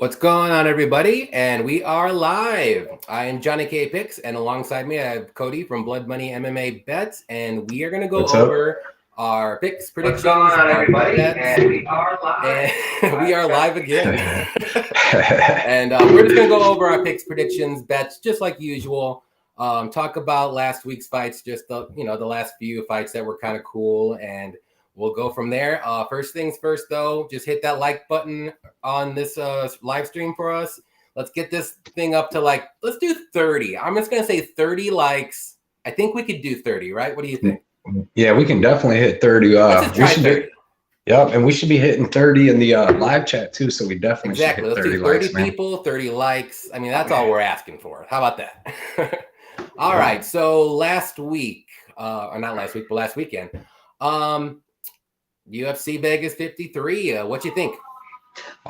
What's going on, everybody? And we are live. I am JohnnyKpicks, and alongside me, I have Cody from Blood Money MMA Bets, and we are going to go over our picks, predictions. What's going on, everybody? And we are live. And we are live again. And we're just going to go over our picks, predictions, bets, just like usual. Talk about last week's fights, just the last few fights that were kind of cool, and we'll go from there. First things first, though, just hit that like button on this live stream for us. Let's get this thing up to let's do 30. I'm just going to say 30 likes. I think we could do 30, right? What do you think? Yeah, we can definitely hit 30. Let's just try 30. Yep, and we should be hitting 30 in the live chat, too, so we definitely should hit 30 Let's do 30 likes, people, 30 likes. I mean, that's all we're asking for. How about that? All right, so last week, or not last week, but last weekend, UFC Vegas 53. What you think?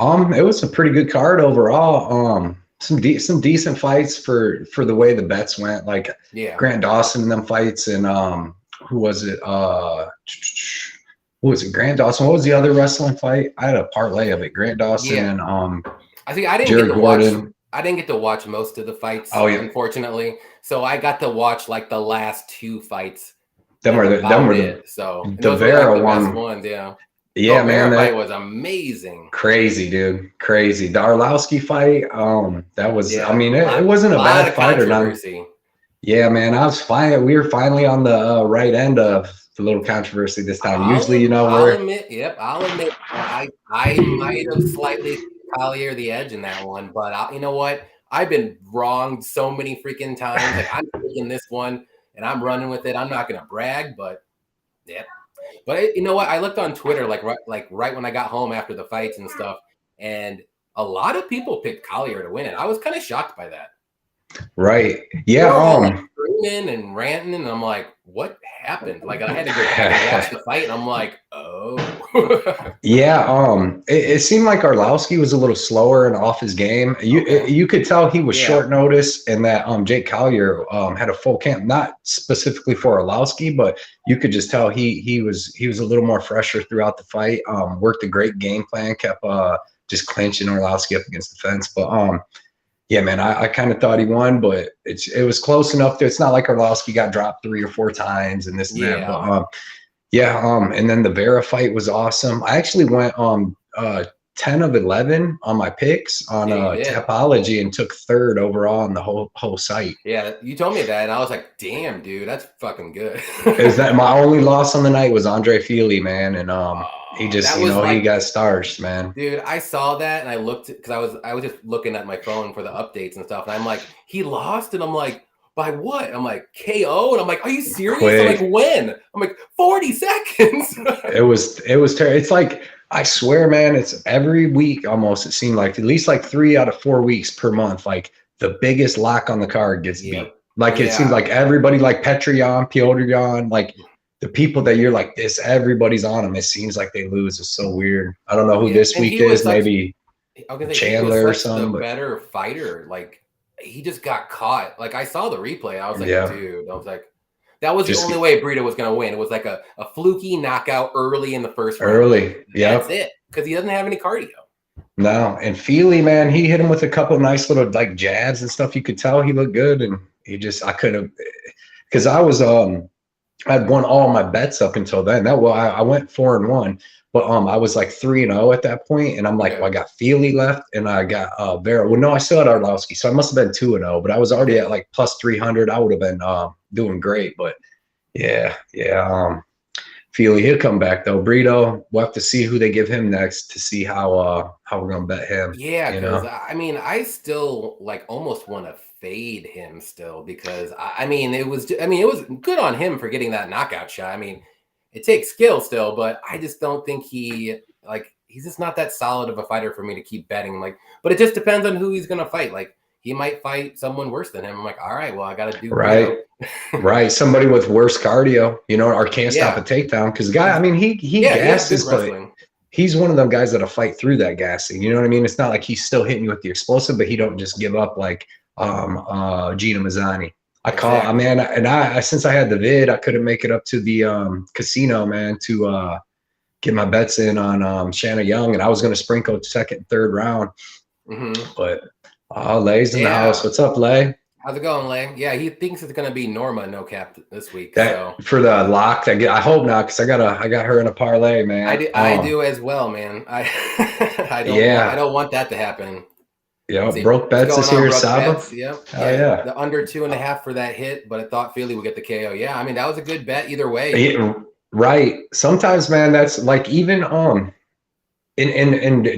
It was a pretty good card overall. Some decent fights for the way the bets went. Grant Dawson in them fights, and who was it? Who was it? Grant Dawson. What was the other wrestling fight? I had a parlay of it. Grant Dawson and I think I didn't Jared get to Gordon. watch. I didn't get to watch most of the fights, unfortunately. So I got to watch the last two fights. Them were the Vera one. Ones, yeah. Yeah, man, that fight was amazing. Crazy, dude. Crazy. The Arlovski fight. That was. Yeah, I mean, it wasn't a bad fight or not. Yeah, man. I was fine. We were finally on the right end of the little controversy this time. I'll admit, I might have slightly Fialho the edge in that one, but you know what? I've been wronged so many freaking times. I'm taking this one and I'm running with it. I'm not gonna brag, but yeah. But you know what? I looked on Twitter right when I got home after the fights and stuff, and a lot of people picked Fialho to win it. I was kind of shocked by that. Right. Yeah. Screaming and ranting, and I'm like, what happened? I had to go back and watch the fight, and I'm like, oh. Yeah. It seemed like Arlovski was a little slower and off his game. You could tell he was short notice, and that Jake Fialho had a full camp, not specifically for Arlovski, but you could just tell he was a little more fresher throughout the fight. Worked a great game plan, kept just clinching Arlovski up against the fence, but yeah, man, I kind of thought he won, but it was close enough. It's not like Arlovski got dropped 3 or 4 times and this and that. But and then the Vera fight was awesome. I actually went 10 of 11 on my picks on Tapology and took 3rd overall on the whole site. Yeah, you told me that, and I was like, damn, dude, that's fucking good. Is that my only loss on the night was Andre Fialho, man, and he just, he got stars, man. Dude, I saw that and I looked because I was just looking at my phone for the updates and stuff. And I'm like, he lost, and I'm like, by what? I'm like, KO, and I'm like, are you serious? Quick. I'm like, when? I'm like, 40 seconds. It was terrible. It's like, I swear, man, it's every week almost. It seemed like at least 3 out of 4 weeks per month. The biggest lock on the card gets beat. It seems like everybody, Petr Yan, the people that you're like this, everybody's on them. It seems like they lose. It's so weird. I don't know who this week is. Maybe Chandler or something. The better fighter. He just got caught. I saw the replay. I was like, dude. I was like, that was the only way Brito was going to win. It was a fluky knockout early in the first round. That's it. Because he doesn't have any cardio. No. And Fialho, man, he hit him with a couple of nice little jabs and stuff. You could tell he looked good. And I couldn't, because I was, I'd won all my bets up until then. I went 4-1, but I was 3-0 at that point, and I'm like, well, I got Fialho left, and I got Vera. Well, no, I still had Arlovski, so I must have been 2-0, but I was already at plus 300. I would have been doing great, but Fialho, he'll come back though. Brito, we'll have to see who they give him next to see how we're gonna bet him. Yeah, because I still almost want to fade him still, because it was good on him for getting that knockout shot. It takes skill still, but I just don't think he's just not that solid of a fighter for me to keep betting. But it just depends on who he's gonna fight. He might fight someone worse than him. I'm like, all right, well, I got to do right. Somebody with worse cardio, or can't stop a takedown. Because guy, he gasses, but he's one of them guys that'll fight through that gassing. You know what I mean? It's not like he's still hitting you with the explosive, but he don't just give up Gina Mazzani. I since I had the vid, I couldn't make it up to the casino, man, to get my bets in on Shanna Young, and I was going to sprinkle 2nd, 3rd round. But Lay's in the house. What's up, Lay? How's it going, Lay? Yeah, he thinks it's gonna be Norma no cap this week. That so for the lock. I hope not, because I got her in a parlay, man. I do as well, man. I don't want that to happen. Yeah, broke bets this year, Saba. Yep. Yeah. The under 2.5 for that hit, but I thought Philly would get the KO. Yeah, I mean that was a good bet either way. Right. Sometimes, man, that's like even and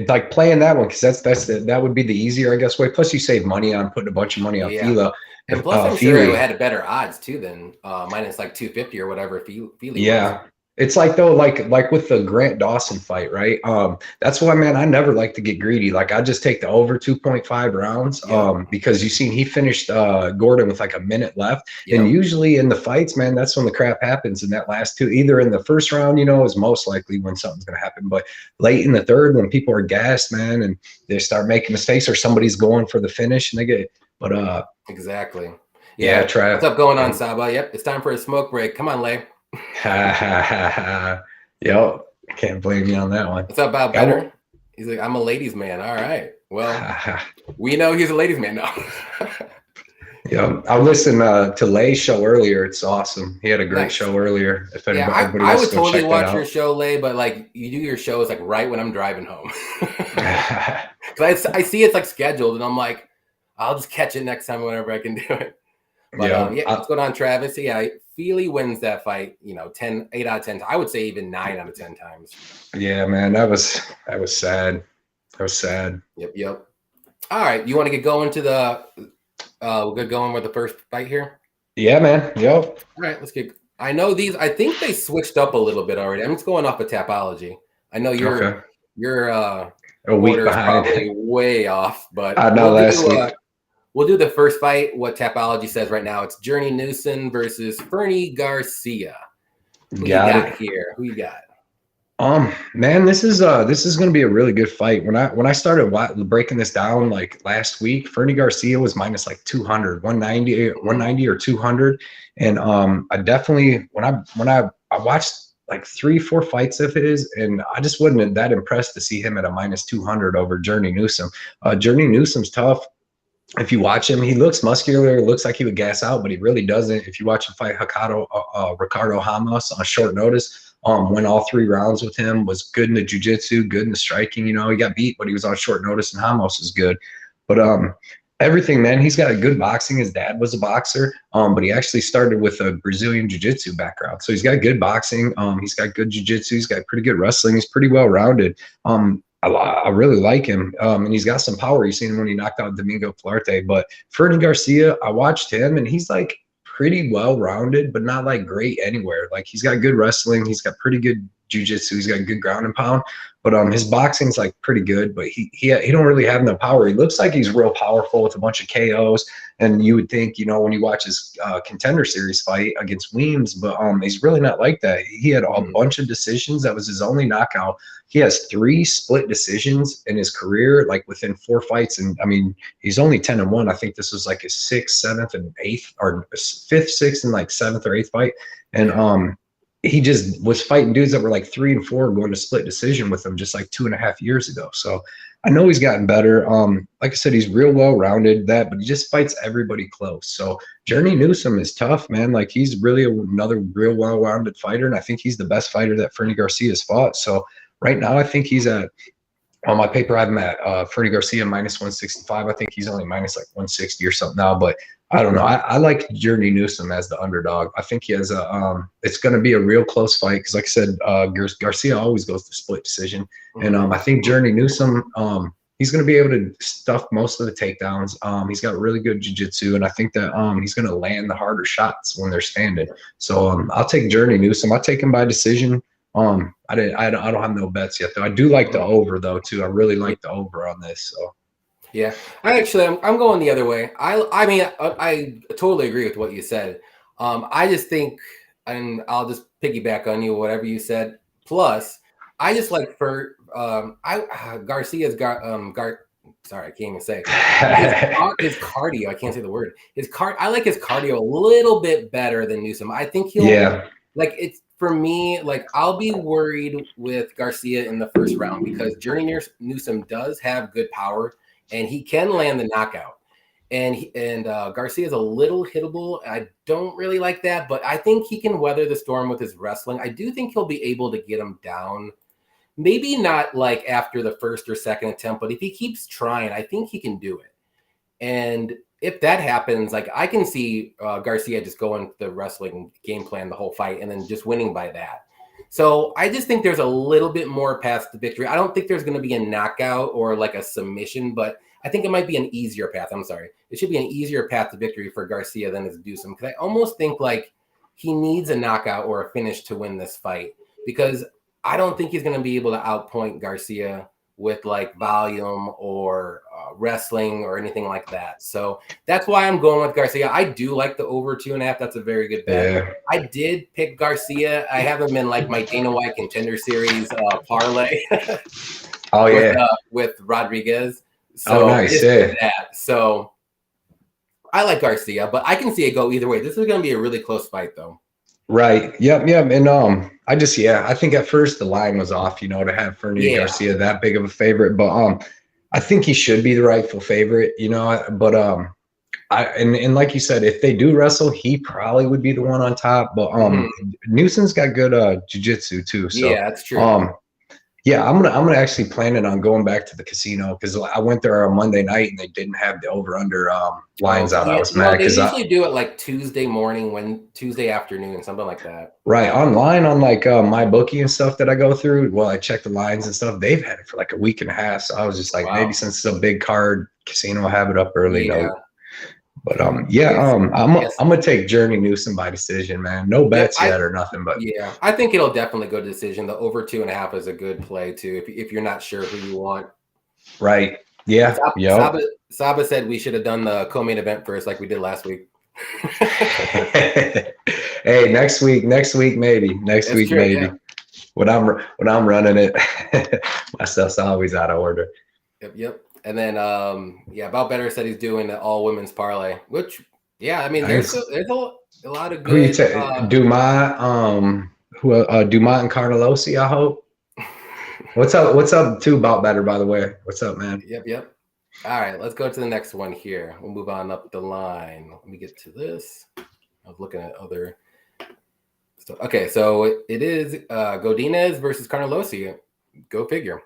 like playing that one, because that would be the easier, I guess, way. Plus, you save money on putting a bunch of money on Fialho. And plus, I'm sure it had better odds too than minus like 250 or whatever. Fialho. Yeah. It's like though, like with the Grant Dawson fight, right? That's why, man, I never like to get greedy. Like I just take the over 2.5 rounds, because you seen he finished Gordon with like a minute left, and usually in the fights, man, that's when the crap happens in that last two. Either in the first round, is most likely when something's gonna happen, but late in the third, when people are gassed, man, and they start making mistakes, or somebody's going for the finish, and they get. But exactly. Yeah, Trav. What's up going on, Saba? Yep, it's time for a smoke break. Come on, Lay. Yo, I can't blame you on that one. What's up, Bob Better? He's like, I'm a ladies' man. All right. Well, we know he's a ladies' man now. Yeah, I listened to Lay's show earlier. It's awesome. He had a great show earlier. If anybody I would totally watch your show, Lay, but like you do your shows like right when I'm driving home. Because I see it's like scheduled, and I'm like, I'll just catch it next time whenever I can do it. But what's going on, Travis? Yeah, Feely wins that fight, 8 out of 10. I would say even 9 out of 10 times. Yeah, man, that was sad. That was sad. Yep. All right, you want to get going to the we'll get going with the first fight here? Yeah, man. Yep. All right, let's get. I know these. I think they switched up a little bit already. I'm just going off of Tapology. I know you're a week behind, probably way off, but I know last week. We'll do the first fight. What Tapology says right now, it's Journey Newsom versus Fernie Garcia. Who you got here? Who you got? Man, this is going to be a really good fight. When I started breaking this down like last week, Fernie Garcia was minus like 200, 190 or 200, and I definitely when I watched like 3-4 fights of his, and I just wasn't that impressed to see him at a minus 200 over Journey Newsom. Journey Newsom's tough. If you watch him, he looks muscular. Looks like he would gas out, but he really doesn't. If you watch him fight Ricardo Hamas on short notice, went all 3 rounds with him, was good in the jiu-jitsu, good in the striking. He got beat, but he was on short notice, and Hamas is good. But everything, man, he's got a good boxing. His dad was a boxer, but he actually started with a Brazilian jiu-jitsu background. So he's got good boxing. He's got good jiu-jitsu. He's got pretty good wrestling. He's pretty well-rounded. I really like him, and he's got some power. You've seen him when he knocked out Domingo Flarte. But Fernie Garcia, I watched him, and he's like pretty well-rounded, but not like great anywhere. Like he's got good wrestling, he's got pretty good jiu-jitsu, he's got good ground and pound, but his boxing's like pretty good, but he don't really have no power. He looks like he's real powerful with a bunch of KOs, and you would think, when you watch his Contender Series fight against Weems, but he's really not like that. He had a bunch of decisions. That was his only knockout. He has 3 split decisions in his career, like within 4 fights, and I mean, he's only 10-1. I think this was like his 6th, 7th, and 8th, or 5th, 6th, and like 7th or 8th fight, and he just was fighting dudes that were like 3 and 4 going to split decision with him just like 2.5 years ago. So I know he's gotten better. Like I said, he's real well-rounded, but he just fights everybody close. So Journey Newsom is tough, man. Like he's really another real well-rounded fighter, and I think he's the best fighter that Fernie Garcia has fought. So right now, I think he's on my paper, I have him at Fernie Garcia minus 165. I think he's only minus like 160 or something now, but I don't know. I like Journey Newsom as the underdog. I think he has it's going to be a real close fight because, like I said, Garcia always goes to split decision. And I think Journey Newsom, he's going to be able to stuff most of the takedowns. He's got really good jiu-jitsu, and I think that he's going to land the harder shots when they're standing. So I'll take Journey Newsom. I'll take him by decision. I don't have no bets yet, though. I do like the over, though, too. I really like the over on this. So. Yeah, I'm going the other way. I mean, I totally agree with what you said. I just think, and I'll just piggyback on you, whatever you said. Plus, I just like Garcia's sorry, I can't even say his cardio. I can't say the word. I like his cardio a little bit better than Newsom. I think he'll like it's. For me, like I'll be worried with Garcia in the first round because Journey Newsom does have good power. and he can land the knockout. And Garcia is a little hittable. I don't really like that, but I think he can weather the storm with his wrestling. I do think he'll be able to get him down. Maybe not like after the first or second attempt, but if he keeps trying, I think he can do it. And if that happens, like I can see Garcia just going the wrestling game plan the whole fight and then just winning by that. So I just think there's a little bit more past the victory. I don't think there's going to be a knockout or like a submission, but I think it might be an easier path. I'm sorry. It should be an easier path to victory for Garcia than his Deucem, because I almost think like he needs a knockout or a finish to win this fight, because I don't think he's going to be able to outpoint Garcia with like volume or wrestling or anything like that. So that's why I'm going with Garcia. I do like the over 2.5. That's a very good bet. Yeah. I did pick Garcia. I have him in like my Dana White Contender Series parlay. Oh yeah, with Rodriguez. So nice. Yeah. That. So I like Garcia, but I can see it go either way. This is going to be a really close fight, though. Right. Yep. And I think at first the line was off, to have Fernie Garcia that big of a favorite, but I think he should be the rightful favorite, but and like you said, if they do wrestle, he probably would be the one on top. But Newsom's got good jiu-jitsu too. So yeah, that's true. Yeah, I'm gonna actually planning on going back to the casino, because I went there on Monday night and they didn't have the over/under lines out. I was mad because they usually do it like Tuesday morning, Tuesday afternoon, something like that. Right, online on like my bookie and stuff that I go through. Well, I check the lines and stuff. They've had it for like a week and a half. So I was just like, maybe since it's a big card, casino will have it up early. Yeah. But I'm gonna take Journey Newsom by decision, man. No bets yet or nothing, but yeah, I think it'll definitely go to decision. The over 2.5 is a good play too, if you're not sure who you want. Right. Yeah. Saba said we should have done the co-main event first, like we did last week. Hey, next week maybe. Next week maybe. Yeah. When I'm running it, my stuff's always out of order. Yep. And then, About Better said he's doing the all women's parlay, which, I mean, there's a lot of good. Who you Dumas, Dumas and Carnelosi, I hope. What's up too, About Better, by the way? What's up, man? Yep. All right, let's go to the next one here. We'll move on up the line. Let me get to this. I was looking at other stuff. Okay, so it is Godinez versus Carnelosi. Go figure.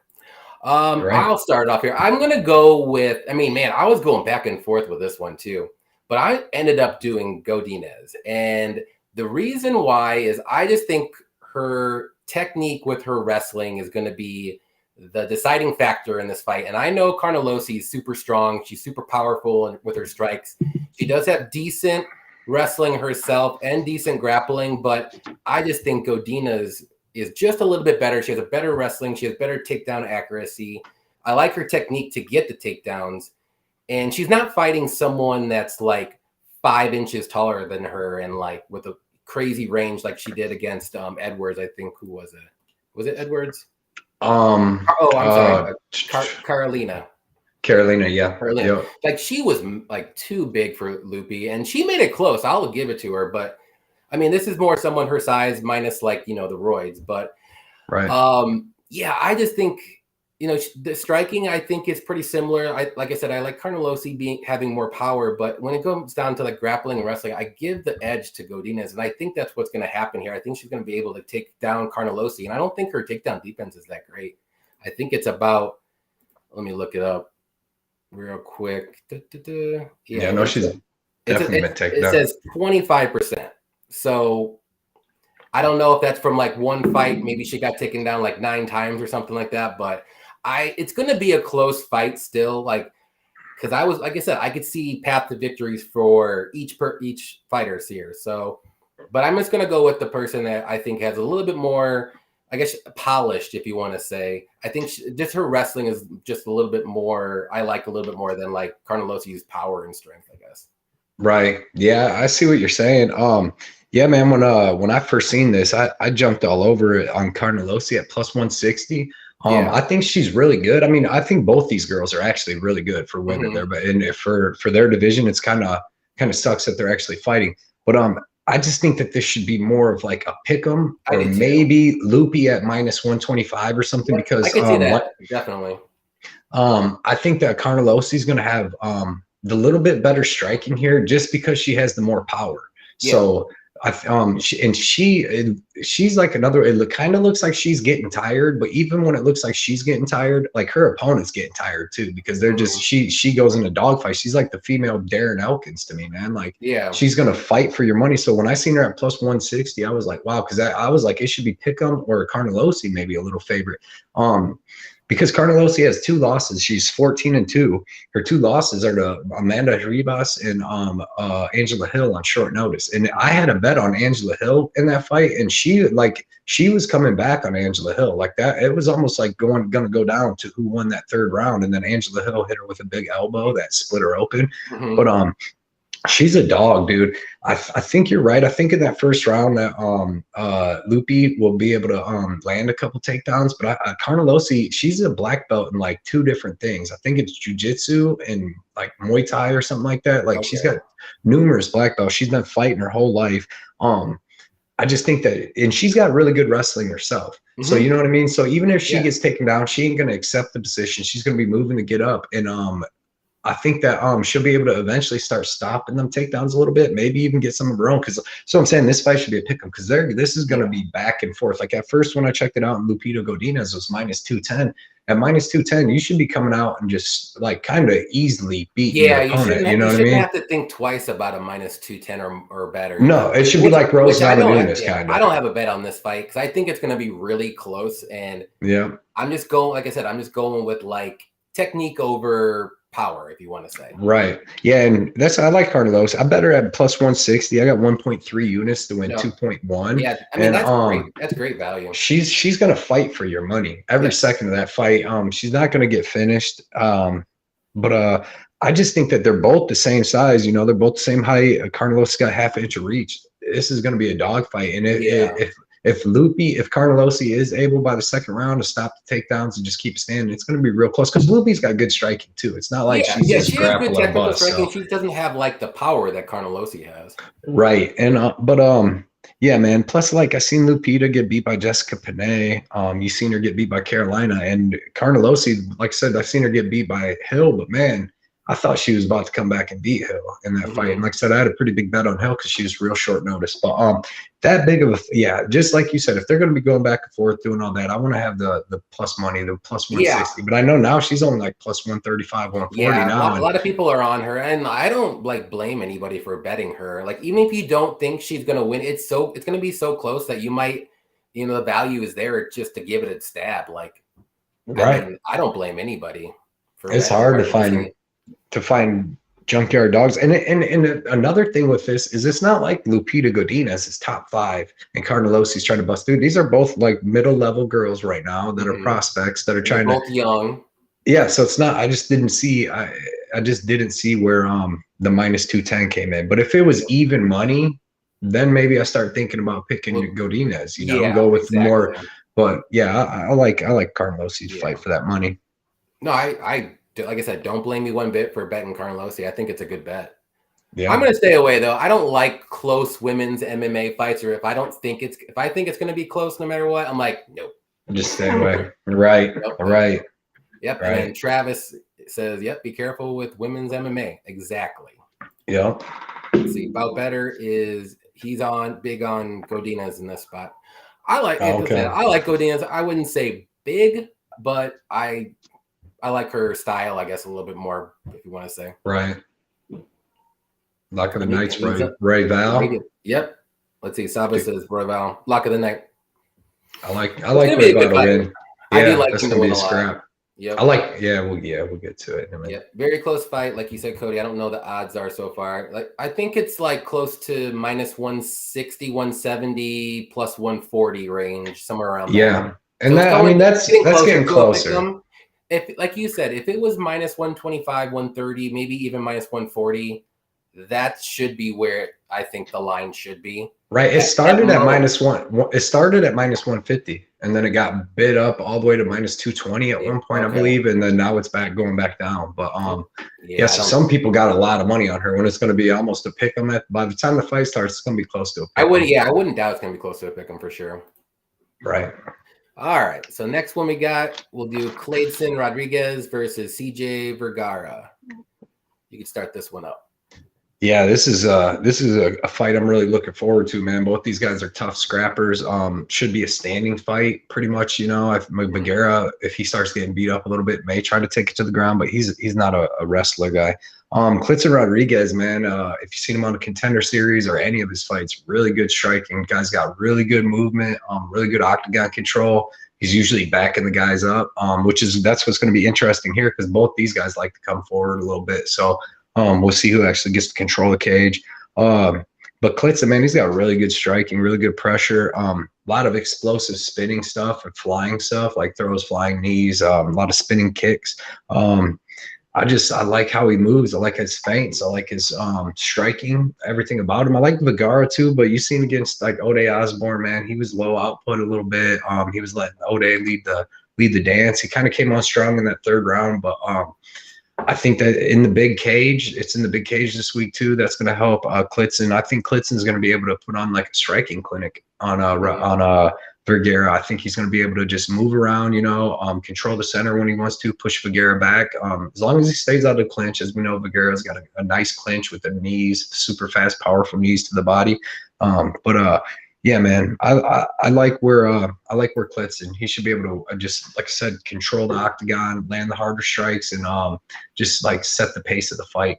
Right. I'll start off here. I'm going to go with, I was going back and forth with this one too, but I ended up doing Godinez. And the reason why is I just think her technique with her wrestling is going to be the deciding factor in this fight. And I know Carnelosi is super strong. She's super powerful with her strikes. She does have decent wrestling herself and decent grappling, but I just think Godinez is just a little bit better. She has a better wrestling. She has better takedown accuracy. I like her technique to get the takedowns. And she's not fighting someone that's like 5 inches taller than her and like with a crazy range like she did against Edwards. I think, who was it? Was it Edwards? I'm sorry. Carolina. Yeah. Carolina. Yep. Like she was like too big for Loopy, and she made it close. I'll give it to her, but this is more someone her size minus like, the roids, but right. I just think, the striking, I think is pretty similar. Like I said, I like Carnelosi having more power, but when it comes down to like grappling and wrestling, I give the edge to Godinez. And I think that's what's going to happen here. I think she's going to be able to take down Carnelosi, and I don't think her takedown defense is that great. I think it's about, let me look it up real quick. Yeah, no, she's definitely been taken down. It says 25%. So I don't know if that's from like one fight. Maybe she got taken down like 9 times or something like that. But it's going to be a close fight still. Like, because like I said, I could see path to victories for each fighters here. So, but I'm just going to go with the person that I think has a little bit more, I guess, polished, if you want to say. I think just her wrestling is just a little bit more. I like a little bit more than like Carnelosi's power and strength, I guess. Right. Yeah, I see what you're saying. Yeah, man, when I first seen this, I jumped all over it on Carnelosi at plus 160. I think she's really good. I think both these girls are actually really good for women there, but for their division, it's kind of sucks that they're actually fighting. But I just think that this should be more of like a pick'em, or maybe Loopy at minus 125 or something, because I can see that, definitely. I think that Carnelosi's going to have the little bit better striking here just because she has the more power. Yeah. So she's like another, it kind of looks like she's getting tired, but even when it looks like she's getting tired, like her opponent's getting tired too, because they're just, she goes into dogfight. She's like the female Darren Elkins to me, man. Like, she's going to fight for your money. So when I seen her at plus 160, I was like, wow. Cause I was like, it should be Pick'em or Carnelosi, maybe a little favorite. Because Carnelosi has 2 losses. She's 14-2. Her 2 losses are to Amanda Ribas and Angela Hill on short notice. And I had a bet on Angela Hill in that fight, and she was coming back on Angela Hill like that. It was almost like gonna go down to who won that 3rd round, and then Angela Hill hit her with a big elbow that split her open. But she's a dog, dude. I think you're right. I think in that 1st round that Lupi will be able to land a couple takedowns. But Carnelosi, she's a black belt in like 2 different things. I think it's jiu-jitsu and like Muay Thai or something like that. Like she's got numerous black belts. She's been fighting her whole life. I just think that, and she's got really good wrestling herself. So you know what I mean? So even if she gets taken down, she ain't gonna accept the position. She's gonna be moving to get up. And I think that she'll be able to eventually start stopping them takedowns a little bit, maybe even get some of her own. Because so I'm saying this fight should be a pick 'em because this is going to be back and forth. Like at first when I checked it out, and Lupita Godinez was minus 210. At minus 210, you should be coming out and just like kind of easily beat your opponent. You know what I mean? You shouldn't have to think twice about a minus 210 or better. No, it should be like Rose Namajunas kind of. I don't have a bet on this fight because I think it's going to be really close. And I'm just going, like I said, I'm just going with like technique over power, if you want to say. Right. Yeah, and I like Carlos. I bet her at plus 160. I got 1.3 units to win 2.1. Yeah, I mean, that's great. That's great value. She's gonna fight for your money every second of that fight. She's not gonna get finished. But I just think that they're both the same size. You know, they're both the same height. Carlos got half inch of reach. This is gonna be a dogfight. And if Carnelosi is able by the 2nd round to stop the takedowns and just keep standing, it's going to be real close because Lupi's got good striking too. It's not like she's just grapple and bust. So. She doesn't have like the power that Carnelosi has. Right. And yeah, man. Plus, like I seen Lupita get beat by Jessica Panay. You seen her get beat by Carolina, and Carnelosi, like I said, I've seen her get beat by Hill, but man, I thought she was about to come back and beat Hill in that fight. And like I said, I had a pretty big bet on Hill because she was real short notice. But that big of a just like you said, if they're going to be going back and forth doing all that, I want to have the plus money, the plus 160. But I know now she's only like plus 135, 140 now. A lot of people are on her, and I don't like blame anybody for betting her. Like even if you don't think she's going to win, it's going to be so close that you might, the value is there just to give it a stab. Like, I don't blame anybody for. It's hard to find junkyard dogs. And another thing with this is it's not like Lupita Godinez is top 5 and Carnelosi's trying to bust through. These are both like middle-level girls right now that are prospects that are trying both young. Yeah, so it's not, I just didn't see where the minus 210 came in. But if it was even money, then maybe I start thinking about picking Godinez, go with more. But yeah, I like Carnelosi's fight for that money. No, I like I said, don't blame me one bit for betting Carnelosi. I think it's a good bet. Yeah. I'm going to stay away though. I don't like close women's MMA fights, or if I think it's going to be close no matter what, I'm like, nope. Just stay away. Right. Nope. Right. Yep. Right. And then Travis says, yep, be careful with women's MMA. Exactly. Yep. Let's see. About better is he's big on Godinez in this spot. I like Godinez. I wouldn't say big, but I like her style, I guess, a little bit more, if you want to say. Right. Lock of the night's Ray Val. Yep. Let's see. Saba says Ray Val. Lock of the night. I like Ray Val to win. I do like that's him gonna to be win a scrap. Yep. We'll get to it. Yep. Very close fight, like you said, Cody. I don't know the odds are so far. Like I think it's like close to minus 160, 170, plus 140 range, somewhere around there. Yeah. And so that's getting closer. If, like you said, if it was minus 125, 130, maybe even minus 140, that should be where I think the line should be. Right. It started at minus 150, and then it got bid up all the way to minus 220 at one point, I believe, and then now it's going back down. But so some people got a lot of money on her when it's going to be almost a pick 'em. By the time the fight starts, it's going to be close to a pick 'em. I wouldn't doubt it's going to be close to a pick 'em for sure. Right. All right. So next one we'll do Clayton Rodriguez versus CJ Vergara. You can start this one up. Yeah, this is a fight I'm really looking forward to, man. Both these guys are tough scrappers. Should be a standing fight, pretty much. Vergara, if he starts getting beat up a little bit, may try to take it to the ground, but he's not a wrestler guy. Clayton Rodriguez, man. If you've seen him on the Contender Series or any of his fights, really good striking. Guy's got really good movement, really good octagon control. He's usually backing the guys up, that's what's going to be interesting here because both these guys like to come forward a little bit. So. We'll see who actually gets to control the cage. But Klitsa, man, he's got really good striking, really good pressure. A lot of explosive spinning stuff and flying stuff, like throws, flying knees, a lot of spinning kicks. I like how he moves. I like his feints. I like his striking, everything about him. I like Vergara too, but you seen against like Ode Osborne, man, he was low output a little bit. He was letting Ode lead the dance. He kind of came on strong in that third round, but I think that it's in the big cage this week too. That's going to help Klitzen. I think Klitzen's going to be able to put on like a striking clinic on Vergara. I think he's going to be able to just move around, control the center when he wants to, push Vergara back. As long as he stays out of the clinch, as we know, Vergara's got a nice clinch with the knees, super fast, powerful knees to the body. Yeah, man, I like where Klitzen. He should be able to just, like I said, control the octagon, land the harder strikes, and just like set the pace of the fight.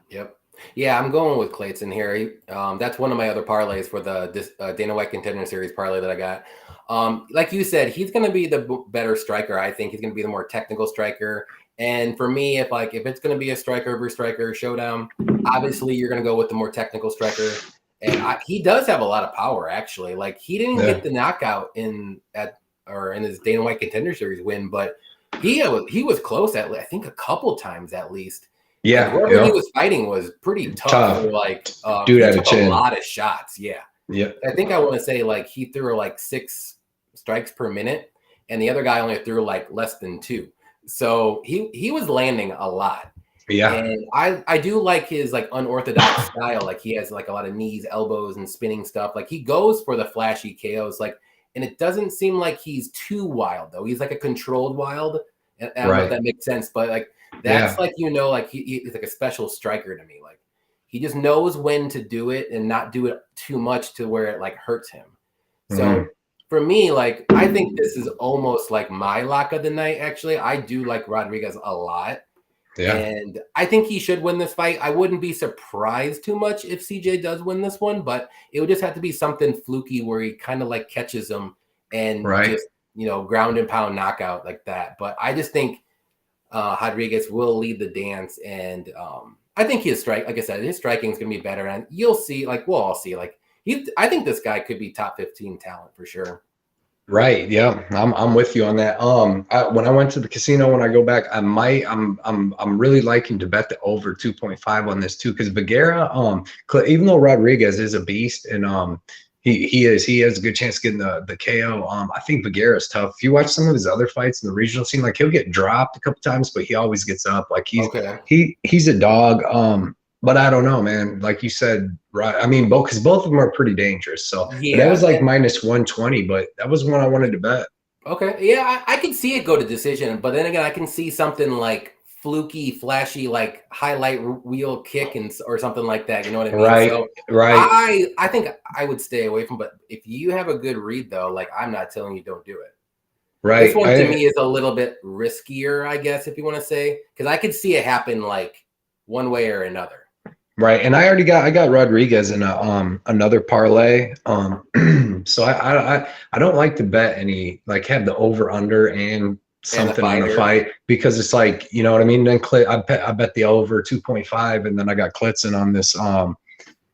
Yep. Yeah, I'm going with Clayton here. That's one of my other parlays for the Dana White Contender Series parlay that I got. Like you said, he's going to be the better striker. I think he's going to be the more technical striker. And for me, if it's going to be a striker versus striker showdown, obviously you're going to go with the more technical striker. And he does have a lot of power, actually. Like he didn't get the knockout in his Dana White Contender Series win, but he was close at I think a couple times at least. Yeah, whoever he was fighting was pretty tough. Dude had a chin. A lot of shots. Yeah. I think I want to say like he threw like 6 strikes per minute, and the other guy only threw like less than 2. So he was landing a lot. Yeah, and I do like his like unorthodox style. Like he has like a lot of knees, elbows, and spinning stuff. Like he goes for the flashy KOs. Like, and it doesn't seem like he's too wild though. He's like a controlled wild. And I don't know if that makes sense, but like that's like like he's like a special striker to me. Like he just knows when to do it and not do it too much to where it like hurts him. So for me, like I think this is almost like my lock of the night. Actually, I do like Rodriguez a lot. Yeah. And I think he should win this fight. I wouldn't be surprised too much if CJ does win this one, but it would just have to be something fluky where he kind of like catches him and just, ground and pound knockout like that. But I just think Rodriguez will lead the dance. And I think his like I said, his striking is going to be better. And you'll see, like, we'll all see, like, I think this guy could be top 15 talent for sure. Right. Yeah, I'm with you on that. When I went to the casino, when I go back, I'm really liking to bet the over 2.5 on this too, because Vergara, even though Rodriguez is a beast and he has a good chance of getting the KO. I think Vergara is tough. If you watch some of his other fights in the regional scene, like he'll get dropped a couple times, but he always gets up. Like he's a dog. But I don't know, man. Like you said, right? I mean, because both of them are pretty dangerous. So that was like minus 120, but that was one I wanted to bet. Okay, yeah, I can see it go to decision, but then again, I can see something like fluky, flashy, like highlight wheel kick or something like that. You know what I mean? Right, so I think I would stay away from. But if you have a good read, though, like I'm not telling you don't do it. Right. This one to me is a little bit riskier, I guess, if you want to say, because I could see it happen like one way or another. Right, and I got Rodriguez in another parlay. So I don't like to bet any, like have the over under and something on the fight, because it's like, you know what I mean. Then I bet the over 2.5, and then I got Klitzen on this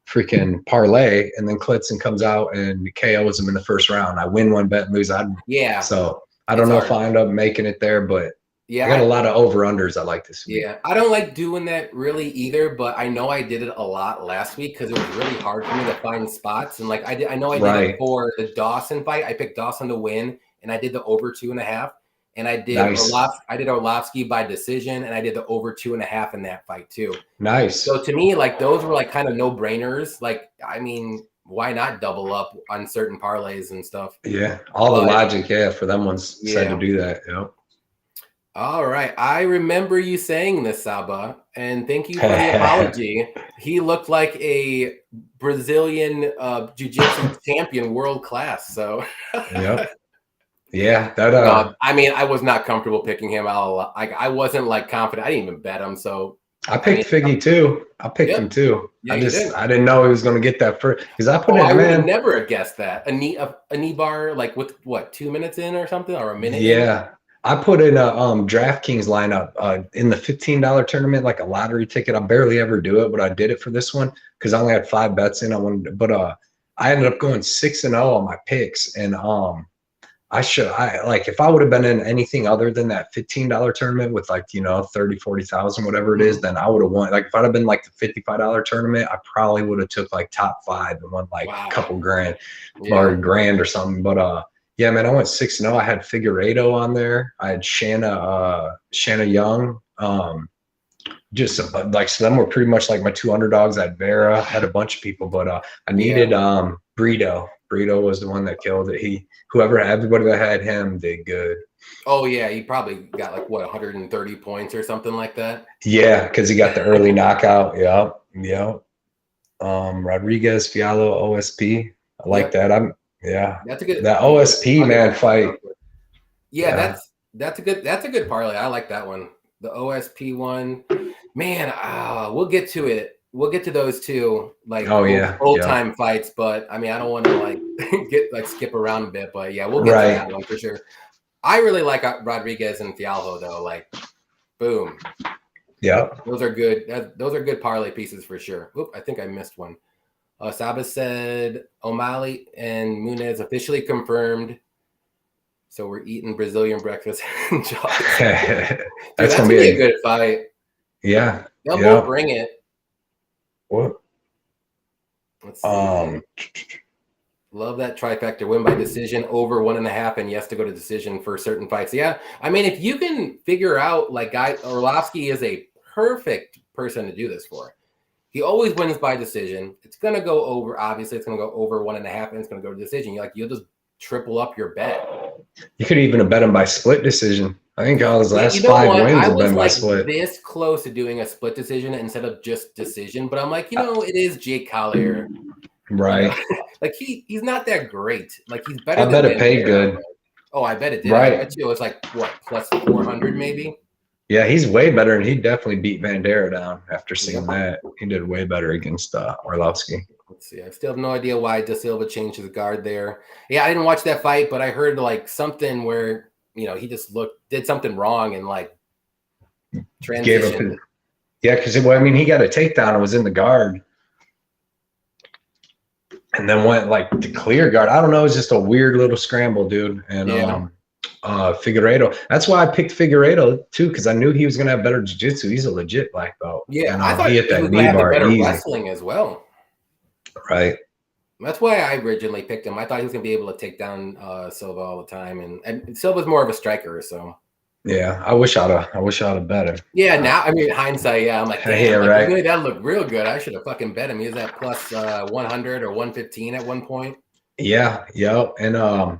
freaking parlay, and then Klitzen comes out and KOs him in the first round. I win one bet and lose. So I don't know if I end up making it there, but. Yeah, I got a lot of over-unders I like this week. Yeah, I don't like doing that really either, but I know I did it a lot last week because it was really hard for me to find spots. And like I did it for the Dawson fight. I picked Dawson to win, and I did the over 2.5. And I did Orlovsky by decision, and I did the over 2.5 in that fight too. Nice. So to me, like those were like kind of no-brainers. Like, I mean, why not double up on certain parlays and stuff? Yeah, all the logic, for them ones said to do that. Yep. All right. I remember you saying this, Saba, and thank you for the apology. He looked like a Brazilian jiu-jitsu champion, world class. So, yep. Yeah, that. No, I mean, I was not comfortable picking him out. I wasn't like confident. I didn't even bet him. So I picked Figgy too. I picked him too. Yeah, I didn't know he was going to get that first because I put it. I would have never guessed that a knee bar like with what 2 minutes in or something or a minute. Yeah. I put in a DraftKings lineup in the $15 tournament, like a lottery ticket. I barely ever do it, but I did it for this one because I only had 5 bets in. I ended up going 6-0 on my picks, and if I would have been in anything other than that $15 tournament with 30, 40,000, whatever it is, then I would have won. Like if I'd have been like the $55 tournament, I probably would have took like top 5 and won like a couple grand or grand or something. But yeah, man, I went 6-0. I had Figueiredo on there. I had Shanna Young. So them were pretty much like my 2 underdogs. I had Vera, had a bunch of people, but I needed Brito. Brito was the one that killed it. Everybody that had him did good. Oh yeah, he probably got like 130 points or something like that. Yeah, because he got the early knockout. Yep. Rodriguez, Fialho, OSP. I like that. That's a good OSP man fight. Yeah, that's a good parlay. I like that one. The OSP one, man. We'll get to it. We'll get to those two, old time fights. But I mean, I don't want to skip around a bit. But yeah, we'll get to that one for sure. I really like Rodriguez and Fialho though. Boom. Yeah, those are good. Those are good parlay pieces for sure. Oop, I think I missed one. Saba said O'Malley and Muniz officially confirmed. So we're eating Brazilian breakfast. That's gonna be a good fight. Yeah, they'll both bring it. What? Let's see. Love that trifecta: win by decision, over 1.5, and yes to go to decision for certain fights. Yeah, I mean, if you can figure out Orlovsky is a perfect person to do this for. He always wins by decision. It's gonna go over. Obviously, it's gonna go over 1.5, and it's gonna go to decision. You'll just triple up your bet. You could even have bet him by split decision. I think all his last 5 wins have been by split. I was this close to doing a split decision instead of just decision, but I'm like, it is Jake Collier. Right. He's not that great. He's better than I bet it paid good. Oh, I bet it did. Right. I bet you it was plus 400 maybe. Yeah, he's way better, and he definitely beat Vandera down after seeing that. He did way better against Orlovsky. Let's see. I still have no idea why Da Silva changed his guard there. Yeah, I didn't watch that fight, but I heard something where he just did something wrong and transition. Yeah, because he got a takedown and was in the guard, and then went to clear guard. I don't know. It was just a weird little scramble, dude. And Figueiredo. That's why I picked Figueiredo too, because I knew he was gonna have better jiu-jitsu. He's a legit black belt. Yeah, I thought he hit that knee bar better easy. Wrestling as well. Right. That's why I originally picked him. I thought he was gonna be able to take down Silva all the time, and Silva's more of a striker, so. Yeah, I wish I'd have bet him. Yeah, now hindsight, I'm like, damn, right. That looked real good. I should have fucking bet him. He was at plus 100 or 115 at one point. Yeah, and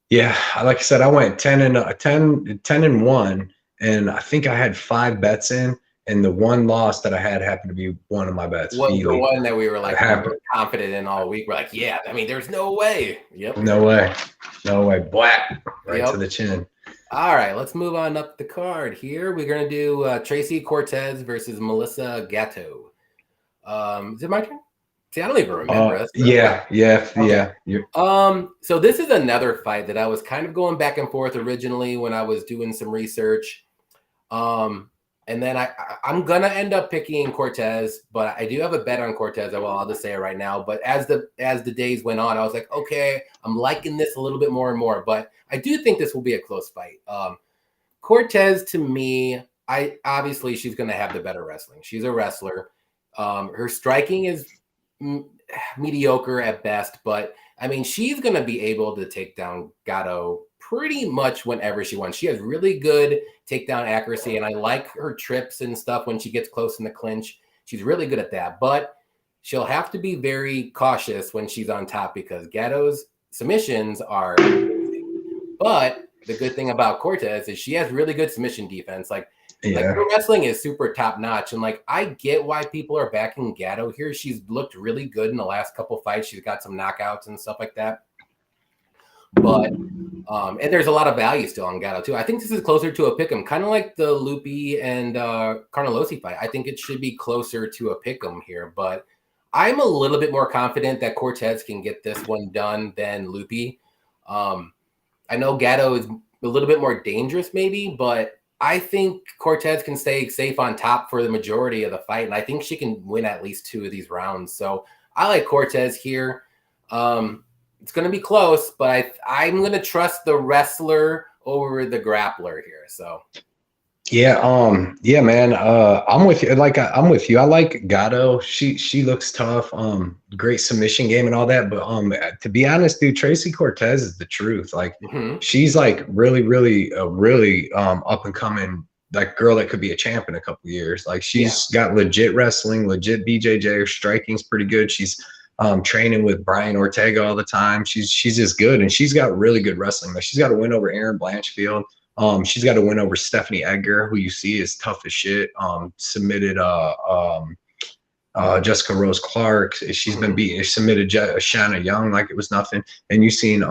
yeah, like I said, I went 10-1, and I think I had 5 bets in, and the one loss that I had happened to be one of my bets. What, the one that we were confident in all week? We're like, yeah, there's no way. Yep. No way. Black right to the chin. All right, let's move on up the card here. We're gonna do Tracy Cortez versus Melissa Gatto. Is it my turn? See, I don't even remember us. Yeah. So this is another fight that I was kind of going back and forth originally when I was doing some research. And then I'm gonna end up picking Cortez, but I do have a bet on Cortez. I'll just say it right now. But as the days went on, I was like, okay, I'm liking this a little bit more and more. But I do think this will be a close fight. Cortez, to me, obviously she's gonna have the better wrestling. She's a wrestler. Her striking is mediocre at best, but she's going to be able to take down Gatto pretty much whenever she wants. She has really good takedown accuracy, and I like her trips and stuff when she gets close in the clinch. She's really good at that, but she'll have to be very cautious when she's on top because Gatto's submissions are. But the good thing about Cortez is she has really good submission defense. Like her wrestling is super top notch. And like, I get why people are backing Gatto here. She's looked really good in the last couple fights. She's got some knockouts and stuff like that. But, and there's a lot of value still on Gatto too. I think this is closer to a pick'em, kind of like the Lupi and Carnelosi fight. I think it should be closer to a pick'em here, but I'm a little bit more confident that Cortez can get this one done than Lupi. I know Gatto is a little bit more dangerous maybe, but I think Cortez can stay safe on top for the majority of the fight, and I think she can win at least 2 of these rounds. So I like Cortez here. It's going to be close, but I'm going to trust the wrestler over the grappler here. So, yeah, man. I'm with you. Like, I'm with you. I like Gatto. She looks tough. Great submission game and all that. But to be honest, dude, Tracy Cortez is the truth. Like, she's like really up and coming. Like, girl that could be a champ in a couple of years. Like, she's got legit wrestling, legit BJJ. Her striking's pretty good. She's training with Brian Ortega all the time. She's just good, and she's got really good wrestling. Like, she's got a win over Erin Blanchfield. She's got a win over Stephanie Edgar, who you see is tough as shit. Submitted Jessica Rose Clark. She's been beaten. Submitted Shanna Young like it was nothing. And you've seen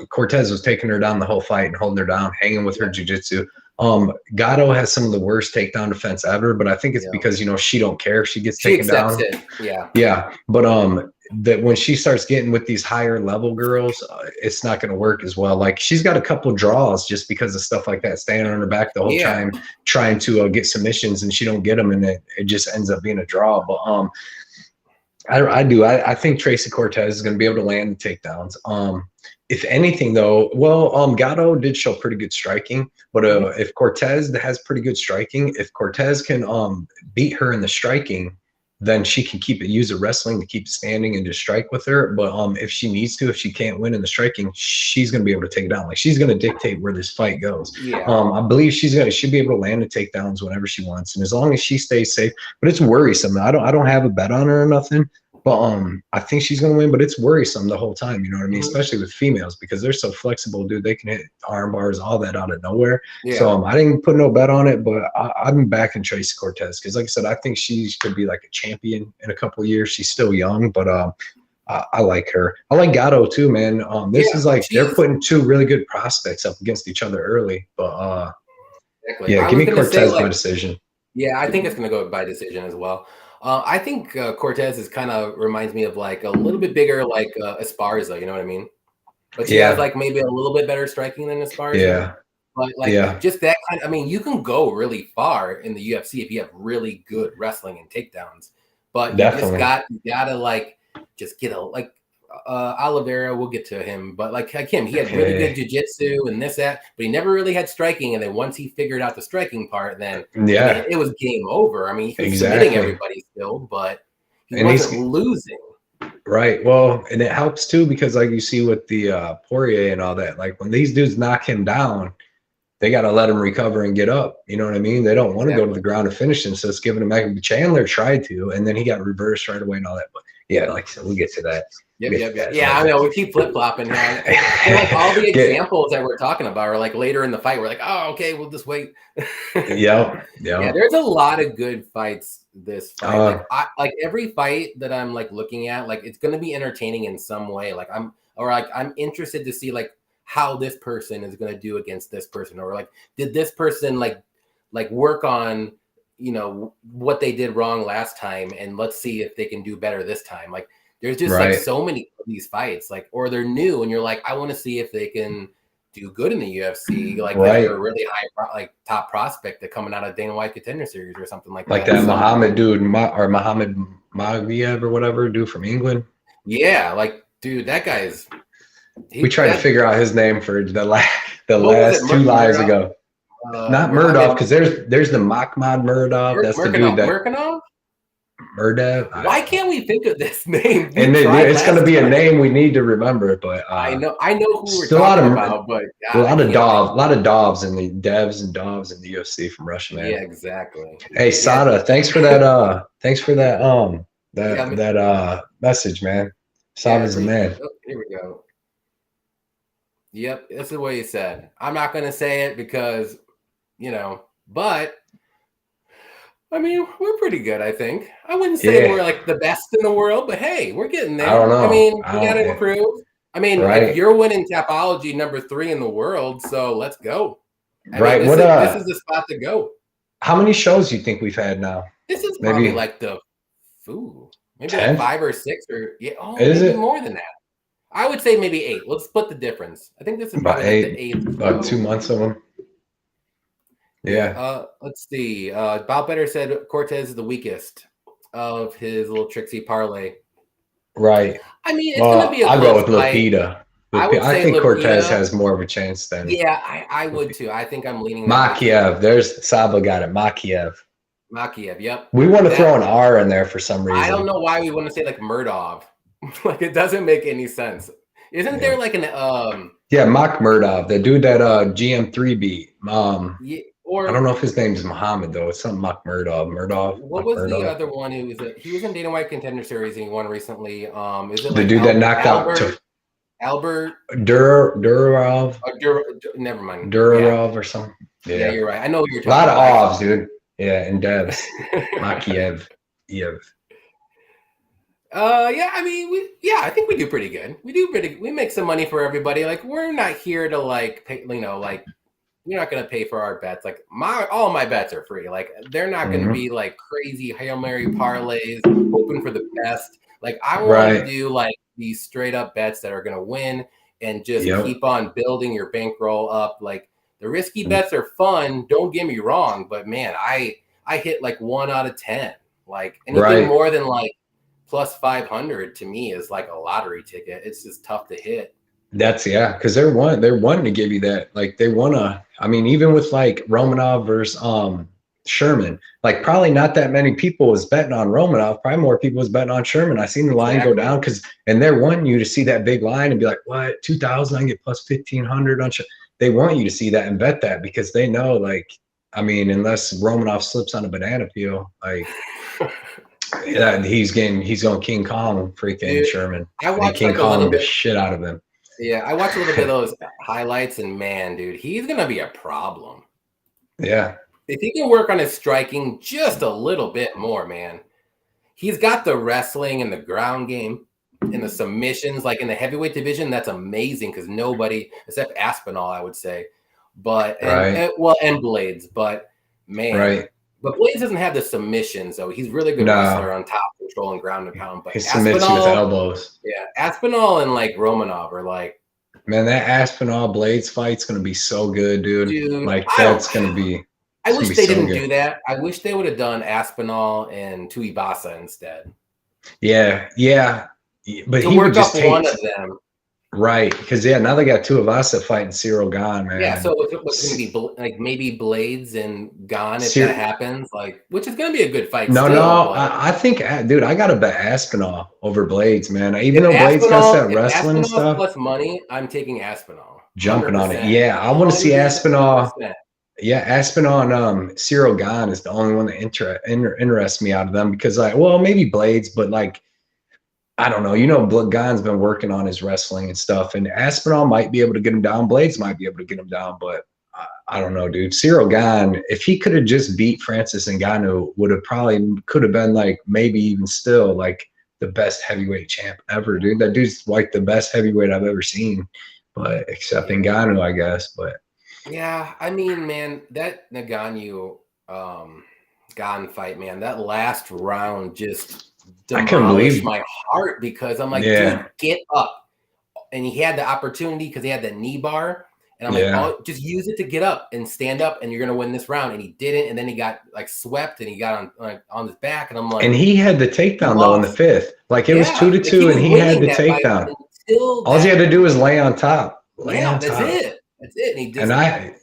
Cortez was taking her down the whole fight and holding her down, hanging with her jiu-jitsu. Gatto has some of the worst takedown defense ever, but I think it's because, she don't care if she gets taken down. Yeah. But that when she starts getting with these higher level girls, it's not going to work as well. Like, she's got a couple draws just because of stuff like that, standing on her back the whole time, trying to get submissions, and she don't get them, and it just ends up being a draw. But I think Tracy Cortez is going to be able to land the takedowns. If anything, though, Gatto did show pretty good striking, but if Cortez has pretty good striking, if Cortez can beat her in the striking, then she can use the wrestling to keep standing and just strike with her. But if she needs to, if she can't win in the striking, she's going to be able to take it down. Like, she's going to dictate where this fight goes. I believe she'll be able to land the takedowns whenever she wants, and as long as she stays safe. But it's worrisome. I don't have a bet on her or nothing. But I think she's going to win, but it's worrisome the whole time, you know what I mean? Especially with females, because they're so flexible, dude. They can hit arm bars, all that out of nowhere. So I didn't put no bet on it, but I've been backing Tracy Cortez because, like I said, I think she could be like a champion in a couple of years. She's still young, but I like her. I like Gatto too, man. This is like they're putting 2 really good prospects up against each other early. But give me Cortez by decision. Yeah, I think it's going to go by decision as well. I think Cortez is kind of reminds me of like a little bit bigger, like Esparza, you know what I mean? But she has like maybe a little bit better striking than Esparza. Yeah. But like just that kind of, I mean, you can go really far in the UFC if you have really good wrestling and takedowns. But you gotta like just get a like Oliveira, we'll get to him, but like him, he had really good jiu-jitsu and that, but he never really had striking. And then once he figured out the striking part, then it was game over. I mean, he was submitting everybody still, but he wasn't losing. Right. Well, and it helps too, because like you see with the Poirier and all that, like when these dudes knock him down, they got to let him recover and get up. You know what I mean? They don't want to go to the ground and finish him. So it's giving him back. Chandler tried to, and then he got reversed right away and all that. But yeah, like I said, we'll get to that. Yeah, I know. We keep flip-flopping, man. Like all the examples that we're talking about are like later in the fight. We're like, oh, okay, we'll just wait. Yeah. There's a lot of good fights this fight. Like every fight that I'm like looking at, like it's gonna be entertaining in some way. Like I'm interested to see like how this person is gonna do against this person, or like did this person like work on what they did wrong last time, and let's see if they can do better this time. Like there's just like so many of these fights, like, or they're new and you're like, I want to see if they can do good in the UFC. Like they're a really high, like top prospect that coming out of Dana White Contender Series or something like that. Like that Muhammad dude, or Muhammad Maghiev or whatever, dude from England. Yeah. Like, dude, that guy's. We tried to figure out his name for the last 2 lives ago. Not Murdoch, because there's the Makhmad Murdoch. That's the dude that Murdoch. Why can't we think of this name? And it's going to be a name we need to remember. But I know who we're talking about. But a lot of Dovs and the Devs and Dovs in the UFC from Russia, man. Yeah, exactly. Hey, Sada, thanks for that. that message, man. Sav is the man. Oh, here we go. Yep, that's the way he said. I'm not going to say it because, but I mean, we're pretty good, I think. I wouldn't say we're like the best in the world, but hey, we're getting there. I don't know. I mean, we got to improve. I mean, right. You're winning Tapology #3 in the world, so let's go. I right. mean, this is the spot to go. How many shows do you think we've had now? This is probably like maybe 10? like 5 or 6 or maybe more than that. I would say maybe 8. Let's split the difference. I think this is about probably 8. Like the 8th. About 2 months of them. Yeah. Let's see. Bob Better said Cortez is the weakest of his little tricksy parlay. Right. I mean, it's going to be I'll go with Lupita. I think Cortez has more of a chance than. Yeah, I would too. I think I'm leaning. Makiev. There's Saba got it. Makiev. Yep. We want to throw an R in there for some reason. I don't know why we want to say like Murdov. Like it doesn't make any sense. Isn't there like an Mak Murdov, the dude that GM3 beat. Or I don't know if his name's Muhammad though. It's something Mak Murdov. What was the other one who was he was in Dana White Contender Series and he won recently? Is it the dude that knocked out Albert Durarov? Never mind. Durarov or something. Yeah, you're right. I know you're talking a lot of about. offs, dude. Yeah, and Devs. Makiev. I mean, I think we do pretty good. We make some money for everybody. Like we're not here to like pay, like you're not going to pay for our bets. Like all my bets are free. Like they're not going to be like crazy Hail Mary parlays, hoping for the best. Like I want to do like these straight up bets that are going to win and just keep on building your bankroll up. Like the risky bets are fun. Don't get me wrong, but man, I hit like 1 out of 10. Like anything more than like plus 500 to me is like a lottery ticket. It's just tough to hit. That's because they're wanting to give you that. Like they want to. I mean, even with like Romanov versus Sherman, like probably not that many people was betting on Romanov. Probably more people was betting on Sherman. I seen the line go down and they're wanting you to see that big line and be like, what, 2,000? I get plus 1,500 on Sherman. They want you to see that and bet that because they know, like, I mean, unless Romanov slips on a banana peel, like. He's going King Kong freaking Sherman. I watched King Kong the shit out of him. Yeah, I watched a little bit of those highlights, and man, dude, he's gonna be a problem. Yeah, if he can work on his striking just a little bit more, man, he's got the wrestling and the ground game and the submissions. Like in the heavyweight division, that's amazing because nobody except Aspinall, I would say, but and Blades, but man, But Blades doesn't have the submissions, though. He's really good wrestler on top, controlling ground and pound. But he submits you with elbows. Yeah, Aspinall and like Romanov are like. Man, that Aspinall Blades fight's gonna be so good, dude. Like that's gonna be. I wish they didn't do that. I wish they would have done Aspinall and Tuivasa instead. Yeah, but to he work would just up take one of them. Right, because now they got Tuivasa fighting Cyril Gane, man. Yeah, so what's going to be like maybe Blades and Gane if that happens, like which is going to be a good fight. I think, dude, I got to bet Aspinall over Blades, man. Even though Blades got that wrestling and stuff. Plus money, I'm taking Aspinall. Jumping 100%. On it, yeah. I want to see Aspinall. 100%. Yeah, Aspinall and Cyril Gane is the only one that interests me out of them because, like, well, maybe Blades, but like. I don't know. Gane's been working on his wrestling and stuff, and Aspinall might be able to get him down. Blades might be able to get him down, but I don't know, dude. Cyril Gane, if he could have just beat Francis Ngannou, could have been like maybe even still like the best heavyweight champ ever, dude. That dude's like the best heavyweight I've ever seen, but except Ngannou, I guess. But yeah, I mean, man, that Ngannou Gane fight, man, that last round just. I couldn't believe my heart because I'm like, dude, get up. And he had the opportunity because he had the knee bar. And I'm like, oh, just use it to get up and stand up and you're going to win this round. And he didn't. And then he got like swept and he got on his back. And I'm like. And he had the takedown though in the 5th. Like it was 2-2 and he had the takedown. All he had to do was lay on top. That's it. And he just. And I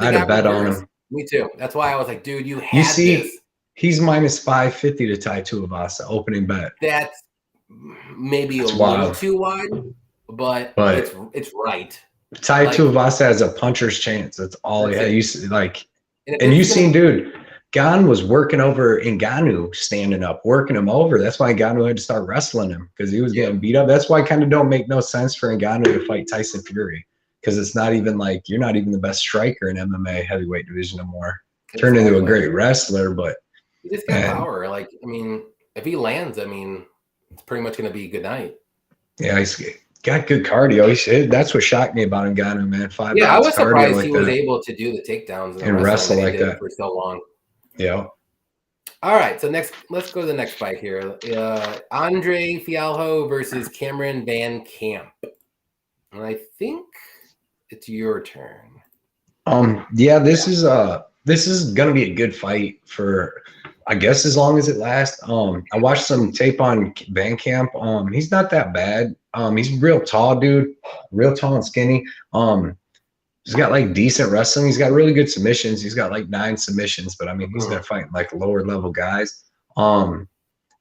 had a bet on him. Me too. That's why I was like, dude, you had this. He's minus 550 to tie Tuivasa opening bet. That's maybe a little too wide, but it's right. Tai Tuivasa has a puncher's chance. That's all he had. You see, like, and you seen, dude, Gan was working over Ngannou, standing up, working him over. That's why Ngannou had to start wrestling him because he was getting beat up. That's why it kind of don't make no sense for Ngannou to fight Tyson Fury because it's not even like you're not even the best striker in MMA heavyweight division no more. Turned into a great wrestler, but he just got power. Like, I mean, if he lands, I mean, it's pretty much going to be a good night. Yeah, he's got good cardio. That's what shocked me about Ngannou, man. 5 I was surprised like he was able to do the takedowns and wrestle like that for so long. Yeah. All right, so let's go to the next fight here. Andre Fialho versus Cameron Van Camp. And I think it's your turn. Yeah, this is gonna be a good fight for, I guess, as long as it lasts. I watched some tape on Van Camp. He's not that bad. He's real tall, dude, real tall and skinny. He's got like decent wrestling. He's got really good submissions. He's got like 9 submissions, but I mean, he's been fighting like lower level guys. And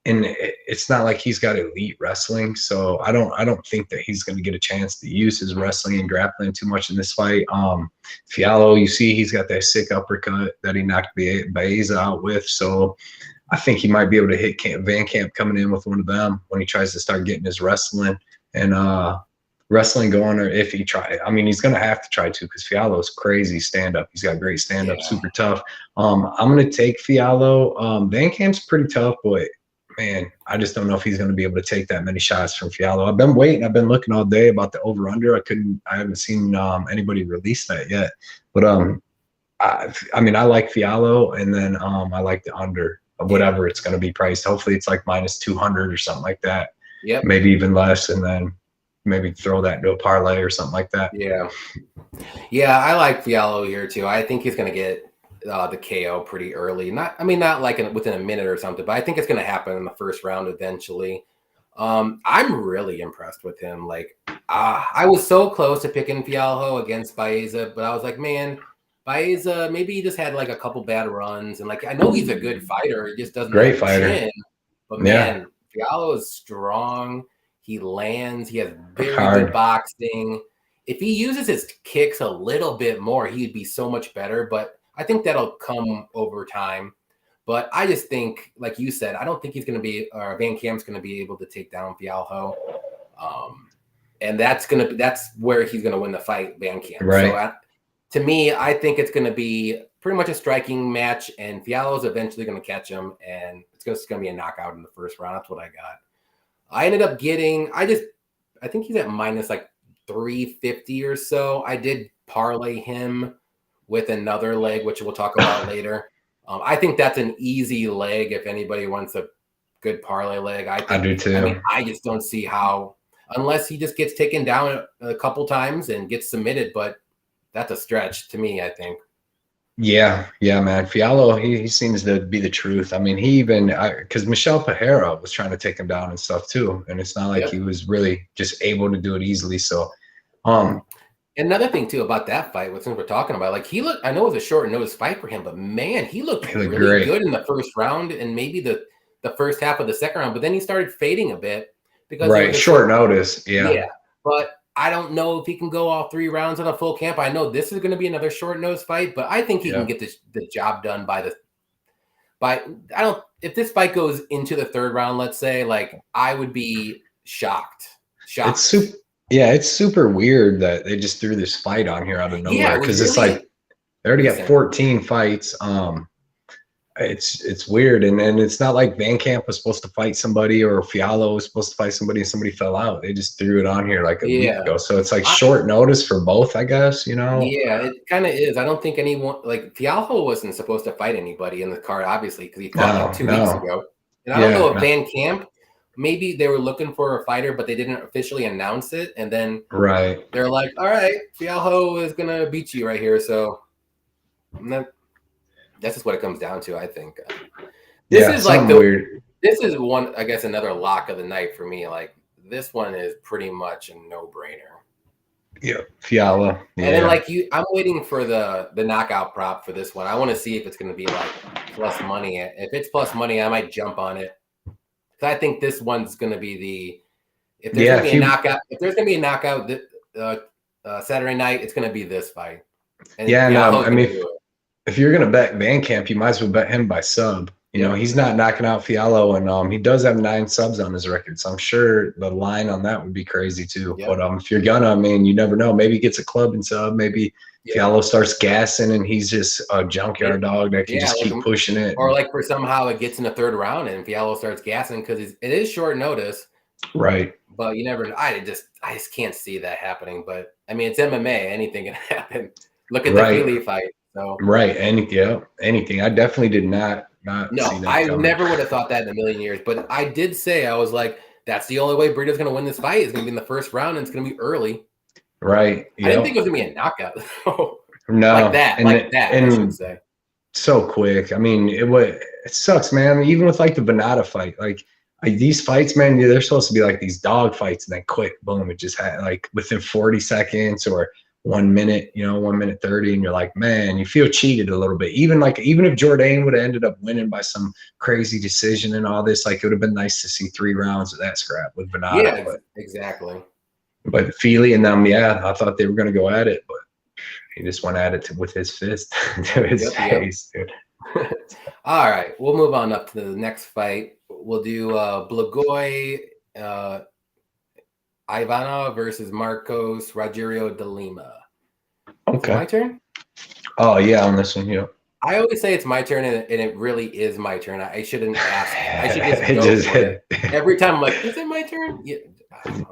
it's not like he's got elite wrestling. So I don't think that he's going to get a chance to use his wrestling and grappling too much in this fight. Fialho, you see, he's got that sick uppercut that he knocked Baeza out with. So I think he might be able to hit Van Camp coming in with one of them when he tries to start getting his wrestling and wrestling going, or if he try. I mean, he's going to have to try to because Fialho's crazy stand-up. He's got great stand-up, super tough. I'm going to take Fialho. Van Camp's pretty tough, but man, I just don't know if he's going to be able to take that many shots from Fialho. I've been waiting. I've been looking all day about the over-under. I haven't seen anybody release that yet. But I mean, I like Fialho, and then I like the under of whatever it's going to be priced. Hopefully it's like -200 or something like that. Yep. Maybe even less, and then maybe throw that into a parlay or something like that. Yeah, I like Fialho here too. I think he's going to get the KO pretty early. Not like within a minute or something, but I think it's going to happen in the first round eventually. I'm really impressed with him. Like, I was so close to picking Fialho against Baeza, but I was like, man, Baeza, maybe he just had like a couple bad runs, and like I know he's a good fighter, he just doesn't great have fighter. Chin, but man, Fialho is strong. He lands. He has very good boxing. If he uses his kicks a little bit more, he'd be so much better. But I think that'll come over time. But I just think, like you said, I don't think he's going to be, or Van Camp's going to be able to take down Fialho. And that's where he's going to win the fight, Van Camp. Right. So to me, I think it's going to be pretty much a striking match, and Fialho's eventually going to catch him, and it's going to be a knockout in the first round. That's what I got. I ended up getting, I think he's at minus like 350 or so. I did parlay him with another leg, which we'll talk about later. I think that's an easy leg if anybody wants a good parlay leg. I do too. I mean, I just don't see how, unless he just gets taken down a couple times and gets submitted, but that's a stretch to me, I think. Yeah, man. Fialho, he seems to be the truth. I mean, he even because Michel Pereira was trying to take him down and stuff too, and it's not like he was really just able to do it easily. So, another thing too about that fight, since we're talking about, like I know it was a short notice fight for him, but man, he looked really good in the first round and maybe the first half of the second round, but then he started fading a bit because short notice. Yeah, but I don't know if he can go all 3 rounds on a full camp. I know this is going to be another short notice fight, but I think he can get the job done if this fight goes into the 3rd round, let's say, like I would be shocked. It's super weird that they just threw this fight on here out of nowhere because it's like they already got 14 fights. It's weird, and it's not like Van Camp was supposed to fight somebody or Fialho was supposed to fight somebody and somebody fell out. They just threw it on here like a week ago, so it's like short notice for both, I guess. Yeah, it kind of is. I don't think anyone, like Fialho wasn't supposed to fight anybody in the card, obviously, because he fought like 2 weeks ago. And I don't know if Van Camp, maybe they were looking for a fighter, but they didn't officially announce it, and then they're like, all right, Fialho is gonna beat you right here, so that's just what it comes down to, I think. This is like weird. This is one, I guess, another lock of the night for me. Like this one is pretty much a no-brainer. Yeah, Fialho. Yeah. And then I'm waiting for the knockout prop for this one. I want to see if it's going to be like plus money. If it's plus money, I might jump on it. Because I think this one's going to be if there's going to be a knockout. If there's going to be a knockout Saturday night, it's going to be this fight. And I mean. if you're gonna bet Bandcamp, you might as well bet him by sub. You know, he's not knocking out Fialho, and he does have 9 subs on his record, so I'm sure the line on that would be crazy too. But if you're gonna, I mean, you never know. Maybe he gets a club and sub. Maybe Fialho starts gassing, and he's just a junkyard dog that can just keep pushing it. Or like for somehow it gets in the 3rd round and Fialho starts gassing because it is short notice. Right. But you never know. I just can't see that happening. But I mean, it's MMA. Anything can happen. Look at the Fialho fight. So anything. I definitely did not no, see that I coming. never would have thought that in a million years. But I did say, I was like, that's the only way Brito's going to win this fight. It's going to be in the 1st round, and it's going to be early. Right. I didn't think it was going to be a knockout. No. Like that, I should say. So quick. I mean, it sucks, man. Even with like the Venata fight, like these fights, man, they're supposed to be like these dog fights, and then quick, boom, it just had like within 40 seconds or 1 minute, 1 minute 30, and you're like, man, you feel cheated a little bit. Even if Jourdain would have ended up winning by some crazy decision and all this, like it would have been nice to see 3 rounds of that scrap with Venata. Yeah, exactly. But Fialho and them, I thought they were going to go at it, but he just went at it with his fist to his face, dude. All right, we'll move on up to the next fight. We'll do Blagoy Ivanov versus Marcos Rogerio de Lima. Okay. My turn? Oh, yeah, on this one, yeah. I always say it's my turn, and it really is my turn. I shouldn't ask. I should just go for it. Every time I'm like, is it my turn? Yeah,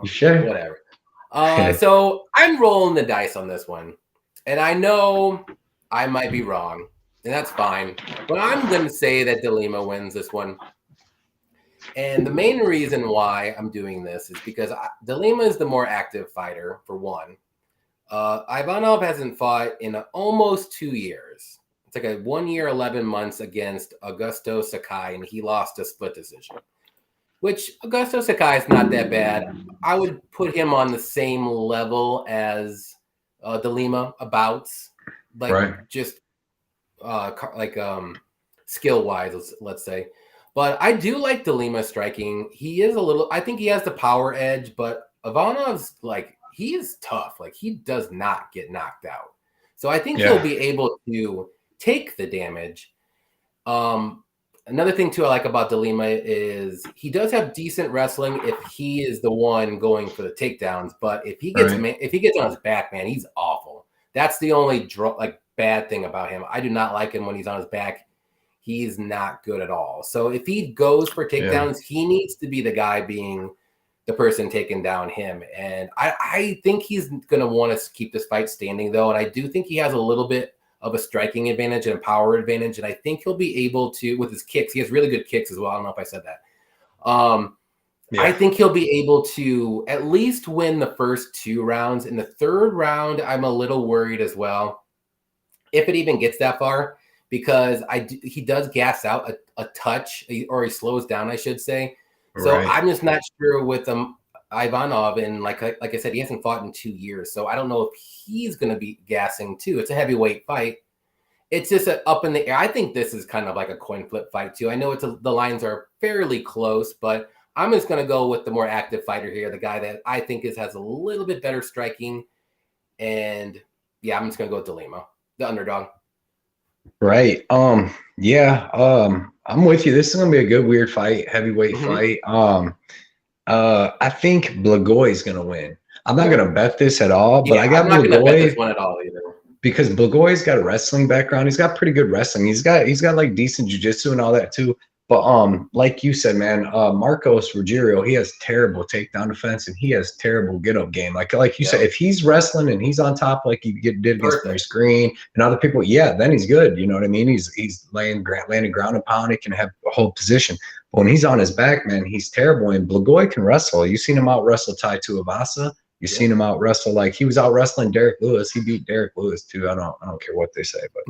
sure. Whatever. So I'm rolling the dice on this one. And I know I might be wrong, and that's fine. But I'm going to say that de Lima wins this one. And the main reason why I'm doing this is because de Lima is the more active fighter, for one. Ivanov hasn't fought in almost 2 years. It's like a 1 year, 11 months against Augusto Sakai, and he lost a split decision. Which Augusto Sakai is not that bad. I would put him on the same level as de Lima, abouts, like just skill wise, let's say. But I do like de Lima striking. He is I think he has the power edge, but Ivanov's he is tough. Like he does not get knocked out. So I think he'll be able to take the damage. Another thing too I like about de Lima is he does have decent wrestling if he is the one going for the takedowns. But if he gets on his back, man, he's awful. That's the only bad thing about him. I do not like him when he's on his back. He's not good at all. So if he goes for takedowns, he needs to be the guy being the person taking down him. And I think he's going to want to keep this fight standing, though. And I do think he has a little bit of a striking advantage and a power advantage. And I think he'll be able to, with his kicks, he has really good kicks as well. I don't know if I said that. I think he'll be able to at least win the first 2 rounds. In the 3rd round, I'm a little worried as well, if it even gets that far. Because he does gas out a touch, or he slows down, I should say. So I'm just not sure with Ivanov, and like I said, he hasn't fought in 2 years. So I don't know if he's going to be gassing too. It's a heavyweight fight. It's just up in the air. I think this is kind of like a coin flip fight too. I know the lines are fairly close, but I'm just going to go with the more active fighter here, the guy that I think has a little bit better striking. And I'm just going to go with de Lima, the underdog. Right. I'm with you. This is gonna be a good, weird fight, heavyweight fight. I think Blagoy is gonna win. I'm not gonna bet this at all, but I got Blagoy. I'm not gonna bet this one at all either. Because Blagoy's got a wrestling background. He's got pretty good wrestling. He's got like decent jiu-jitsu and all that too. But like you said, man, Marcos Rogerio, he has terrible takedown defense and he has terrible get-up game. Like you said, if he's wrestling and he's on top like he did against Bryce Green and other people, then he's good. You know what I mean? He's landing ground and pound. He can have a whole position. But when he's on his back, man, he's terrible. And Blagoy can wrestle. You've seen him out wrestle Tai Tuivasa. You've seen him out wrestle, like he was out wrestling Derek Lewis. He beat Derek Lewis too. I don't care what they say, but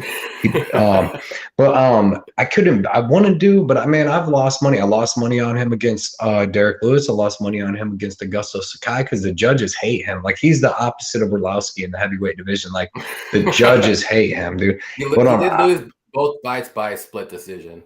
I want to do, but I've lost money. I lost money on him against Derek Lewis. I lost money on him against Augusto Sakai because the judges hate him. Like he's the opposite of Orlowski in the heavyweight division. Like the judges hate him, dude. He did lose both fights by split decision.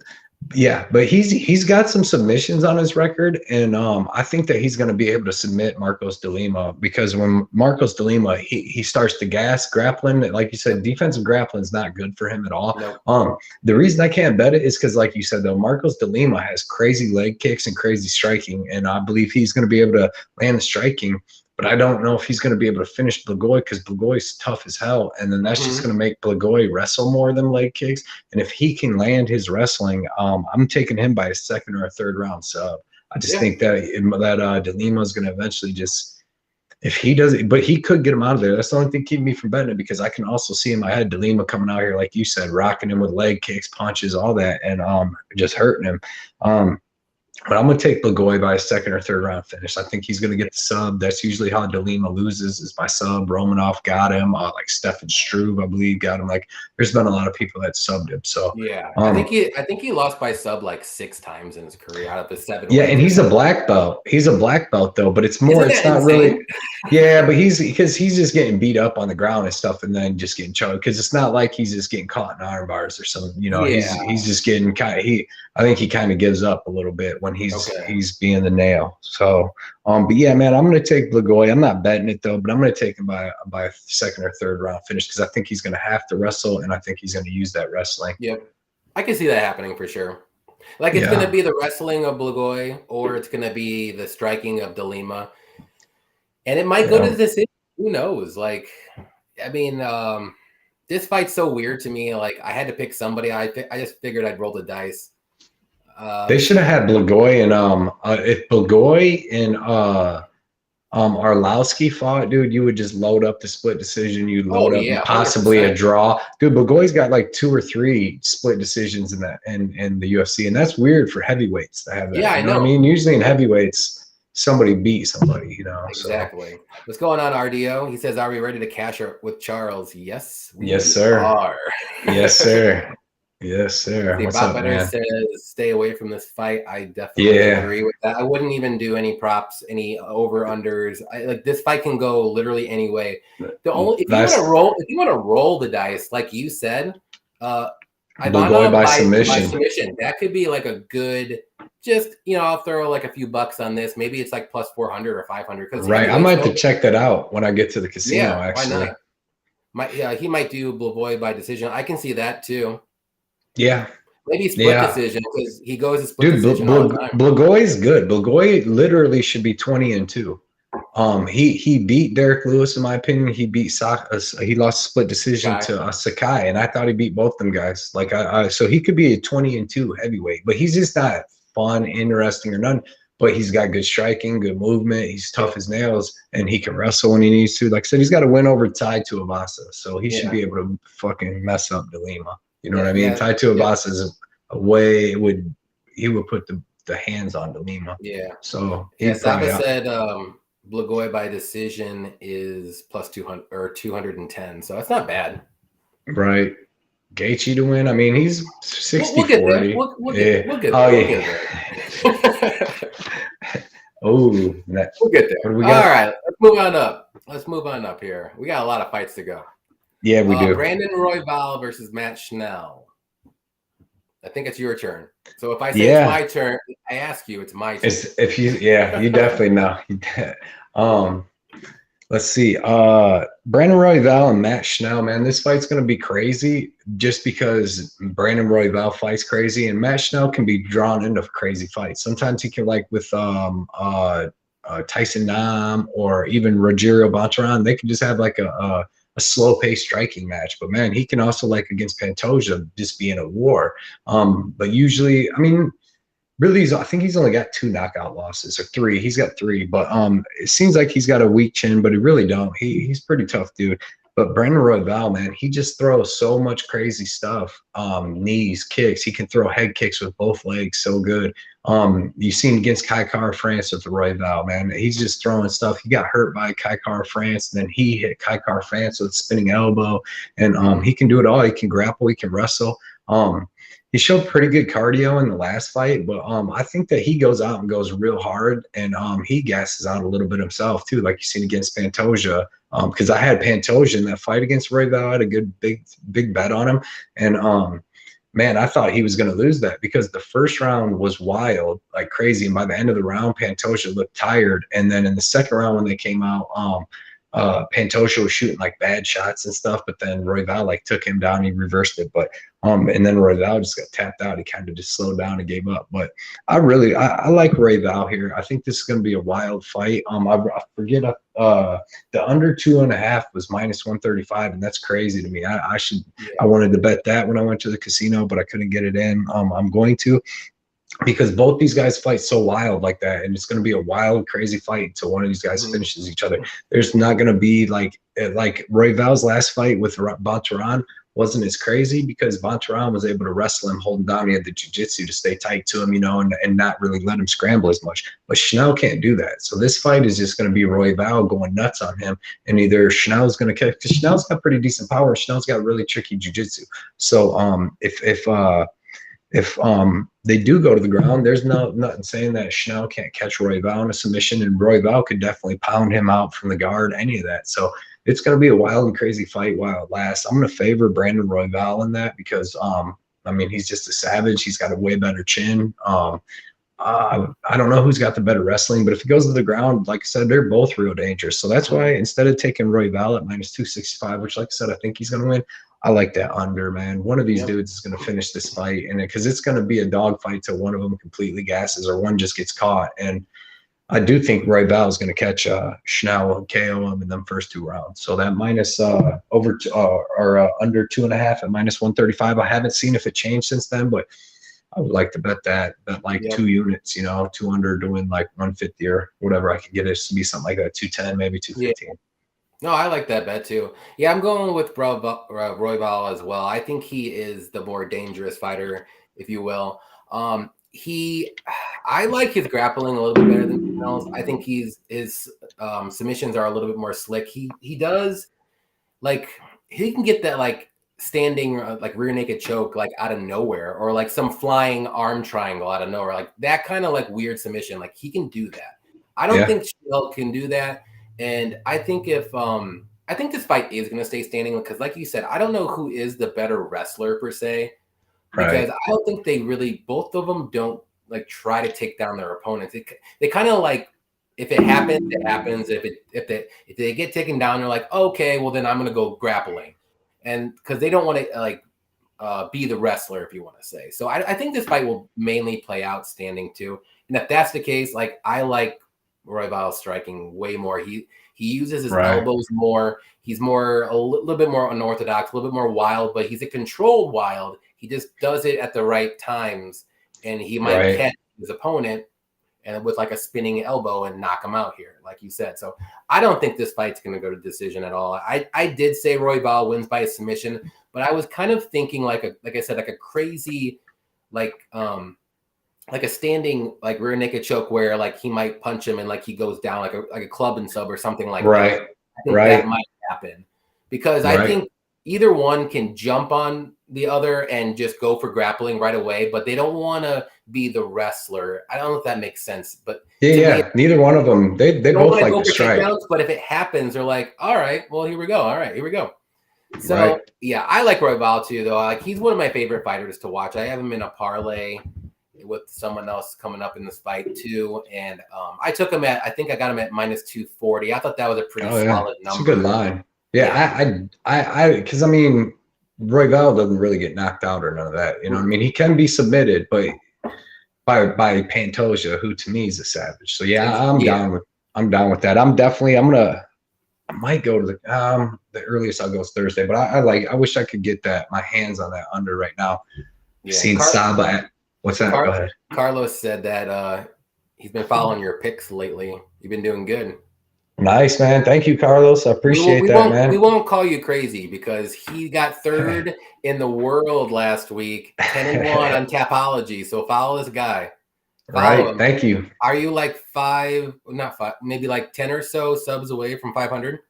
Yeah, but he's got some submissions on his record, and I think that he's going to be able to submit Marcos de Lima, because when Marcos de Lima he starts to gas grappling, like you said, defensive grappling is not good for him at all. Nope. The reason I can't bet it is because, like you said, though, Marcos de Lima has crazy leg kicks and crazy striking, and I believe he's going to be able to land the striking. But I don't know if he's going to be able to finish Blagoy, because Blagoy's tough as hell, and then that's just going to make Blagoy wrestle more than leg kicks. And if he can land his wrestling, I'm taking him by a second or a third round sub. I just think that De Lima is going to eventually just, if he does it, but he could get him out of there. That's the only thing keeping me from betting it, because I can also see in my head De Lima coming out here, like you said, rocking him with leg kicks, punches, all that, and just hurting him. But I'm going to take Blagoy by a second or third round finish. I think he's going to get the sub. That's usually how De Lima loses, is by sub. Romanov got him. Like Stefan Struve, I believe, got him. Like, there's been a lot of people that subbed him. So yeah, I think he lost by sub like 6 times in his career out of the 7. Yeah, and he's a black belt. He's a black belt though, but it's more. It's not insane? Really. Yeah, but he's just getting beat up on the ground and stuff, and then just getting choked, because it's not like he's just getting caught in arm bars or something. You know, he's just getting kind of. I think he kind of gives up a little bit when he's being the nail. So, but yeah, man, I'm going to take Blagoy. I'm not betting it though, but I'm going to take him by a second or third round finish, because I think he's going to have to wrestle, and I think he's going to use that wrestling. Yep, I can see that happening for sure. Like, it's going to be the wrestling of Blagoy, or it's going to be the striking of De Lima, and it might go to the decision. Who knows? Like, I mean, this fight's so weird to me. Like, I had to pick somebody. I just figured I'd roll the dice. They should have had Blagoy, and if Blagoy and Arlovsky fought, dude, you would just load up the split decision. You'd load up possibly 100%. A draw. Dude, Blagoy's got like 2 or 3 split decisions in the UFC, and that's weird for heavyweights to have that. Yeah, I know. What I mean, usually in heavyweights, somebody beat somebody, you know. Exactly. So. What's going on, RDO? He says, "Are we ready to cash with Charles?" Yes, yes, sir. Are. Yes, sir. Yes, sir. What's up, man? Says, "Stay away from this fight." I definitely agree with that. I wouldn't even do any props, any over unders. Like, this fight can go literally any way. The only if you want to roll the dice, like you said, Blagoy by submission. That could be like a good. Just, you know, I'll throw like a few bucks on this. Maybe it's like plus 400 or 500. Right, I might have to check that out when I get to the casino. Yeah, actually, why not? He might do Blagoy by decision. I can see that too. Yeah. Maybe split decision, because he goes to split decision all the time. Blagoy's good. Blagoy literally should be 20-2. He beat Derek Lewis, in my opinion. He beat he lost split decision to Sakai, and I thought he beat both them guys. Like so he could be a 20-2 heavyweight, but he's just not fun, interesting, or none. But he's got good striking, good movement. He's tough as nails, and he can wrestle when he needs to. Like I said, he's got a win over Tai Tuivasa, so he should be able to fucking mess up De Lima. You know what I mean? Tai Tuivasa is a way he would put the hands on De Lima. Yeah. So Saba said Blagoy by decision is plus 200 or 210. So that's not bad. Right. Gaethje to win. I mean, he's 60-40. We'll get there. Oh, we'll get there. All right, let's move on up here. We got a lot of fights to go. Yeah, we do. Brandon Royval versus Matt Schnell. I think it's your turn. So if I say it's my turn, I ask you, it's my turn. You definitely know. Let's see. Brandon Royval and Matt Schnell, man, this fight's going to be crazy just because Brandon Royval fights crazy, and Matt Schnell can be drawn into crazy fights. Sometimes he can, like with Tyson Nam or even Rogerio Bontoran, they can just have like a slow-paced striking match. But man, he can also, like against Pantoja, just be in a war. But usually, I mean, really, I think he's only got 2 knockout losses, or 3. He's got 3, but it seems like he's got a weak chin, but he really don't. He's pretty tough, dude. But Brandon Royval, man, he just throws so much crazy stuff. Knees, kicks. He can throw head kicks with both legs so good. You've seen against Kai Kara France with Royval, man. He's just throwing stuff. He got hurt by Kai Kara France, and then he hit Kai Kara France with a spinning elbow. And he can do it all. He can grapple. He can wrestle. He showed pretty good cardio in the last fight, but I think that he goes out and goes real hard, and he gasses out a little bit himself too, like you seen against Pantoja. Because I had Pantoja in that fight against Royval. I had a good big bet on him, and man, I thought he was going to lose that because the first round was wild, like crazy. And by the end of the round, Pantoja looked tired. And then in the second round, when they came out, Pantoja was shooting like bad shots and stuff, but then Royval like took him down. He reversed it, but and then Royval just got tapped out. He kind of just slowed down and gave up. But I like Royval here. I think this is going to be a wild fight. I forget the under 2.5 was -135, and that's crazy to me. I wanted to bet that when I went to the casino, but I couldn't get it in. I'm going to, because both these guys fight so wild like that, and it's going to be a wild, crazy fight until one of these guys finishes each other. There's not going to be like Royval's last fight with Bontoran wasn't as crazy because Bontoran was able to wrestle him, hold him down. He had the jiu-jitsu to stay tight to him, and not really let him scramble as much. But Schnell can't do that. So this fight is just going to be Royval going nuts on him, and either Schnell's going to catch, because Schnell's got pretty decent power. Schnell's got really tricky jiu-jitsu. So if they do go to the ground, there's nothing saying that Schnell can't catch Royval in a submission, and Royval could definitely pound him out from the guard, any of that. So it's going to be a wild and crazy fight while it lasts. I'm going to favor Brandon Royval in that because, I mean, he's just a savage. He's got a way better chin. I don't know who's got the better wrestling, but if it goes to the ground, like I said, they're both real dangerous. So that's why instead of taking Royval at -265, which, like I said, I think he's going to win, I like that under, man. One of these dudes is going to finish this fight, and because it's going to be a dog fight till one of them completely gasses or one just gets caught. And I do think Royval is going to catch Schnell and KO him in them first 2 rounds. So that under 2.5 at -135. I haven't seen if it changed since then, but I would like to bet like 2 units, 2 under to win like 150 or whatever I could get it to be something like that, 210, maybe 215. Yeah. No, I like that bet too. Yeah, I'm going with Royval as well. I think he is the more dangerous fighter, if you will. I like his grappling a little bit better than Schnell's. I think his submissions are a little bit more slick. He does, like, he can get that like standing like rear naked choke like out of nowhere, or like some flying arm triangle out of nowhere, like that kind of like weird submission. Like he can do that. I don't think Schnell can do that. And I think I think this fight is going to stay standing because, like you said, I don't know who is the better wrestler per se, because I don't think they really, both of them don't like try to take down their opponents. They kind of like, if it happens, it happens. If they get taken down, they're like, okay, well then I'm going to go grappling, and because they don't want to like be the wrestler, if you want to say. So I think this fight will mainly play out standing too. And if that's the case, like I like Royval striking way more. He uses his elbows more. He's a little bit more unorthodox, a little bit more wild, but he's a controlled wild. He just does it at the right times, and he might catch his opponent and with like a spinning elbow and knock him out here, like you said. So I don't think this fight's going to go to decision at all. I did say Royval wins by a submission, but I was kind of thinking like I said, like a crazy like a standing like rear naked choke where like he might punch him and like he goes down like a club and sub or something like that. I think that might happen because I think either one can jump on the other and just go for grappling right away, but they don't want to be the wrestler. I don't know if that makes sense, but neither one of them. They both like to strike. But if it happens, they're like, all right, well here we go. All right, here we go. So yeah, I like Royval too, though. Like he's one of my favorite fighters to watch. I have him in a parlay with someone else coming up in this fight too, and I took him at, I think I got him at -240. I thought that was a pretty solid number. It's a good line. I because I mean Royval doesn't really get knocked out or none of that. You know what I mean? He can be submitted, but by Pantoja, who to me is a savage. So I'm down with that. I might go to the earliest I'll go is Thursday, but I wish I could get my hands on that under right now. Seen Saba at what's that? Go ahead. Carlos said that he's been following your picks lately. You've been doing good. Nice, man. Thank you, Carlos. I appreciate that, man. We won't call you crazy because he got third in the world last week, 10-1 on Tapology. So follow this guy. Right. Thank you. Are you like not five, maybe like 10 or so subs away from 500?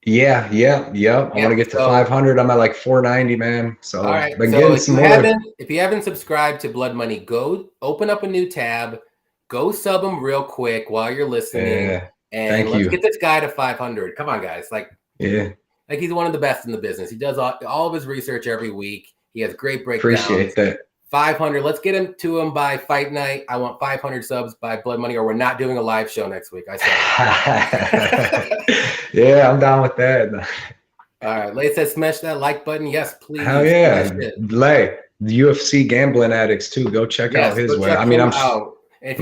Yeah. I want to get to 500. I'm at like 490, man. So all right. been so getting some more. If you haven't subscribed to Blood Money, go open up a new tab, go sub him real quick while you're listening. Yeah. And let's get this guy to 500. Come on, guys. Like he's one of the best in the business. He does all of his research every week. He has great breakdowns. Appreciate that. 500. Let's get him to him by fight night. I want 500 subs by Blood Money, or we're not doing a live show next week. I said. Yeah, I'm down with that. All right. Lay says smash that like button. Yes, please. Hell yeah. Lay. The UFC gambling addicts too. Go check out his way. I mean, I'm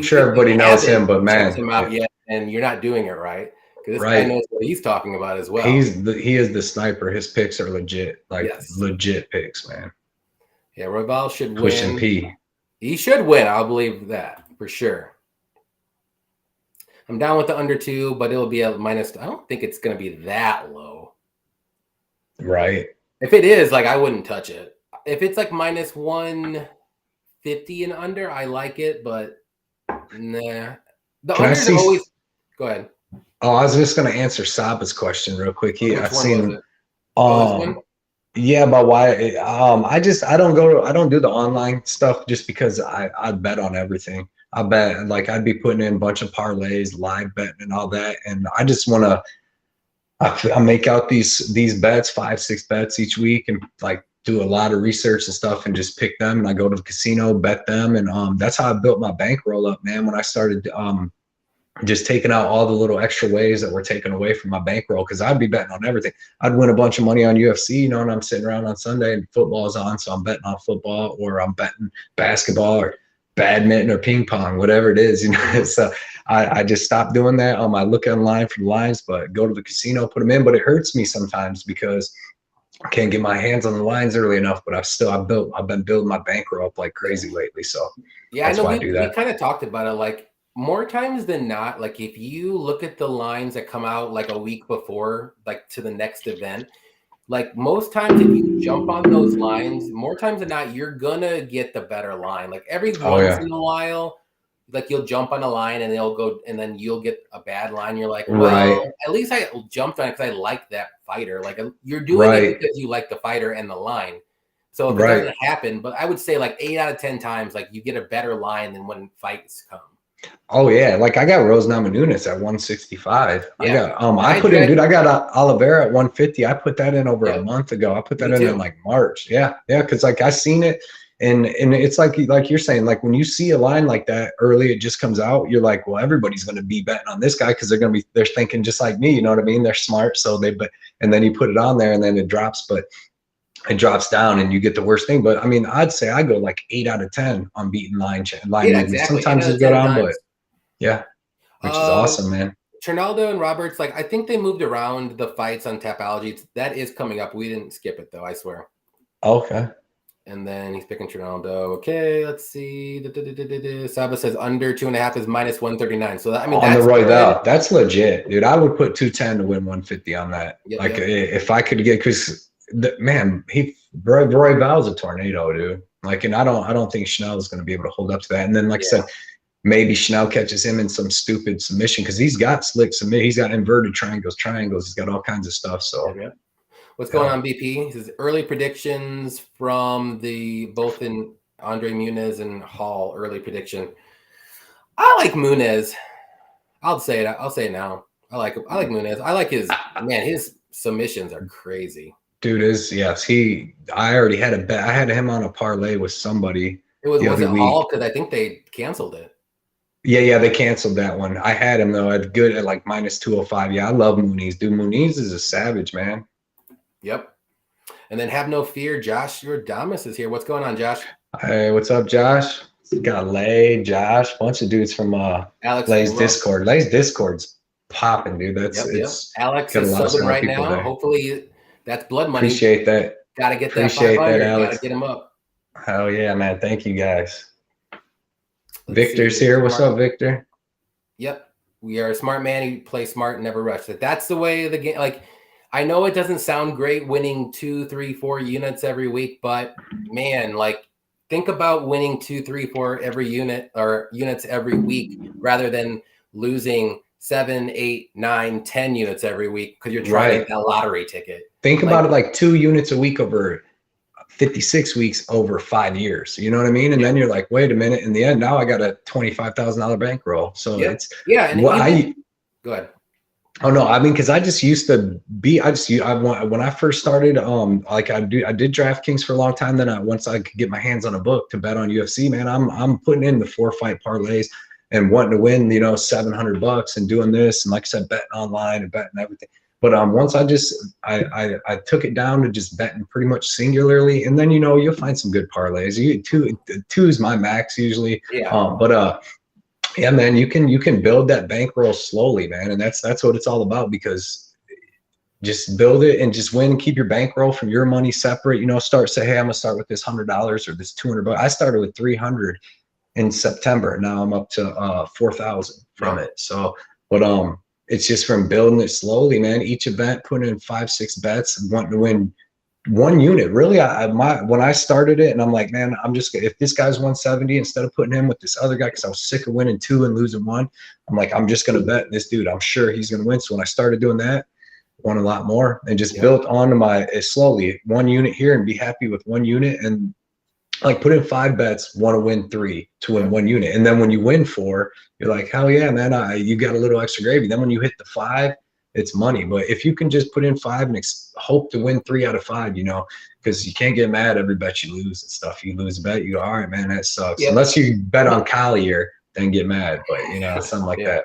sure everybody knows him, but man, him out yet, and you're not doing it right. Because this guy knows what he's talking about as well. He is the sniper. His picks are legit, legit picks, man. Yeah, Royval should Pushing win. P. He should win. I'll believe that for sure. I'm down with the under 2, but it'll be a minus. I don't think it's going to be that low. Right. If it is, like, I wouldn't touch it. If it's like minus 150 and under, I like it, but nah. The under is always. Go ahead. Oh, I was just going to answer Saba's question real quick. I've seen. Yeah, about why I don't do the online stuff just because I bet on everything. I bet, like, I'd be putting in a bunch of parlays, live betting and all that, and I just want to I make out these bets, 5-6 bets each week, and like do a lot of research and stuff and just pick them, and I go to the casino, bet them, and that's how I built my bankroll up, man. When I started just taking out all the little extra ways that were taken away from my bankroll, because I'd be betting on everything. I'd win a bunch of money on UFC, you know, and I'm sitting around on Sunday and football's on, so I'm betting on football, or I'm betting basketball or badminton or ping pong, whatever it is, you know. So I just stopped doing that. I look online for the lines, but go to the casino, put them in. But it hurts me sometimes because I can't get my hands on the lines early enough. But I've been building my bankroll up like crazy lately. So yeah, that's why I do that. We kind of talked about it, like, more times than not, like, if you look at the lines that come out like a week before, like to the next event, like most times if you jump on those lines, more times than not, you're gonna get the better line. Like every once in a while, like you'll jump on a line and they'll go, and then you'll get a bad line. You're like, well, at least I jumped on it because I like that fighter. Like you're doing it because you like the fighter and the line. So if it doesn't happen, but I would say like 8 out of 10 times, like you get a better line than when fights come. Oh yeah, like I got Rose Namajunas at 165. Yeah. I got Oliveira at 150. I put that in over a month ago. I put that in like March. Yeah, because like I seen it, and it's like you're saying, like when you see a line like that early, it just comes out. You're like, well, everybody's going to be betting on this guy because they're thinking just like me. You know what I mean? They're smart, so and then you put it on there, and then it drops, but it drops down and you get the worst thing. But I mean, I'd say I go like 8 out of 10 on beating line movements. Exactly. Sometimes it go down, but yeah, which is awesome, man. Trinaldo and Roberts, like I think they moved around the fights on Tapology. That is coming up. We didn't skip it though, I swear. Okay. And then he's picking Trinaldo. Okay, let's see. Saba says under 2.5 is minus 139. So I mean, on the Royval, that's legit, dude. I would put 210 to win 150 on that. If I could get, because Royval's a tornado, dude. Like, and I don't think Chanel is going to be able to hold up to that. And then, like I said, maybe Chanel catches him in some stupid submission because he's got slick submit. He's got inverted triangles. He's got all kinds of stuff. So, what's going on, BP? He says early predictions from both in Andre Muniz and Hall. Early prediction. I like Muniz. I'll say it. I'll say it now. I like Muniz. I like his submissions are crazy. Dude I already had a bet. I had him on a parlay with somebody. Was it Hall? Because I think they canceled it. Yeah, they canceled that one. I had him though at like minus 205. Yeah, I love Muniz. Dude, Muniz is a savage, man. Yep. And then have no fear, Josh Jordamis is here. What's going on, Josh? Hey, what's up, Josh? Got Lay, Josh, bunch of dudes from Lay's Discord. Lay's Discord's popping, dude. It's Alex is subbing right now. There. Hopefully that's blood money. Appreciate that. Gotta get that 500. Gotta get him up. Hell yeah, man. Thank you guys. Victor's here. What's up, Victor? Yep. We are a smart man. You play smart, never rush. That's the way of the game. Like, I know it doesn't sound great winning 2, 3, 4 units every week, but man, like, think about winning 2, 3, 4 every unit or units every week rather than losing 7, 8, 9, 10 units every week because you're trying to get that lottery ticket. Think about it like 2 units a week over 56 weeks over 5 years. You know what I mean? And then you're like, wait a minute. In the end, now I got a $25,000 bankroll. So it's And go ahead. Oh no, I mean, because I just used to be. When I first started, like I did DraftKings for a long time. Then once I could get my hands on a book to bet on UFC, man, I'm putting in the 4-fight parlays and wanting to win, $700 and doing this, and like I said, betting online and betting everything. But once I took it down to just betting pretty much singularly, and then you'll find some good parlays. Two is my max usually. Yeah. Yeah, man, you can build that bankroll slowly, man, and that's what it's all about. Because just build it and just win. Keep your bankroll from your money separate. Say, hey, I'm gonna start with this $100 or this $200. I started with 300 in September. Now I'm up to 4,000 from it. So, but it's just from building it slowly, man. Each event, putting in 5-6 bets, wanting to win one unit. Really, when I started it, and I'm like, man, if this guy's 170, instead of putting him with this other guy, because I was sick of winning 2 and losing 1, I'm like, I'm just gonna bet this dude. I'm sure he's gonna win. So when I started doing that, won a lot more, and just built onto my slowly 1 unit here and be happy with 1 unit, and like put in 5 bets, want to win 3 to win 1 unit. And then when you win 4, you're like, hell yeah, man, you got a little extra gravy. Then when you hit the 5, it's money. But if you can just put in 5 and hope to win 3 out of 5, because you can't get mad every bet you lose and stuff. You lose a bet, you go, all right, man, that sucks. Yeah. Unless you bet on Collier, then get mad. But something like that.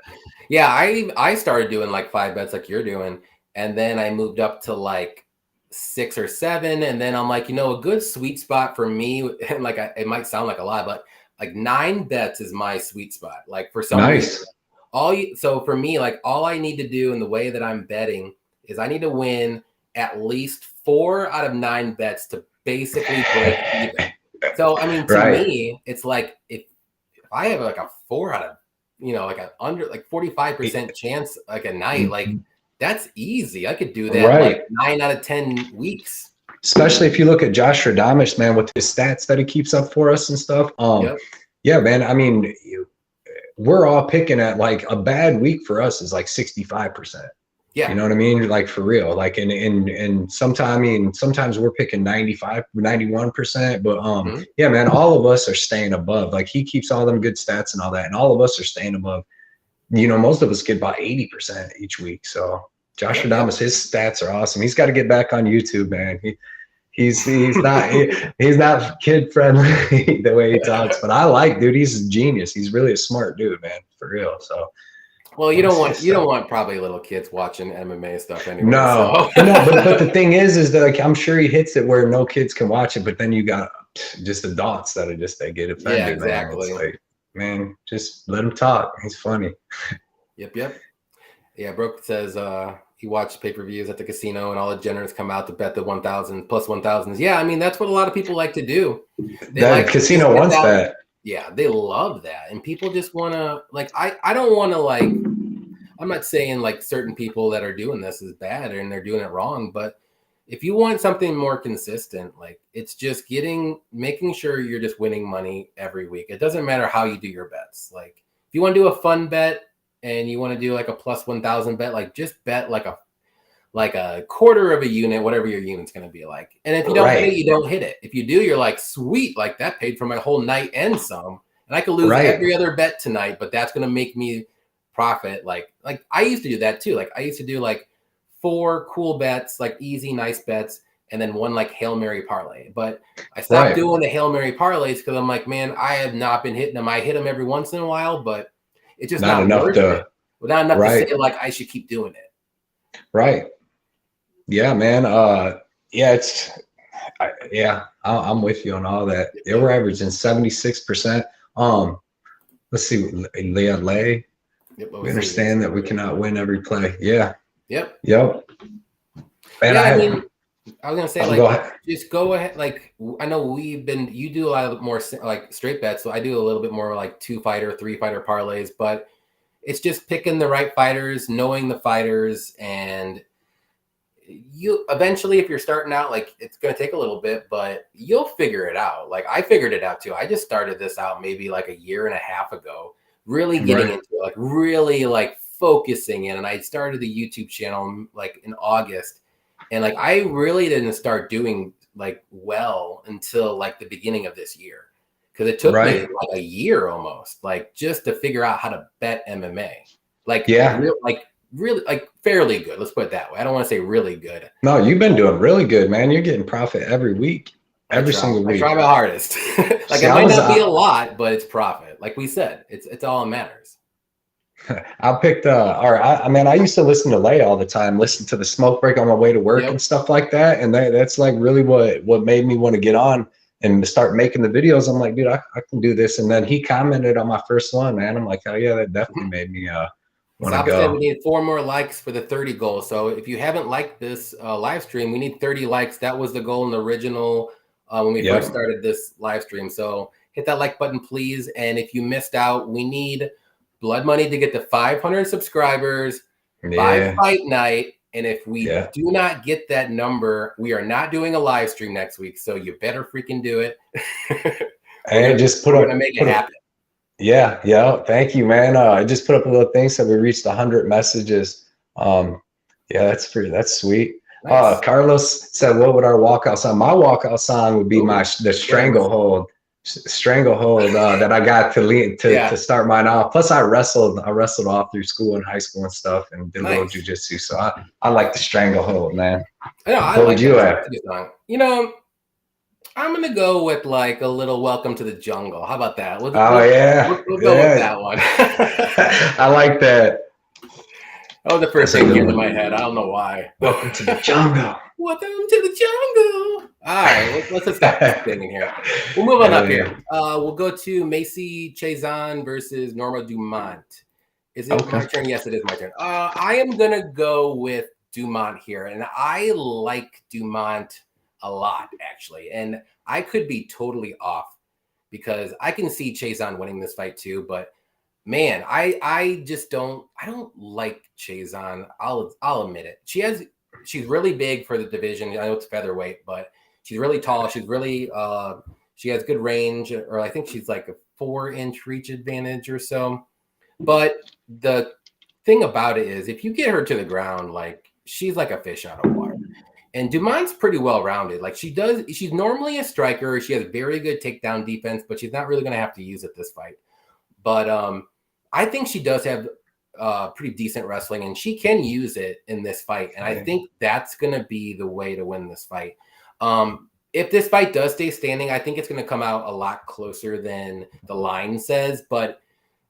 Yeah, I started doing like 5 bets like you're doing, and then I moved up to like 6 or 7, and then I'm like, a good sweet spot for me, and like it might sound like a lot, but like 9 bets is my sweet spot. Like for some reason. So for me, like all I need to do in the way that I'm betting is I need to win at least 4 out of 9 bets to basically break even. So I mean, to me, it's like if I have like a 4 out of, like an under like 45% chance like a night, like that's easy. I could do that like 9 out of 10 weeks. Especially if you look at Josh Radames, man, with his stats that he keeps up for us and stuff. Yeah, man. I mean, we're all picking at like a bad week for us is like 65%. Yeah. You know what I mean? Like for real. Like and sometimes we're picking 95, 91%. But yeah, man, all of us are staying above. Like he keeps all them good stats and all that, and all of us are staying above. Most of us get about 80% each week. So Josh Radames, his stats are awesome. He's got to get back on YouTube, man. He's not kid friendly the way he talks, but I like, dude, he's a genius. He's really a smart dude, man, for real. So, well, you don't want probably little kids watching MMA stuff anyway. No, so. No, but the thing is that like I'm sure he hits it where no kids can watch it, but then you got just adults that they get offended. Yeah, exactly. Man. It's like, man, just let him talk. He's funny. Yep. Yeah, Brooke says he watched pay-per-views at the casino and all the generals come out to bet the 1,000 plus 1,000s. Yeah, I mean, that's what a lot of people like to do. That casino wants that. Yeah, they love that. And people just want to, like, I don't want to, like, I'm not saying, like, certain people that are doing this is bad and they're doing it wrong, but if you want something more consistent, like, it's just making sure you're just winning money every week. It doesn't matter how you do your bets. Like, if you want to do a fun bet, and you want to do like a plus 1,000 bet, like just bet like a quarter of a unit, whatever your unit's going to be like. And if you don't hit it, you don't hit it. If you do, you're like, sweet, like that paid for my whole night and some. And I could lose every other bet tonight, but that's going to make me profit. Like I used to do that too. Like I used to do like 4 cool bets, like easy, nice bets, and then 1 like Hail Mary parlay. But I stopped doing the Hail Mary parlays because I'm like, man, I have not been hitting them. I hit them every once in a while, but it's just not enough to say like I should keep doing it. Right. Yeah, man. I'm with you on all that. They were averaging 76%. Let's see, Liiive. We understand that we cannot win every play. Yeah. Yep. And I mean, I was gonna say, like, just go ahead. Like, I know you do a lot more like straight bets, so I do a little bit more like 2-fighter, 3-fighter parlays. But it's just picking the right fighters, knowing the fighters, and you eventually, if you're starting out, like it's gonna take a little bit, but you'll figure it out. Like I figured it out too. I just started this out maybe like a year and a half ago, really getting into it, like really like focusing in. And I started the YouTube channel like in August. And like, I really didn't start doing like well until like the beginning of this year. Cause it took me like a year almost, like just to figure out how to bet MMA. Like, really like fairly good. Let's put it that way. I don't want to say really good. No, you've been doing really good, man. You're getting profit every week, every single week. I try my hardest. Like, it might not be a lot, but it's profit. Like we said, it's all that matters. I picked I mean, I used to listen to Lay all the time, listen to the smoke break on my way to work and stuff like that. And that's like really what made me want to get on and start making the videos. I'm like, dude, I can do this. And then he commented on my first one, man. I'm like, oh yeah, that definitely made me want to go. We need 4 more likes for the 30 goal. So if you haven't liked this live stream, we need 30 likes. That was the goal in the original when we first started this live stream. So hit that like button, please. And if you missed out, we need Blood Money to get to 500 subscribers by fight night. And if we do not get that number, we are not doing a live stream next week. So you better freaking do it. And just put up, to make it happen. Yeah. Thank you, man. I just put up a little thing, so we reached 100 messages. Yeah, that's sweet. Nice. Carlos said, what would our walkout song? My walkout song would be the Stranglehold that I got to start mine off. Plus I wrestled all through school and high school and stuff, and did a little jujitsu. So I like the Stranglehold, man. What would you have? You know, I'm gonna go with like a little Welcome to the Jungle. How about that? We'll go with that one. I like that. Oh, the first thing came to my head. I don't know why. Welcome to the jungle. Welcome to the jungle. All right, let's just stop thinking here. We'll move on up here. We'll go to Macy Chiasson versus Norma Dumont. Is it my turn? Yes, it is my turn. I am gonna go with Dumont here, and I like Dumont a lot, actually. And I could be totally off because I can see Chiasson winning this fight too, but man, I don't like Chiasson. I'll admit it. She's really big for the division. I know it's featherweight, but she's really tall. She's really she has good range, or I think she's like a 4-inch reach advantage or so. But the thing about it is, if you get her to the ground, like, she's like a fish out of water. And Dumont's pretty well rounded. Like, she's normally a striker. She has very good takedown defense, but she's not really going to have to use it this fight. But I think she does have pretty decent wrestling, and she can use it in this fight. And I think that's going to be the way to win this fight. If this fight does stay standing, I think it's going to come out a lot closer than the line says. But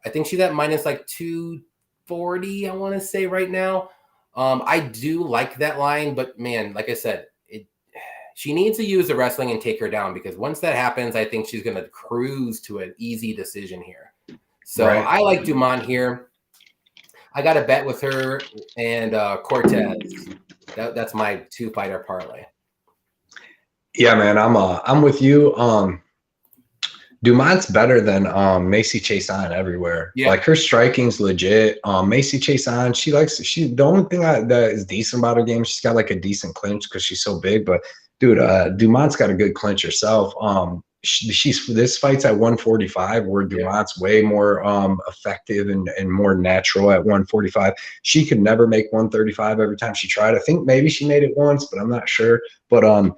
I think she's at minus like 240, I want to say right now. I do like that line, but man, like I said, she needs to use the wrestling and take her down, because once that happens, I think she's going to cruise to an easy decision here. So I like Dumont here. I got a bet with her and Cortez. That's my 2-fighter parlay. Yeah, man, I'm with you. Dumont's better than Macy Chiasson everywhere. Yeah. Like, her striking's legit. Macy Chiasson, the only thing that is decent about her game, she's got like a decent clinch because she's so big. But dude, Dumont's got a good clinch herself. This fight's at 145, where Dumont's way more effective and more natural at 145. She could never make 135 every time she tried. I think maybe she made it once, but I'm not sure. But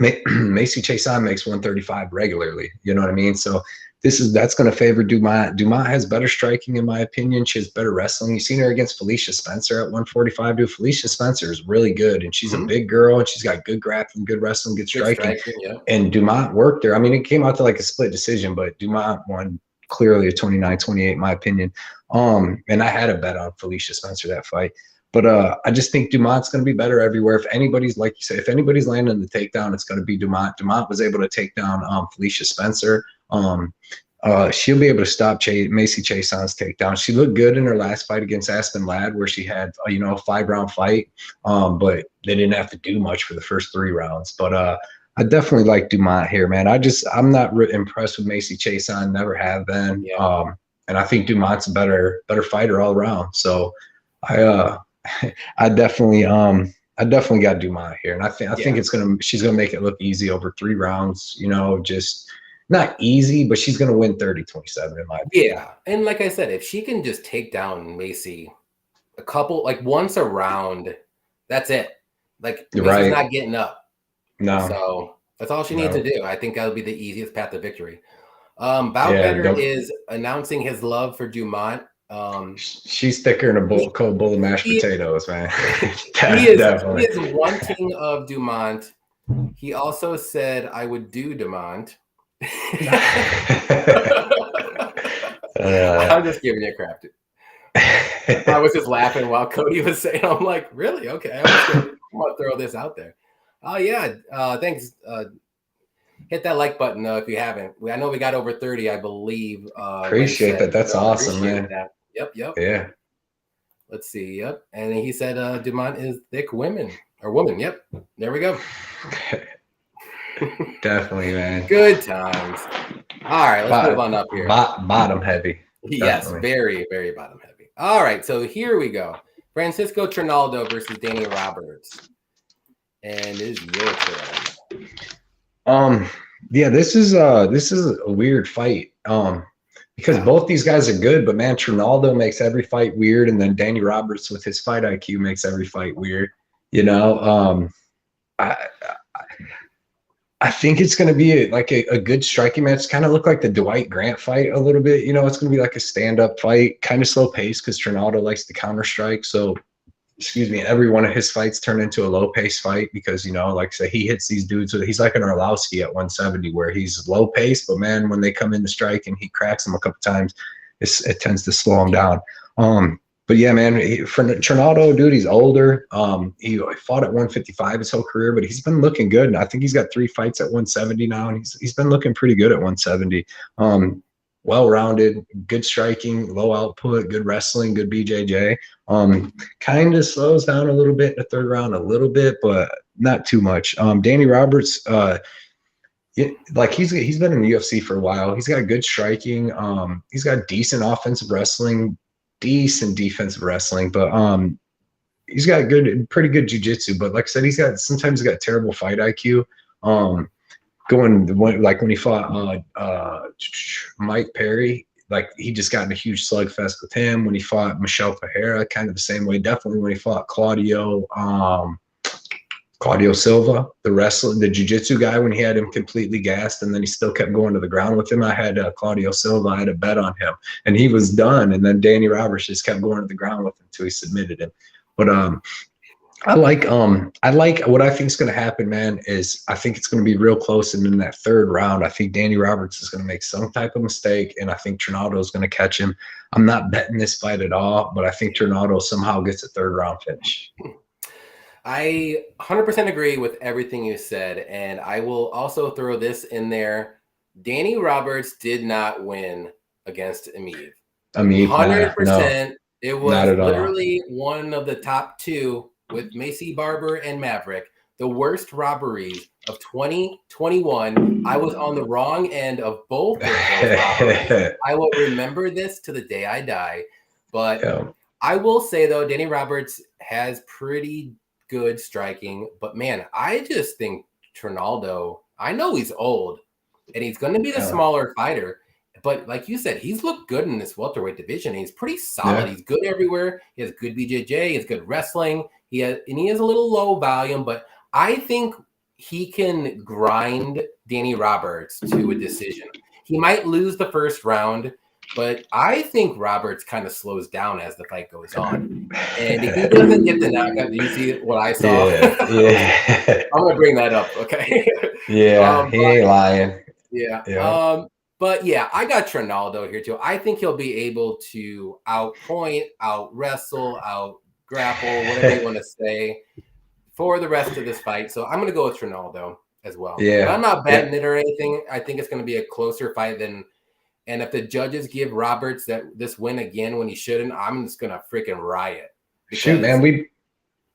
Macy Chiasson makes 135 regularly. You know what I mean? So that's going to favor Dumont. Dumont has better striking, in my opinion. She has better wrestling. You've seen her against Felicia Spencer at 145. Dude, Felicia Spencer is really good, and she's a big girl, and she's got good grappling, good wrestling, good striking. And Dumont worked her. I mean, it came out to like a split decision, but Dumont won clearly a 29-28, in my opinion. And I had a bet on Felicia Spencer that fight. But I just think Dumont's going to be better everywhere. If anybody's, like you said, if anybody's landing the takedown, it's going to be Dumont. Dumont was able to take down Felicia Spencer. She'll be able to stop Macy Chiasson's takedown. She looked good in her last fight against Aspen Ladd, where she had a 5-round fight, but they didn't have to do much for the first 3 rounds. But I definitely like Dumont here, man. I'm not impressed with Macy Chiasson, never have been. Yeah. And I think Dumont's a better fighter all around. So I definitely got Dumont here, and I think she's gonna make it look easy over 3 rounds. Just not easy, but she's gonna win 30-27 in my opinion. Yeah, and like I said, if she can just take down Macy once a round, that's it. Like, Macy's not getting up. No. So that's all she needs to do. I think that'll be the easiest path to victory. Boutbetter is announcing his love for Dumont. She's thicker than a cold bowl of mashed potatoes, man. He is wanting of Dumont. He also said, "I would do Dumont." I'm just giving you crap, dude. I was just laughing while Cody was saying, I'm like, really? Okay. I'm going to throw this out there. Oh, yeah. Thanks. Hit that like button, though, if you haven't. I know we got over 30, I believe. Appreciate that. That's awesome, man. That. Yep. Yeah. Let's see. Yep. And he said Dumont is thick woman. Yep. There we go. Definitely, man. Good times. All right. Let's move on up here. Bottom heavy. Yes. Very, very bottom heavy. All right. So here we go. Francisco Trinaldo versus Danny Roberts. And is your turn. Yeah, this is a weird fight. Because both these guys are good, but man, Trinaldo makes every fight weird, and then Danny Roberts with his fight IQ makes every fight weird. You know, I think it's going to be a good striking match. Kind of look like the Dwight Grant fight a little bit. You know, it's going to be like a stand-up fight, kind of slow pace because Trinaldo likes to counter strike. So, excuse me, every one of his fights turn into a low pace fight because, you know, like I say, he hits these dudes. He's like an Arlovsky at 170 where he's low pace, but man, when they come in to strike and he cracks them a couple times, it tends to slow him down. But yeah, man, for Trinaldo, dude, he's older. He fought at 155 his whole career, but he's been looking good. And I think he's got 3 fights at 170 now, and he's been looking pretty good at 170. Well-rounded, good striking, low output, good wrestling, good BJJ. Kind of slows down a little bit in the third round, a little bit, but not too much. Danny Roberts, he's been in the UFC for a while. He's got good striking. He's got decent offensive wrestling, decent defensive wrestling, but he's got pretty good jiu-jitsu. But like I said, sometimes he's got terrible fight IQ. When he fought Mike Perry, like he just got in a huge slugfest with him. When he fought Michelle Pereira, kind of the same way. Definitely when he fought Claudio Silva, the jiu-jitsu guy, when he had him completely gassed and then he still kept going to the ground with him. I had Claudio Silva. I had a bet on him and he was done. And then Danny Roberts just kept going to the ground with him until he submitted him. But I like what I think is going to happen, man, is I think it's going to be real close. And in that third round, I think Danny Roberts is going to make some type of mistake, and I think Trinaldo is going to catch him. I'm not betting this fight at all, but I think Trinaldo somehow gets a third round finish. I 100% agree with everything you said, and I will also throw this in there. Danny Roberts did not win against Liiiive. 100%. No, it was literally one of the top 2 with Macy Barber and Maverick, the worst robberies of 2021. I was on the wrong end of both of those robberies. I will remember this to the day I die. But yeah. I will say, though, Danny Roberts has pretty good striking. But, man, I just think Trinaldo, I know he's old, and he's going to be the smaller fighter. But like you said, he's looked good in this welterweight division. He's pretty solid. Yeah. He's good everywhere. He has good BJJ. He has good wrestling. He is a little low volume, but I think he can grind Danny Roberts to a decision. He might lose the first round, but I think Roberts kind of slows down as the fight goes on. And if he doesn't get the knockout, do you see what I saw? Yeah. I'm going to bring that up, okay? Yeah, he ain't lying. Yeah. But yeah, I got Trinaldo here too. I think he'll be able to outpoint, out-wrestle, out-grapple, whatever you want to say, for the rest of this fight. So I'm going to go with Trinaldo as well. Yeah. But I'm not betting it or anything. I think it's going to be a closer fight than. And if the judges give Roberts this win again when he shouldn't, I'm just going to freaking riot. Shoot, man,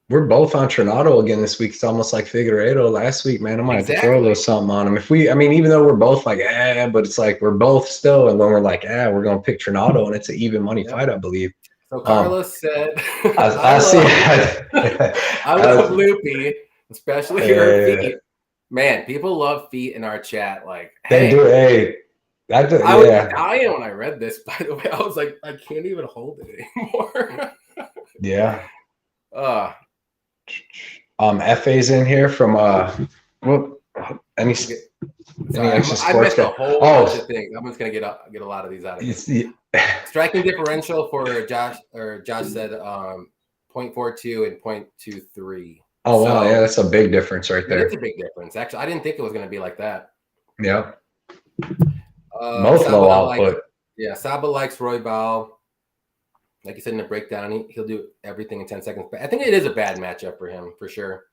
we're both on Trinaldo again this week. It's almost like Figueiredo last week, man. I might have to throw a little something on him. Even though we're both like, but it's like we're both still, and when we're like, we're going to pick Trinaldo, and it's an even money fight, I believe. So Carlos said, I love Loopy, especially her feet. Man, people love feet in our chat. Like, they do. Hey, I was dying when I read this, by the way. I was like, I can't even hold it anymore. Yeah. FA's in here from any extra sports. I missed a whole bunch of things. I'm just gonna get a lot of these out of here. Striking differential for Josh said 0.42 and 0.23. Oh, wow. Yeah, that's a big difference right there. It's a big difference. Actually, I didn't think it was going to be like that. Yeah. Both Saba low output. Saba likes Roy Bal. Like you said in the breakdown, he'll do everything in 10 seconds. But I think it is a bad matchup for him, for sure.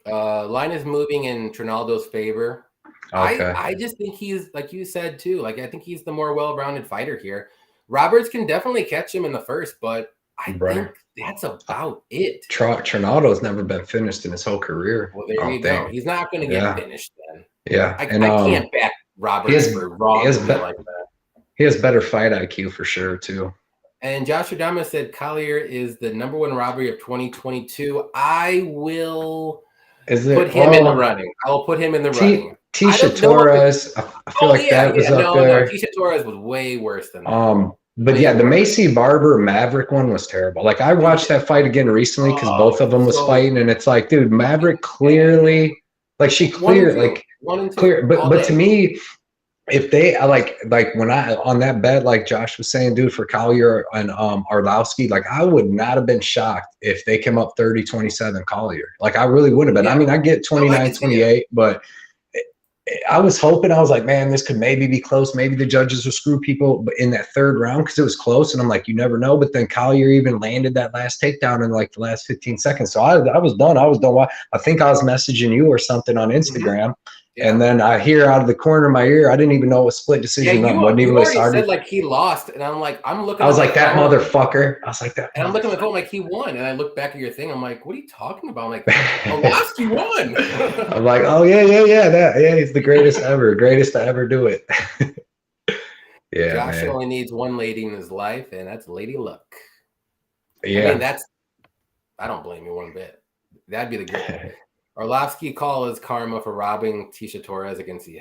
Line is moving in Trinaldo's favor. Okay. I just think he's, like you said too, like I think he's the more well-rounded fighter here. Roberts can definitely catch him in the first, but I think that's about it. Trinaldo's never been finished in his whole career. Well, there you go. He's not going to get finished then. Yeah. I can't back Roberts for wrong like that. He has better fight IQ for sure too. And Josh Adama said Collier is the #1 robbery of 2022. I will put him in the running. I will put him in the running. Tisha Torres, I feel like that was up there. No, Tisha Torres was way worse than that. But yeah, the Macy Barber Maverick one was terrible. Like I watched that fight again recently because both of them was fighting, and it's like, dude, Maverick clearly, like she clear, like clear. But to me, if they like when I on that bet, like Josh was saying, dude, for Collier and Arlovsky, like I would not have been shocked if they came up 30-27 Collier. Like I really would have been. I mean, I get 29-28, but I was hoping, I was like, man, this could maybe be close. Maybe the judges will screw people but in that third round because it was close. And I'm like, you never know. But then Collier even landed that last takedown in like the last 15 seconds. So I was done. I was done. I think I was messaging you or something on Instagram. Yeah. And then I hear out of the corner of my ear, I didn't even know it was split decision. Yeah, you already said like he lost, and I'm like, I'm looking. I was like, that motherfucker. I was like that. And I'm looking at my phone like he won, and I look back at your thing. I'm like, what are you talking about? I'm like, Arlovsky won. I'm like, oh yeah, he's the greatest ever, greatest to ever do it. Yeah, Josh only needs one lady in his life, and that's Lady Luck. Yeah, I mean, I don't blame you one bit. That'd be the good. Arlovsky call is karma for robbing Tisha Torres against the.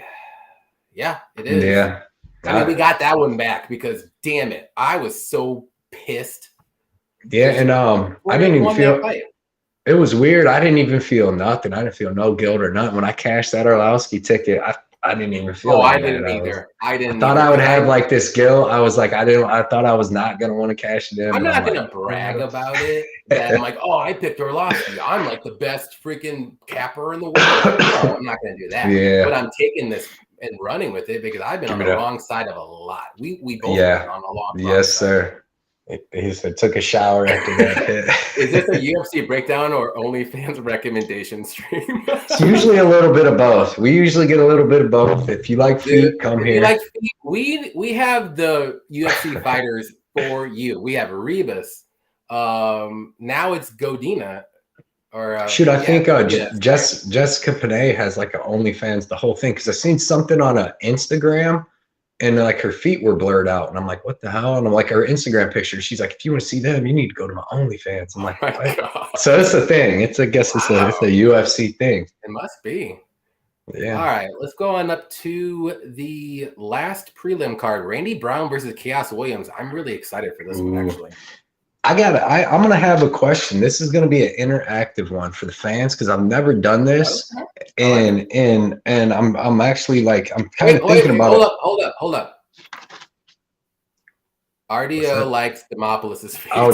Yeah, it is. Yeah. I mean, we got that one back because, damn it, I was so pissed. Yeah, and I didn't even feel. It was weird. I didn't even feel nothing. I didn't feel no guilt or nothing when I cashed that Arlovsky ticket. I didn't even feel. Oh, I didn't either. I thought I would have like this guilt. I was like, I thought I was not gonna want to cash it in. I'm not gonna brag about it. That I'm like, oh, I picked Arlovsky. I'm like the best freaking capper in the world. No, I'm not gonna do that. Yeah. But I'm taking this and running with it because I've been on the wrong side of a lot. We both been on the wrong. Yes, sir. He said took a shower after that hit. Is this a UFC breakdown or OnlyFans recommendation stream? It's usually a little bit of both. We usually get a little bit of both. If you like feet, come here. Like feet, we have the UFC fighters for you. We have Rebus. Now it's Godinez. Or shoot, I think Jessica Panay has like an OnlyFans, the whole thing, because I seen something on a Instagram. And like her feet were blurred out, and I'm like, "What the hell?" And I'm like, her Instagram picture. She's like, "If you want to see them, you need to go to my OnlyFans." I'm like, what? So it's a thing. I guess it's a UFC thing. It must be. Yeah. All right, let's go on up to the last prelim card: Randy Brown versus Chaos Williams. I'm really excited for this one, actually. I'm gonna have a question. This is gonna be an interactive one for the fans because I've never done this, and I'm actually like I'm kind of thinking about it. Hold up. RDO likes Demopolis' feet. Oh,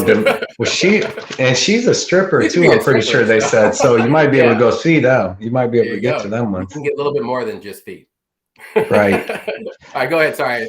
well, she's a stripper too. I'm pretty sure they said so. You might be able to go see them. You might be able to get to them ones. You can get a little bit more than just feet. Right. All right, go ahead. Sorry.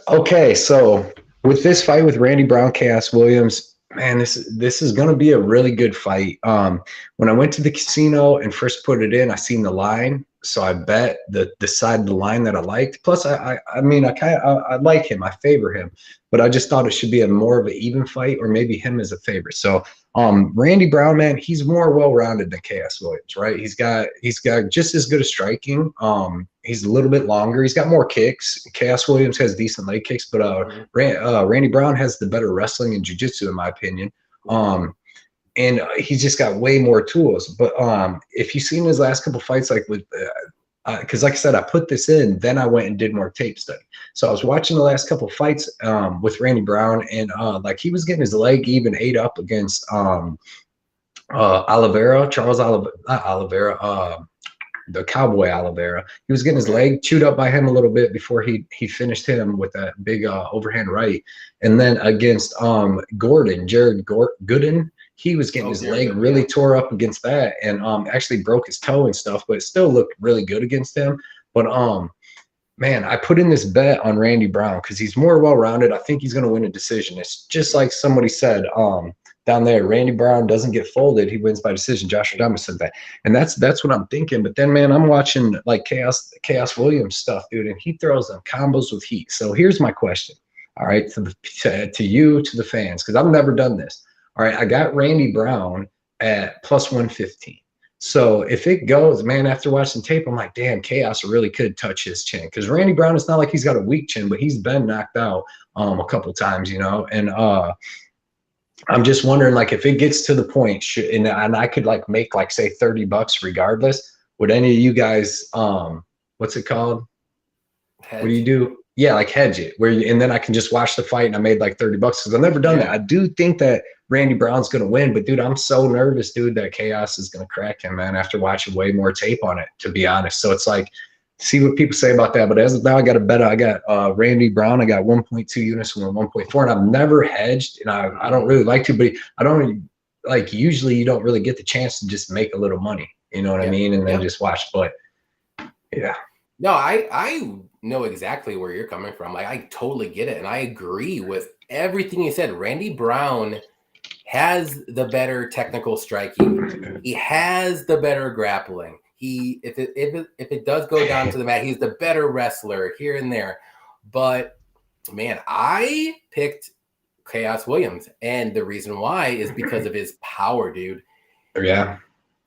Okay, so with this fight with Randy Brown, Chaos Williams. Man, this is gonna be a really good fight. When I went to the casino and first put it in, I seen the line, so I bet the side of the line that I liked. Plus, I mean, I like him, I favor him, but I just thought it should be a more of an even fight, or maybe him as a favorite. So, Randy Brown, man, he's more well-rounded than Chaos Williams, right? He's got just as good a striking. He's a little bit longer. He's got more kicks. Chaos Williams has decent leg kicks, but Randy Brown has the better wrestling and jiu-jitsu, in my opinion. And he's just got way more tools. But if you've seen his last couple fights, like with because like I said, I put this in, then I went and did more tape study. So I was watching the last couple fights with Randy Brown, and like he was getting his leg even ate up against Oliveira, the Cowboy Oliveira. He was getting his leg chewed up by him a little bit before he finished him with that big overhand right. And then against Jared Gooden, he was getting his leg really tore up against that, and actually broke his toe and stuff, but it still looked really good against him. But man, I put in this bet on Randy Brown because he's more well-rounded. I think he's going to win a decision. It's just like somebody said down there, Randy Brown doesn't get folded. He wins by decision. Josh Adama said that. And that's what I'm thinking. But then, man, I'm watching like Chaos Williams stuff, dude, and he throws them combos with heat. So here's my question, all right, to you, to the fans, because I've never done this. All right, I got Randy Brown at plus 115. So if it goes, man, after watching tape, I'm like, damn, Chaos really could touch his chin. Because Randy Brown, it's not like he's got a weak chin, but he's been knocked out a couple times, you know. And I'm just wondering, like, if it gets to the point, and I could like make like say $30 regardless, would any of you guys, what's it called? Hedge. What do you do? Yeah, like hedge it, and then I can just watch the fight and I made like $30 because I've never done that. I do think that Randy Brown's gonna win, but dude, I'm so nervous, dude, that Chaos is gonna crack him, man, after watching way more tape on it, to be honest. So it's like, see what people say about that. But as of now, I got a bet. I got Randy Brown. I got 1.2 units and 1.4, and I've never hedged, and I don't really like to, but I don't like, usually you don't really get the chance to just make a little money, you know what I mean, and then just watch. But yeah. No, I know exactly where you're coming from. Like, I totally get it. And I agree with everything you said. Randy Brown has the better technical striking. He has the better grappling. If it does go down to the mat, he's the better wrestler here and there. But man, I picked Chaos Williams. And the reason why is because of his power, dude. Yeah.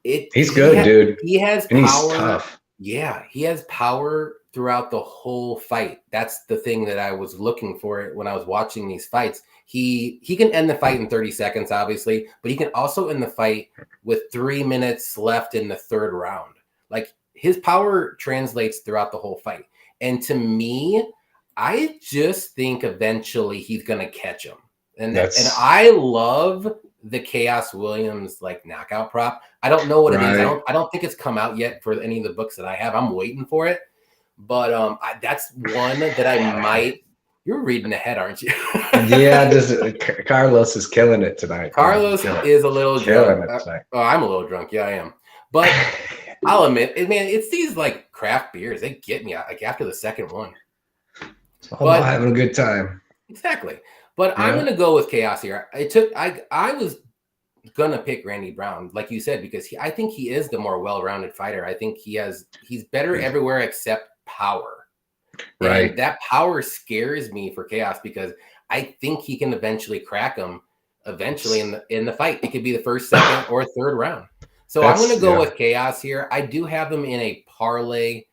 He's good, dude. He has and power. He's tough. Yeah, he has power throughout the whole fight. That's the thing that I was looking for when I was watching these fights. He can end the fight in 30 seconds, obviously, but he can also end the fight with 3 minutes left in the third round. Like, his power translates throughout the whole fight. And to me, I just think eventually he's going to catch him. And I love the Chaos Williams like knockout prop. I don't know what it is. I don't think it's come out yet for any of the books that I have. I'm waiting for it, but that's one that I might. You're reading ahead, aren't you? Yeah, Carlos is killing it tonight. Carlos is a little drunk. I'm a little drunk. Yeah, I am. But I'll admit, man, it's these like craft beers. They get me like after the second one. I'm having a good time. Exactly. But I'm going to go with Chaos here. I was going to pick Randy Brown, like you said, because I think he is the more well-rounded fighter. I think he's better everywhere except power. Right. And that power scares me for Chaos because I think he can eventually crack him in the fight. It could be the first, second, or third round. So I'm going to go with Chaos here. I do have them in a parlay,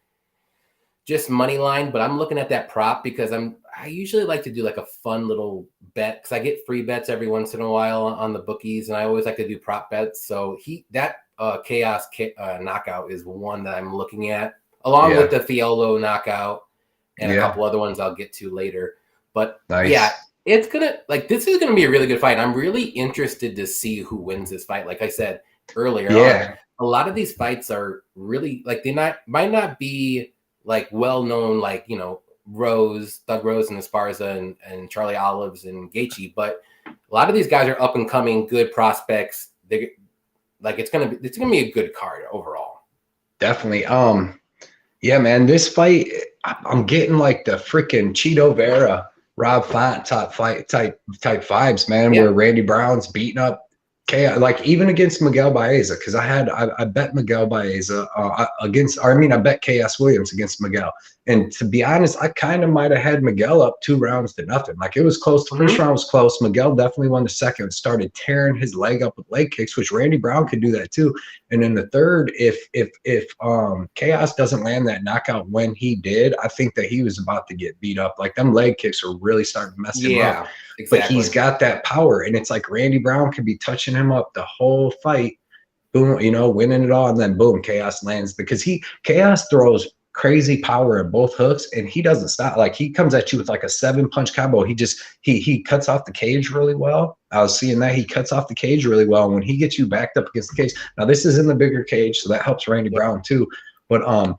just money line, but I'm looking at that prop because I usually like to do like a fun little bet because I get free bets every once in a while on the bookies, and I always like to do prop bets. So Chaos knockout is one that I'm looking at, along with the Fialho knockout and a couple other ones I'll get to later. But it's this is gonna be a really good fight. I'm really interested to see who wins this fight. Like I said earlier on, a lot of these fights are really like might not be like well known, like, you know, Thug Rose and Esparza and Charlie Olives and Gaethje, but a lot of these guys are up and coming, good prospects. It's gonna be a good card overall. Definitely. Yeah, man, this fight, I'm getting like the freaking Cheeto Vera, Rob Font type vibes, man, where Randy Brown's beating up like even against Miguel Baeza, because I bet Miguel Baeza I bet Chaos Williams against Miguel. And to be honest, I kind of might have had Miguel up 2-0. Like, it was close. The first round was close. Miguel definitely won the second and started tearing his leg up with leg kicks, which Randy Brown could do that too. And in the third, if Chaos doesn't land that knockout when he did, I think that he was about to get beat up. Like, them leg kicks are really starting to mess him up. Exactly. But he's got that power, and it's like Randy Brown could be touching him up the whole fight, boom, you know, winning it all, and then boom, Chaos lands, because Chaos throws crazy power at both hooks, and he doesn't stop. Like, he comes at you with like a 7-punch combo. He cuts off the cage really well. I was seeing that he cuts off the cage really well. And when he gets you backed up against the cage, now this is in the bigger cage, so that helps Randy Brown too. But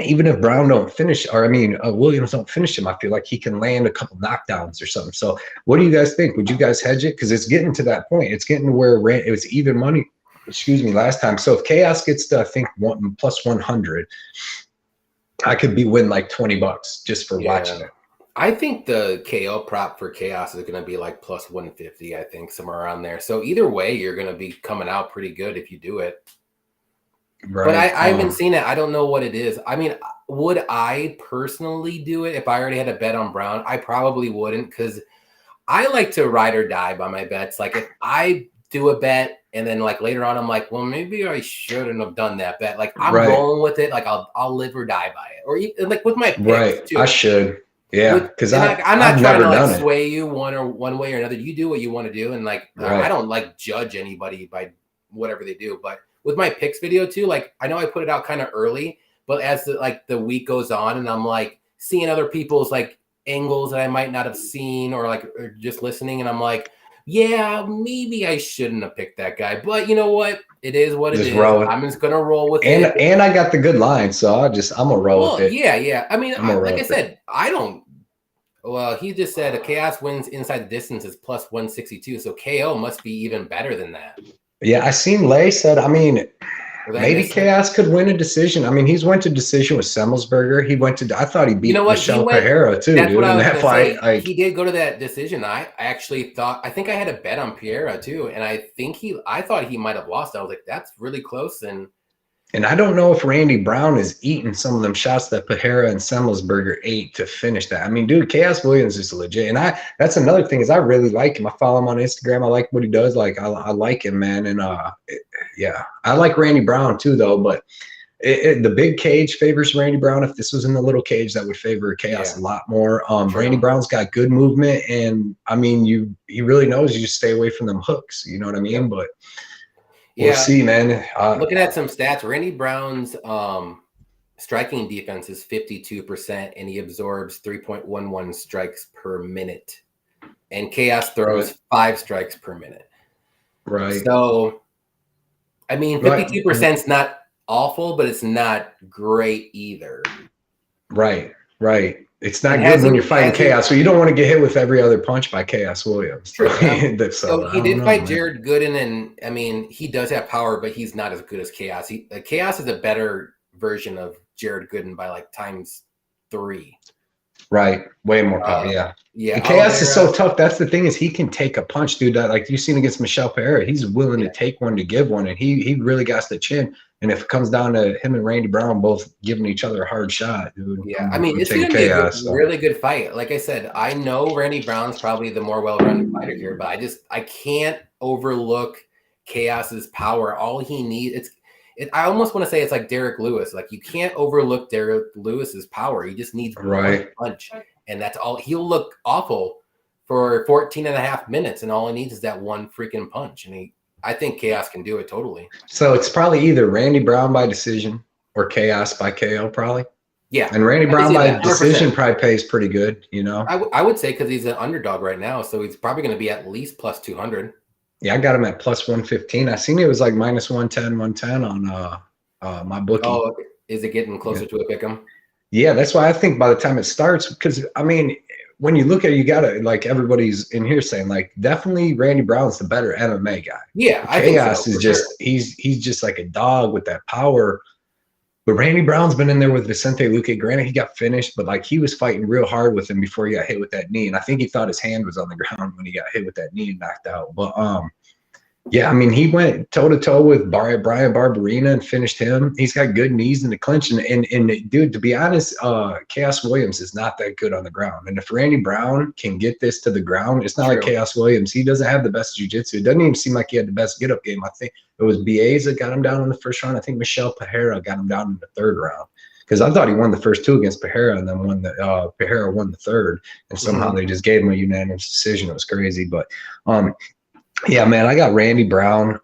even if Brown don't finish, or I mean, Williams don't finish him, I feel like he can land a couple knockdowns or something. So what do you guys think? Would you guys hedge it? Because it's getting to that point. It's getting to where it was even money, last time. So if Chaos gets to, I think, plus 100, I could win like $20 just for watching it. I think the KO prop for Chaos is going to be like plus 150, I think, somewhere around there. So either way, you're going to be coming out pretty good if you do it. Right. But I haven't seen it. I don't know what it is. I mean, would I personally do it if I already had a bet on Brown? I probably wouldn't, because I like to ride or die by my bets. Like if I do a bet and then like later on I'm like, well, maybe I shouldn't have done that bet. Like I'm rolling with it. Like I'll live or die by it. Or like with my picks too. I should. Yeah, because I'm not trying to like sway you one way or another. You do what you want to do, and like I don't like judge anybody by whatever they do. But with my picks video too, like I know I put it out kind of early, but as the week goes on, and I'm like seeing other people's like angles that I might not have seen or just listening, and I'm like, yeah, maybe I shouldn't have picked that guy. But you know what? It is what it is. I'm just gonna roll with it. And I got the good line, so I'm gonna roll with it. Yeah. I mean, like I said, I don't. Well, he just said a Chaos wins inside the distance is plus 162, so KO must be even better than that. Yeah, I seen Lay said. I mean, maybe Chaos could win a decision. I mean, he's went to decision with Semmelsberger. He went to. I thought he beat Michel Pereira too, dude. In that fight, he did go to that decision. I think I had a bet on Pereira too, and I thought he might have lost. I was like, that's really close. And I don't know if Randy Brown is eating some of them shots that Pereira and Semmelsberger ate to finish that. I mean, dude, Chaos Williams is legit. And that's another thing is I really like him. I follow him on Instagram. I like what he does. Like I like him, man. And yeah, I like Randy Brown too, though. But the big cage favors Randy Brown. If this was in the little cage, that would favor Chaos a lot more. Randy Brown's got good movement, and I mean, he really knows you just stay away from them hooks. You know what I mean? But we'll see, man. Looking at some stats, Randy Brown's striking defense is 52%, and he absorbs 3.11 strikes per minute. And Chaos throws 5 strikes per minute. Right. So, I mean, 52% is not awful, but it's not great either. Right. It's not good when you're fighting Chaos, so you don't want to get hit with every other punch by Chaos Williams. True. So he did fight Jared Gooden, and I mean, he does have power, but he's not as good as Chaos. Chaos is a better version of Jared Gooden by like times 3. Right, way more power. Yeah. And Chaos is so tough. That's the thing is he can take a punch, dude. That like you've seen against Michel Pereira, he's willing to take one to give one, and he really got the chin. And if it comes down to him and Randy Brown both giving each other a hard shot, dude. Yeah, I mean, it's going to be a really good fight. Like I said, I know Randy Brown's probably the more well-rounded fighter here, but I can't overlook Chaos's power. All he needs, I almost want to say it's like Derek Lewis. Like you can't overlook Derek Lewis's power. He just needs one punch, and that's all. He'll look awful for 14 and a half minutes, and all he needs is that one freaking punch, and I think Chaos can do it totally. So it's probably either Randy Brown by decision or Chaos by KO, probably. Yeah. And Randy Brown by decision probably pays pretty good, you know? I would say because he's an underdog right now, so he's probably going to be at least plus 200. Yeah, I got him at plus 115. I seen it was like minus 110 on my bookie. Oh, is it getting closer to a pick'em? Yeah, that's why I think by the time it starts, because, I mean, when you look at it, you got to, like, everybody's in here saying, like, definitely Randy Brown's the better MMA guy. Yeah, I think Chaos is just, he's just like a dog with that power. But Randy Brown's been in there with Vicente Luque. Granted, he got finished, but, like, he was fighting real hard with him before he got hit with that knee. And I think he thought his hand was on the ground when he got hit with that knee and knocked out. But, yeah, I mean, he went toe-to-toe with Brian Barberina and finished him. He's got good knees in the clinch. And dude, to be honest, Chaos Williams is not that good on the ground. And if Randy Brown can get this to the ground, it's not like Chaos Williams. He doesn't have the best jiu-jitsu. It doesn't even seem like he had the best get-up game. I think it was BAs that got him down in the first round. I think Michel Pereira got him down in the third round. Because I thought he won the first 2 against Pereira, and then Pereira won the third. And somehow they just gave him a unanimous decision. It was crazy. But yeah, man, I got Randy Brown.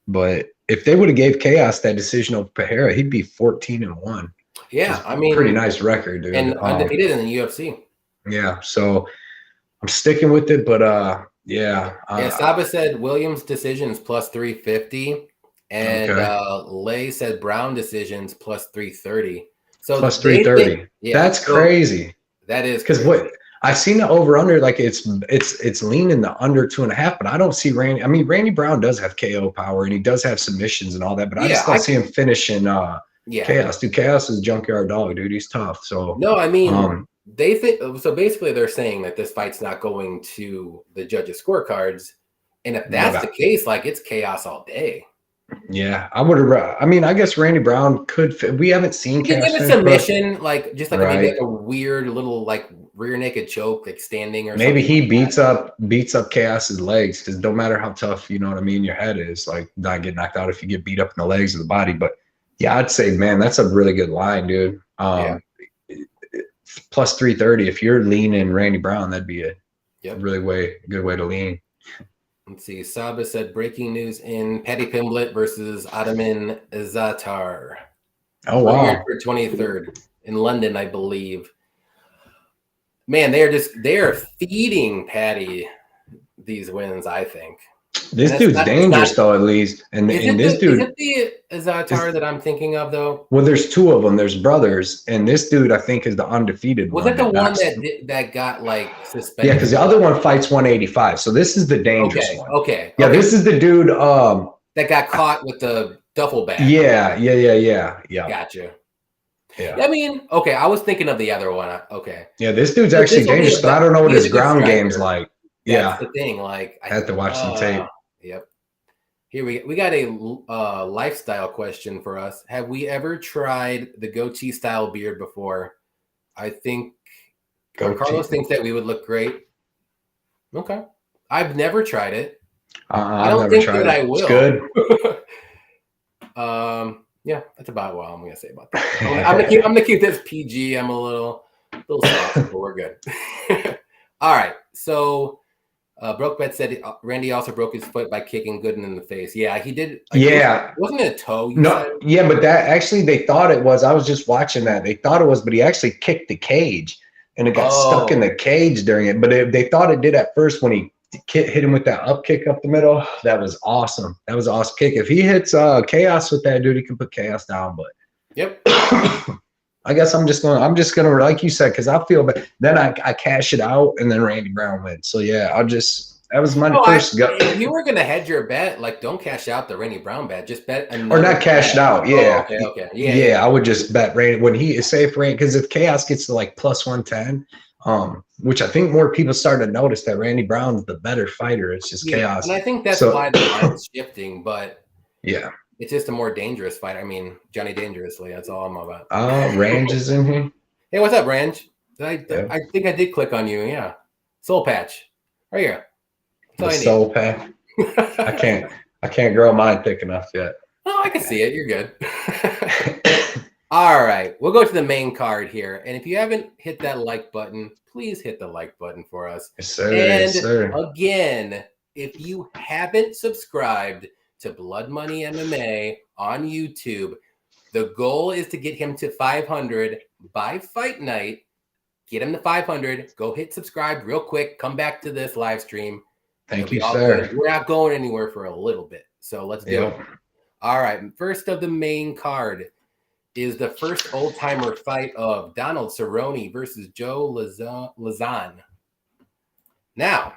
But if they would have gave Chaos that decision over Pereira, he'd be 14-1. Yeah, I mean, pretty nice record, dude. And undefeated in the UFC. Yeah, so I'm sticking with it, but yeah. Saba said Williams decisions plus 350. And Lay said Brown decisions plus 330. So plus 330. That's crazy. That is because what I've seen the over under, like it's leaning the under 2.5, but I don't see Randy. I mean, Randy Brown does have KO power and he does have submissions and all that, but I just don't see him finishing Chaos. Dude, Chaos is a junkyard dog, dude. He's tough. So no, I mean they think so. Basically, they're saying that this fight's not going to the judges' scorecards, and if that's the case, like it's Chaos all day. Yeah, I would have. I mean, I guess Randy Brown could. We haven't seen Chaos give a submission, like just like maybe like a weird little like rear naked choke, like standing or maybe something. He beats up Chaos's legs, because no matter how tough, you know what I mean, your head is, like not get knocked out if you get beat up in the legs or the body. But yeah, I'd say, man, that's a really good line, dude. Plus 330. If you're leaning Randy Brown, that'd be a really good way to lean. Let's see. Saba said breaking news in Paddy Pimblett versus Ataman Zatar. Oh wow! For 23rd in London, I believe. Man, they are feeding Paddy these wins, I think. This dude's dangerous, though, at least. And this dude. Is it the Zatar that I'm thinking of, though? Well, there's two of them. There's brothers. And this dude, I think, is the undefeated one. Was it the one that got, like, suspended? Yeah, because the other one fights 185. So this is the dangerous one. Okay. Yeah, this is the dude. That got caught with the duffel bag. Yeah. Gotcha. Yeah. I mean, okay, I was thinking of the other one. Okay. Yeah, this dude's actually dangerous, but I don't know what his ground game's like. That's the thing. Like, I have to watch some tape. Yep. Here we got a lifestyle question for us. Have we ever tried the goatee style beard before? I think Carlos thinks that we would look great. Okay. I've never tried it. I don't think that I will. It's good. Yeah, that's about what I'm gonna say about that. I'm gonna keep this PG. I'm a little soft, but we're good. All right. So Broke Bet said Randy also broke his foot by kicking Gooden in the face. Yeah, he did. Like, wasn't it a toe? Yeah, but that actually they thought it was. I was just watching that. They thought it was, but he actually kicked the cage, and it got stuck in the cage during it. But they thought it did at first when he hit him with that up kick up the middle. That was awesome. That was an awesome kick. If he hits Chaos with that, dude, he can put Chaos down. But yep. I guess I'm just gonna like you said, because I feel bad. Then I cash it out, and then Randy Brown wins. So yeah, that was my first gut. If you were gonna hedge your bet, like don't cash out the Randy Brown bet, just bet or not cash it out. Yeah. Okay. Yeah, I would just bet Randy when he is safe. Randy, because if Chaos gets to like plus 110. Which I think more people started to notice that Randy Brown's the better fighter. It's just Chaos. And I think that's why the line's shifting, but yeah, it's just a more dangerous fight. I mean, Johnny Dangerously, that's all I'm about. Range is in here. Hey, what's up, Range? I think I did click on you. Yeah. Soul patch. Right here. The soul patch. I can't grow mine thick enough yet. Oh, I can see it. You're good. All right, we'll go to the main card here. And if you haven't hit that like button, please hit the like button for us. Yes, sir. And yes, sir. Again, if you haven't subscribed to Blood Money MMA on YouTube, the goal is to get him to 500 by fight night. Get him to 500. Go hit subscribe real quick. Come back to this live stream. Thank you, sir. Good. We're not going anywhere for a little bit. So let's do it. All right, first of the main card is the first old-timer fight of Donald Cerrone versus Joe Lauzon. Now,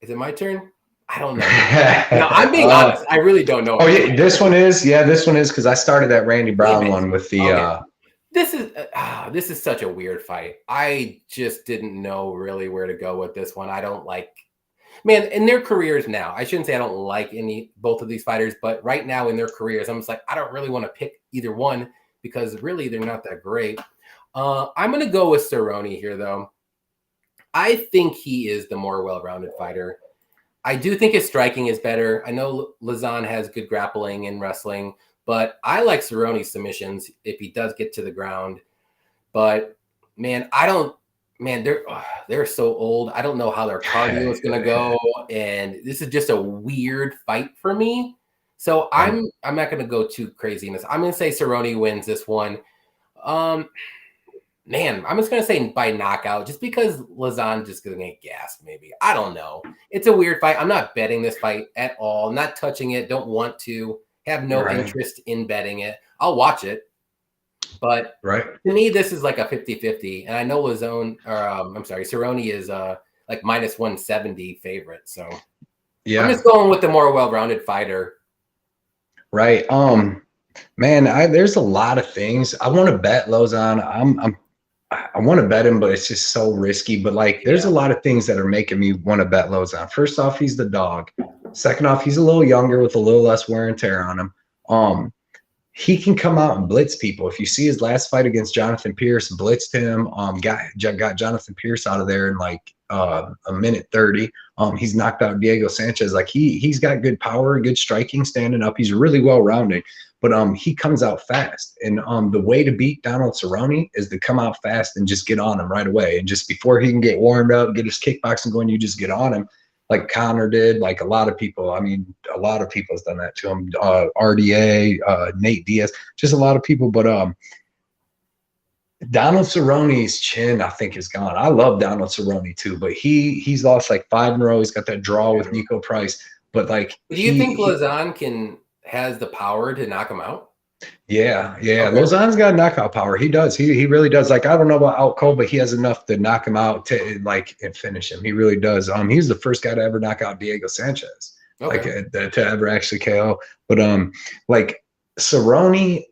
is it my turn? I don't know. No, I'm being honest. I really don't know. Oh, yeah, this one is because I started that Randy Brown one with the This is such a weird fight. I just didn't know really where to go with this one. I don't like, man, in their careers now, I shouldn't say I don't like both of these fighters, but right now in their careers, I'm just like, I don't really want to pick either one, because really they're not that great. I'm going to go with Cerrone here, though. I think he is the more well-rounded fighter. I do think his striking is better. I know Lauzon has good grappling and wrestling, but I like Cerrone's submissions if he does get to the ground. But, man, they're so old. I don't know how their cardio is going to go, and this is just a weird fight for me. So I'm not going to go too crazy in this. I'm going to say Cerrone wins this one. Man, I'm just going to say by knockout, just because Lauzon just going to get gassed maybe. I don't know. It's a weird fight. I'm not betting this fight at all. I'm not touching it. Don't want to. have no interest in betting it. I'll watch it, but to me, this is like a 50-50. And I know Cerrone is like minus 170 favorite. So I'm just going with the more well-rounded fighter. Right. Man, there's a lot of things. I want to bet Lozon. I want to bet him, but it's just so risky. But like, there's a lot of things that are making me want to bet Lozon. First off, he's the dog. Second off, he's a little younger with a little less wear and tear on him. He can come out and blitz people. If you see his last fight against Jonathan Pierce, blitzed him. Got Jonathan Pierce out of there in like a minute 30. He's knocked out Diego Sanchez. Like he's got good power, good striking, standing up. He's really well rounded. But he comes out fast, and the way to beat Donald Cerrone is to come out fast and just get on him right away. And just before he can get warmed up, get his kickboxing going, you just get on him, like Connor did. Like a lot of people. I mean, a lot of people has done that to him. RDA, Nate Diaz, just a lot of people. But Donald Cerrone's chin, I think, is gone. I love Donald Cerrone too, but he's lost like 5 in a row. He's got that draw with Nico Price. But like, do you think Lozon has the power to knock him out? Yeah. Lozon's got knockout power. He does. He really does. Like, I don't know about out cold, but he has enough to knock him out and finish him. He really does. He's the first guy to ever knock out Diego Sanchez, to ever actually KO. But like Cerrone,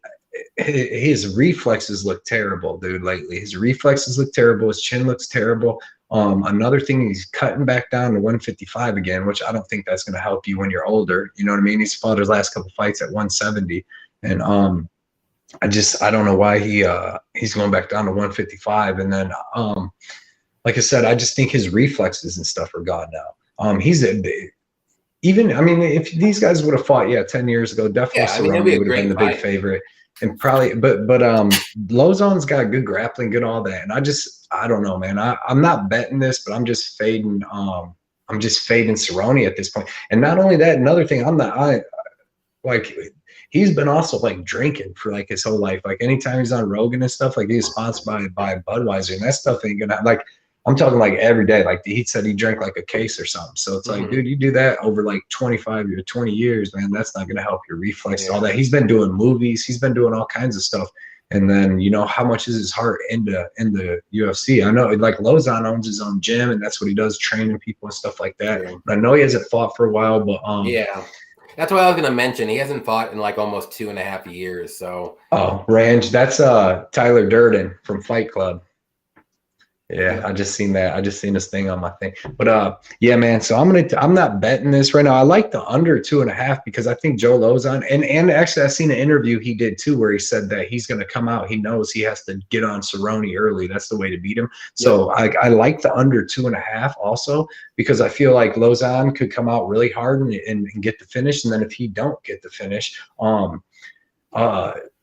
his reflexes look terrible, dude. Lately, his reflexes look terrible. His chin looks terrible. Another thing, he's cutting back down to 155 again, which I don't think that's going to help you when you're older. You know what I mean? He's fought his last couple fights at 170, and I don't know why he's going back down to 155. And then, like I said, I just think his reflexes and stuff are gone now. If these guys would have fought 10 years ago, definitely Cerrone would have been the big favorite. And probably, but Lozon's got good grappling, good all that. And I don't know, man. I'm not betting this, but I'm just fading. I'm just fading Cerrone at this point. And not only that, another thing, he's been also like drinking for like his whole life. Like anytime he's on Rogan and stuff, like he's sponsored by Budweiser, and that stuff ain't gonna like. I'm talking like every day. Like he said, he drank like a case or something. So it's like, dude, you do that over like 25 or 20 years, man. That's not going to help your reflex and all that. He's been doing movies. He's been doing all kinds of stuff. And then, how much is his heart in the UFC? I know like Lozon owns his own gym, and that's what he does, training people and stuff like that. Yeah. I know he hasn't fought for a while, but that's what I was going to mention. He hasn't fought in like almost 2.5 years. So Range. That's Tyler Durden from Fight Club. Yeah, I just seen that. I just seen this thing on my thing. But yeah, man. So I'm not betting this right now. I like the under 2.5 because I think Joe Lozon and actually I seen an interview he did too where he said that he's gonna come out. He knows he has to get on Cerrone early. That's the way to beat him. So I like the under 2.5 also because I feel like Lozon could come out really hard and get the finish. And then if he don't get the finish,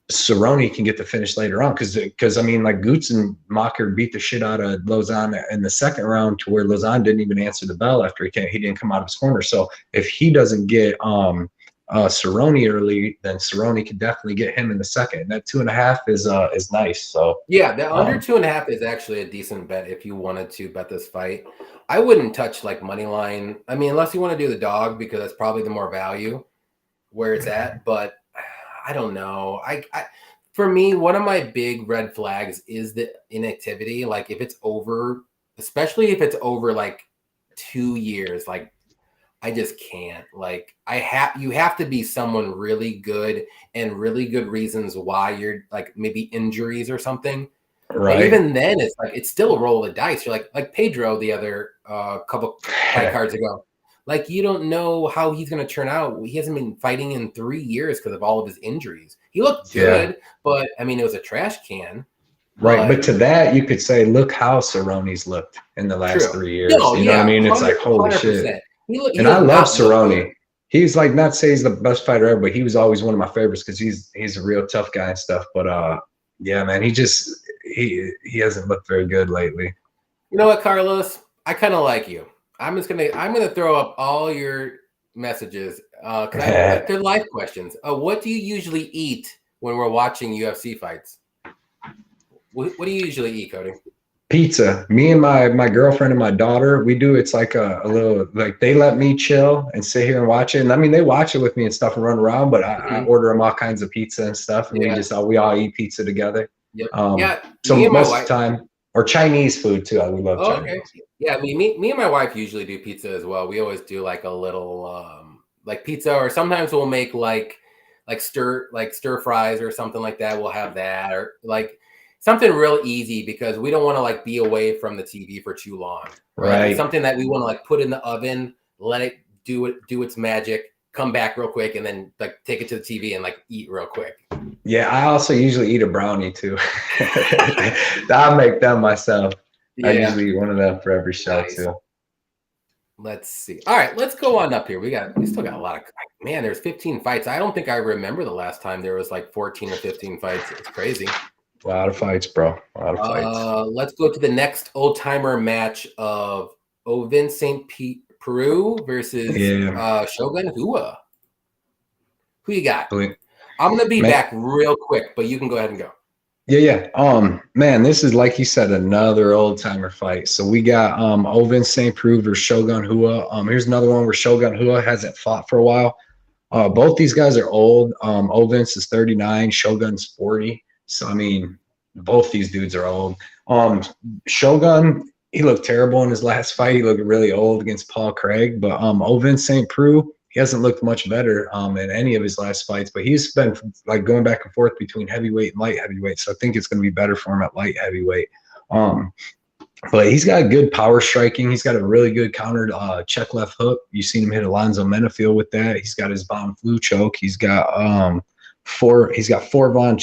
Cerrone can get the finish later on because I mean, like Guttmacher beat the shit out of Lozon in the second round to where Lozon didn't even answer the bell after he didn't come out of his corner. So if he doesn't get Cerrone early, then Cerrone could definitely get him in the second. That 2.5 is nice. So yeah, the under 2.5 is actually a decent bet if you wanted to bet this fight. I wouldn't touch like money line. I mean, unless you want to do the dog because that's probably the more value where it's at, but I don't know. For me, one of my big red flags is the inactivity. Like if it's over, especially if it's over like 2 years, like I just can't. Like you have to be someone really good and really good reasons why you're like maybe injuries or something. Right. And even then, it's still a roll of the dice. You're like Pedro the other couple fight cards ago. Like, you don't know how he's going to turn out. He hasn't been fighting in 3 years because of all of his injuries. He looked good, but, I mean, it was a trash can. Right, but to that, you could say, look how Cerrone's looked in the last 3 years. You know what I mean? It's like, holy shit. And I love Cerrone. He's like, not say he's the best fighter ever, but he was always one of my favorites because he's a real tough guy and stuff. But, yeah, man, he hasn't looked very good lately. You know what, Carlos? I kind of like you. I'm gonna throw up all your messages. They're live questions. What do you usually eat when we're watching UFC fights? What do you usually eat, Cody? Pizza. Me and my girlfriend and my daughter, we do. It's like a little, like they let me chill and sit here and watch it. And I mean, they watch it with me and stuff and run around. But I order them all kinds of pizza and stuff, and we all eat pizza together. Yep. So me and my most wife, of the time, or Chinese food too. We love Chinese. Okay. Yeah, me and my wife usually do pizza as well. We always do like a little like pizza, or sometimes we'll make like stir fries or something like that. We'll have that, or like something real easy, because we don't want to like be away from the TV for too long. Right. Like something that we want to like put in the oven, let it do its magic, come back real quick, and then like take it to the TV and like eat real quick. Yeah, I also usually eat a brownie too. I'll make them myself. Yeah. I usually eat one of them for every show too. Let's see. All right, let's go on up here. We still got a lot of, man, there's 15 fights. I don't think I remember the last time there was like 14 or 15 fights. It's crazy. A lot of fights, bro. A lot of fights. Let's go to the next old timer match of Ovin St. Peru versus Shogun Hua. Who you got? I'm gonna be back real quick, but you can go ahead and go. Yeah. Man, this is, like you said, another old timer fight. So we got Ovin St. Peru versus Shogun Hua. Here's another one where Shogun Hua hasn't fought for a while. Both these guys are old. Ovin's is 39, Shogun's 40. So I mean, both these dudes are old. Shogun, he looked terrible in his last fight. He looked really old against Paul Craig. But Ovin St. Peru, he hasn't looked much better in any of his last fights. But he's been like going back and forth between heavyweight and light heavyweight. So I think it's going to be better for him at light heavyweight. But he's got good power striking. He's got a really good countered check left hook. You've seen him hit Alonzo Menafield with that. He's got his Von Flue choke. He's got four Von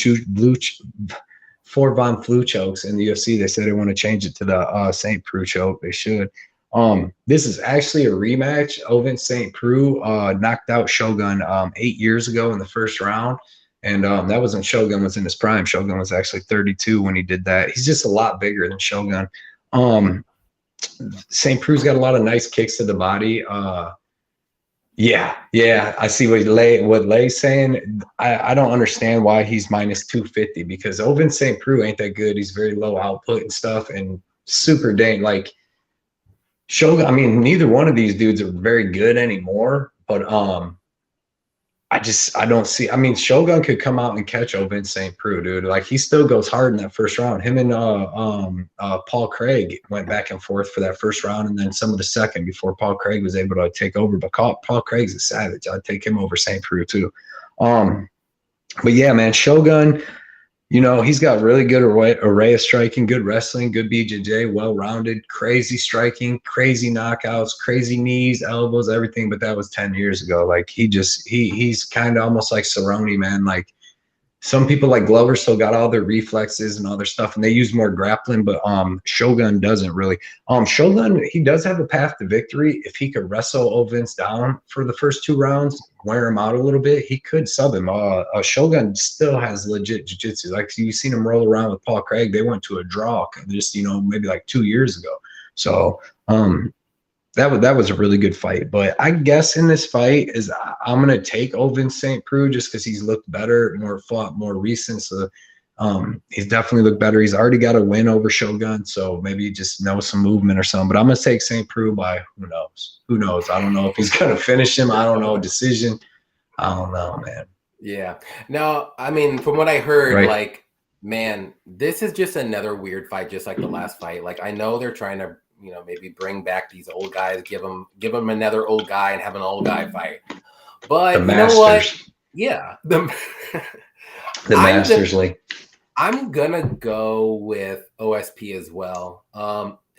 Flue chokes in the UFC. They said they want to change it to the St. Peru choke. They should. This is actually a rematch. Ovin St. Peru knocked out Shogun 8 years ago in the first round. And that wasn't Shogun was in his prime. Shogun was actually 32 when he did that. He's just a lot bigger than Shogun. St. Peru's got a lot of nice kicks to the body. Yeah. I see what Lei's saying. I don't understand why he's minus 250, because Ovin St. Peru ain't that good. He's very low output and stuff, and super dang like Shogun. I mean, neither one of these dudes are very good anymore. But I don't see. I mean, Shogun could come out and catch Ovin St. Peru, dude. Like, he still goes hard in that first round. Him and Paul Craig went back and forth for that first round, and then some of the second before Paul Craig was able to take over. But Paul Craig's a savage. I'd take him over St. Peru too. But yeah, man, Shogun, you know, he's got really good array of striking, good wrestling, good BJJ, well-rounded, crazy striking, crazy knockouts, crazy knees, elbows, everything. But that was 10 years ago. Like, he's kind of almost like Cerrone, man. Like, some people like Glover still got all their reflexes and all their stuff, and they use more grappling, but Shogun doesn't really. Shogun, he does have a path to victory. If he could wrestle Ovin's down for the first 2 rounds, wear him out a little bit, he could sub him. Shogun still has legit jiu-jitsu. Like, you've seen him roll around with Paul Craig. They went to a draw just, you know, maybe like 2 years ago. So that was a really good fight. But I guess in this fight is I'm going to take Ovin St. Peru just because he's looked better, more recent. So he's definitely looked better. He's already got a win over Shogun, so maybe he just knows some movement or something. But I'm going to take St. Peru by who knows. I don't know if he's going to finish him. I don't know. Decision. I don't know, man. Yeah. No, I mean, from what I heard, like, man, this is just another weird fight, just like the last fight. Like, I know they're trying to, you know, maybe bring back these old guys, give them another old guy and have an old guy fight. But you know what? Yeah. The Masters League. I'm going to go with OSP as well.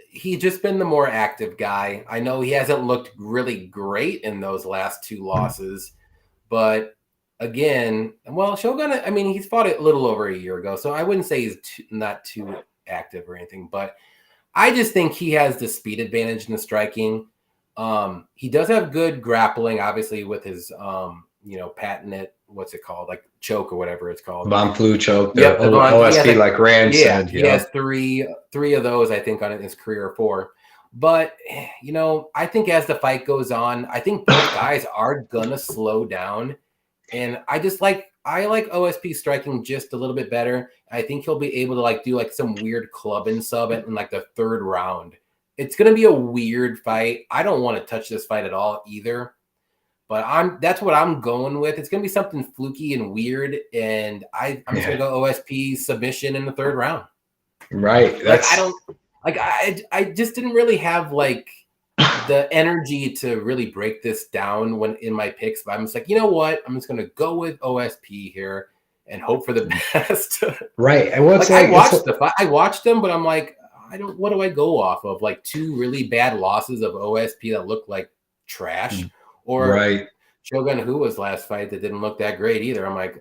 He's just been the more active guy. I know he hasn't looked really great in those last 2 losses, but again, well, Shogun, I mean, he's fought it a little over a year ago, so I wouldn't say he's not too active or anything, but I just think he has the speed advantage in the striking. He does have good grappling, obviously, with his, patented, what's it called? Like choke or whatever it's called. Von Flue choke. The OSP, like Rand said. He has three of those, I think, on his career, or 4. But, I think as the fight goes on, I think both guys are going to slow down And I like OSP striking just a little bit better. I think he'll be able to like do like some weird club and sub in like the third round. It's gonna be a weird fight. I don't want to touch this fight at all either. But that's what I'm going with. It's gonna be something fluky and weird, and I'm just gonna go OSP submission in the third round. Right. I just didn't really have like the energy to really break this down when in my picks. But I'm just like, you know what? I'm just gonna go with OSP here and hope for the best. Right. And what's I watched the fight. I watched them, but I'm like, what do I go off of? Like 2 really bad losses of OSP that look like trash. Or Shogun, who was last fight that didn't look that great either. I'm like,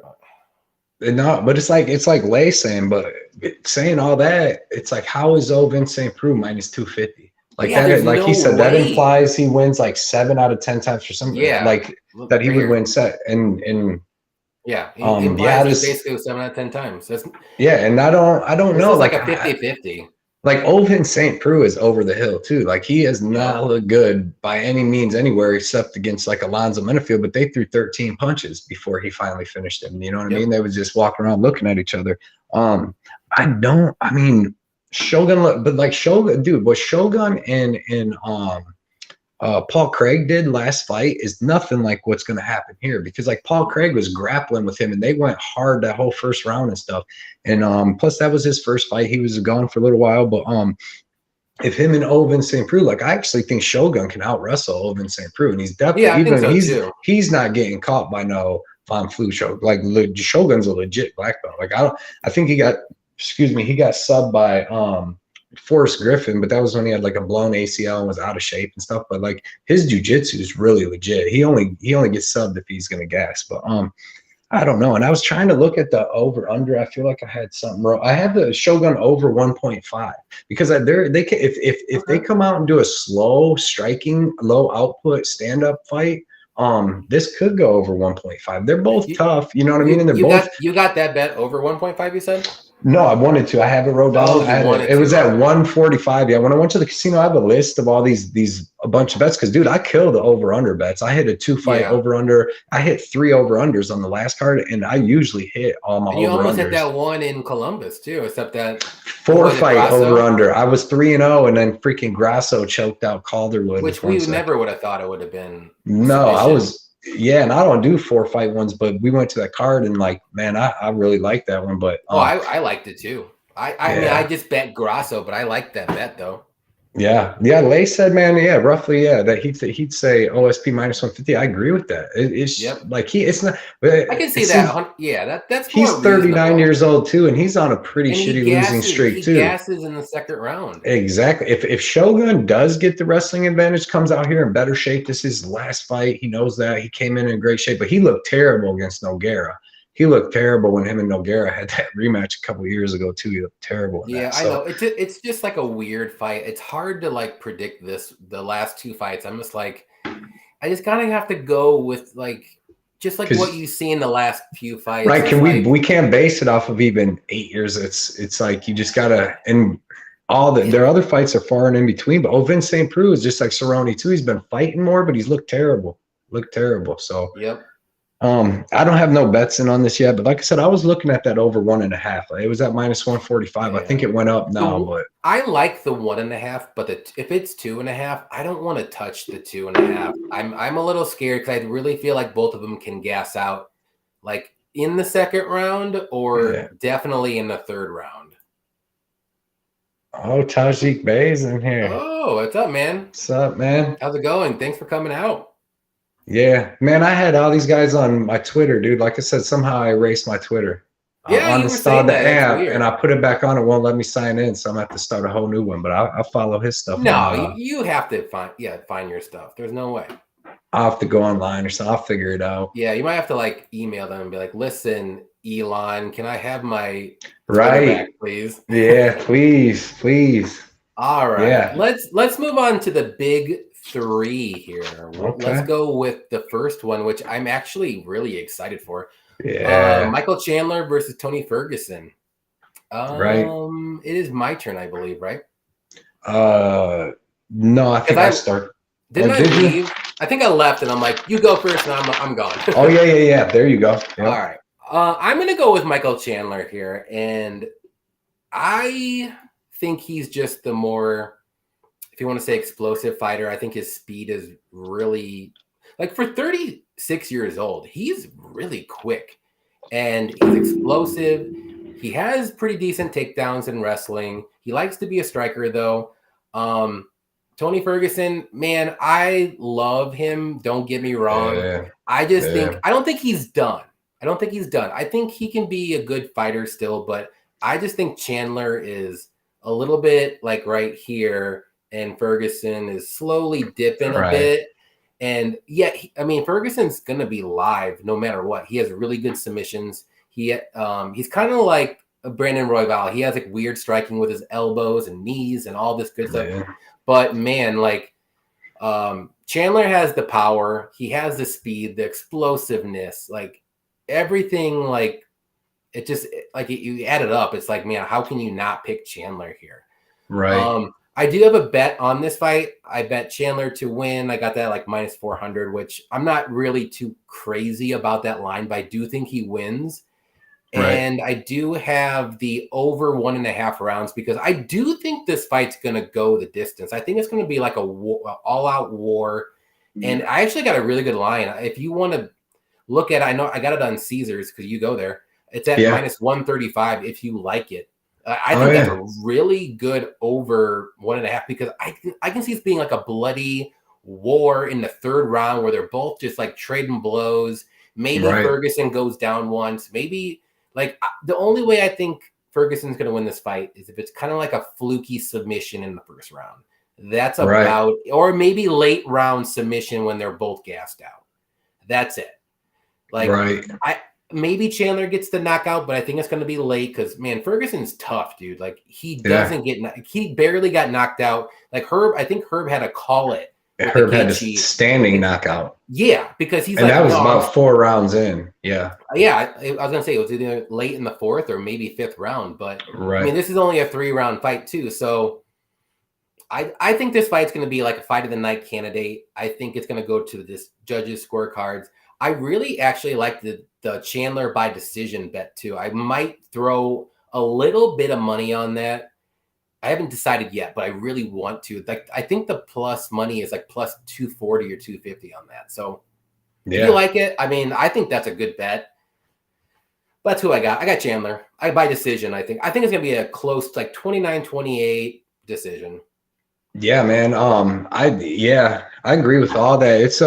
no, but it's like Lay saying, but saying all that, it's like, how is Ovin St. Preux minus 250? Like that, like he said, that implies he wins like 7 out of 10 times or something. Yeah, like that he would win set and implies basically 7 out of 10 times. And I don't know, like a 50-50. Like Ovin St. Preux is over the hill too. Like he has not looked good by any means anywhere except against like Alonzo Menifield, but they threw 13 punches before he finally finished him. You know what I mean? They would just walk around looking at each other. Shogun, but like Shogun, dude, what Shogun and Paul Craig did last fight is nothing like what's going to happen here, because like Paul Craig was grappling with him and they went hard that whole first round and stuff. And plus that was his first fight. He was gone for a little while, but if him and Ovin St. Preux, like I actually think Shogun can out wrestle Ovin St. Preux, and he's definitely he's not getting caught by no Von Flue show. Like Shogun's a legit black belt. Like I think he got subbed by Forrest Griffin, but that was when he had like a blown ACL and was out of shape and stuff. But like his jiu-jitsu is really legit. He only gets subbed if he's gonna gas. But I don't know. And I was trying to look at the over under. I feel like I had something wrong. I had the Shogun over 1.5 because they can, if they come out and do a slow striking, low output stand up fight. This could go over 1.5. They're both tough. You know what I mean? And you got that bet over 1.5. You said. No, I wanted to. I have it wrote down. It was at 145. Yeah, when I went to the casino, I have a list of all a bunch of bets because, dude, I killed the over-under bets. I hit a 2-fight over-under. I hit 3 over-unders on the last card, and I usually hit all my over-unders. You almost hit that one in Columbus, too, except that 4-fight over-under. I was 3-0, and then freaking Grasso choked out Calderwood. Which we never would have thought it would have been. No, I was... Yeah, and I don't do 4-fight ones, but we went to that card and like, man, I really liked that one. But I liked it too. I mean, I just bet Grasso, but I liked that bet though. Yeah. Lay said, man, roughly, that he'd say OSP minus 150. I agree with that. It's like it's not. I can see that. That's he's 39 years old too, and he's on a pretty shitty losing streak too. He gasses in the second round. Exactly. If Shogun does get the wrestling advantage, comes out here in better shape. This is his last fight. He knows that. He came in great shape, but he looked terrible against Nogueira. He looked terrible when him and Nogueira had that rematch a couple of years ago too. He looked terrible. Yeah, I know. It's just like a weird fight. It's hard to like predict the last 2 fights. I'm just like, I just kind of have to go with like just like what you see in the last few fights. Right? We can't base it off of even 8 years. It's like you just gotta and all their other fights are far and in between. But Ovin St. Preux is just like Cerrone too. He's been fighting more, but he's looked terrible. So yep. I don't have no bets in on this yet, but like I said, I was looking at that over 1.5. It was at minus 145. Yeah. I think it went up now, but I like the 1.5, but if it's 2.5, I don't want to touch the 2.5. I'm a little scared because I really feel like both of them can gas out, like in the second round or definitely in the third round. Oh, Tajik Bey's in here. Oh, what's up, man? What's up, man? How's it going? Thanks for coming out. Yeah, man, I had all these guys on my Twitter, dude. Like I said, somehow I erased my Twitter. Yeah, I uninstalled the app and I put it back on. It won't let me sign in, so I'm gonna have to start a whole new one. But I'll follow his stuff. No, you have to find your stuff. There's no way. I'll have to go online or something. I'll figure it out. Yeah, you might have to like email them and be like, "Listen, Elon, can I have my Twitter back, please?" Yeah, please. All right. Yeah. Let's move on to the big 3 here. Okay. Let's go with the first one, which I'm actually really excited for. Yeah. Michael Chandler versus Tony Ferguson. Right. It is my turn, I believe, right? No, I think I start. Didn't I leave? I think I left, and I'm like, you go first, and I'm gone. Oh yeah. There you go. Yep. All right. I'm gonna go with Michael Chandler here, and I think he's just the more, if you want to say explosive fighter. I think his speed is really, like, for 36 years old, he's really quick, and he's explosive. He has pretty decent takedowns in wrestling. He likes to be a striker, though. Tony Ferguson, man, I love him. Don't get me wrong. Yeah. I just think, I don't think he's done. I think he can be a good fighter still, but I just think Chandler is a little bit like right here, and Ferguson is slowly dipping a bit. And yet, I mean, Ferguson's going to be live no matter what. He has really good submissions. He's kind of like Brandon Royval. He has like weird striking with his elbows and knees and all this good stuff. But man, like Chandler has the power. He has the speed, the explosiveness, like everything. Like it just like you add it up. It's like, man, how can you not pick Chandler here? Right. I do have a bet on this fight. I bet Chandler to win. I got that like minus 400, which I'm not really too crazy about that line, but I do think he wins. And I do have the over 1.5 rounds because I do think this fight's going to go the distance. I think it's going to be like a all-out war. And I actually got a really good line. If you want to look at it, I know I got it on Caesars because you go there. It's at minus 135 if you like it. I think that's a really good over 1.5 because I can see it being like a bloody war in the third round where they're both just like trading blows. Maybe Ferguson goes down once. Maybe like the only way I think Ferguson's going to win this fight is if it's kind of like a fluky submission in the first round. That's about, or maybe late round submission when they're both gassed out. That's it. Like maybe Chandler gets the knockout, but I think it's going to be late because, man, Ferguson's tough, dude. Like, he doesn't he barely got knocked out. Like, I think Herb had to call it. Herb had a standing knockout. Yeah, because he's and that was about 4 rounds in. Yeah. Yeah, I was going to say it was either late in the 4th or maybe 5th round. But, I mean, this is only a 3-round fight, too. So, I think this fight's going to be like a fight of the night candidate. I think it's going to go to this judges' scorecards. I really actually like the Chandler by decision bet too. I might throw a little bit of money on that. I haven't decided yet, but I really want to. Like, I think the plus money is like plus 240 or 250 on that. So if you like it, I mean, I think that's a good bet. That's who I got. I got Chandler. I by decision, I think. I think it's gonna be a close, like 29-28 decision. Yeah, man. I agree with all that. It's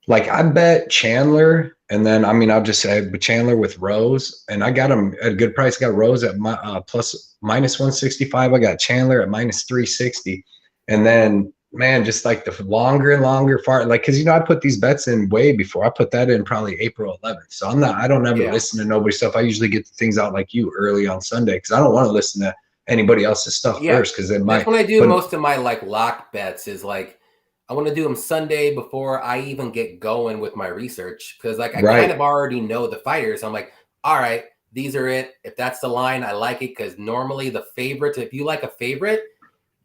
like I bet Chandler, and then I mean I'll just say Chandler with Rose, and I got him at a good price. Got Rose at plus minus 165. I got Chandler at minus 360, and then man, just like the longer and longer far, like because I put these bets in way before. I put that in probably April 11th. So I don't ever listen to nobody's stuff. I usually get the things out like you early on Sunday because I don't want to listen to anybody else's stuff first because it might. That's when I do most of my like lock bets is like. I want to do them Sunday before I even get going with my research because like I kind of already know the fighters. I'm like, all right, these are it. If that's the line, I like it because normally the favorites, if you like a favorite,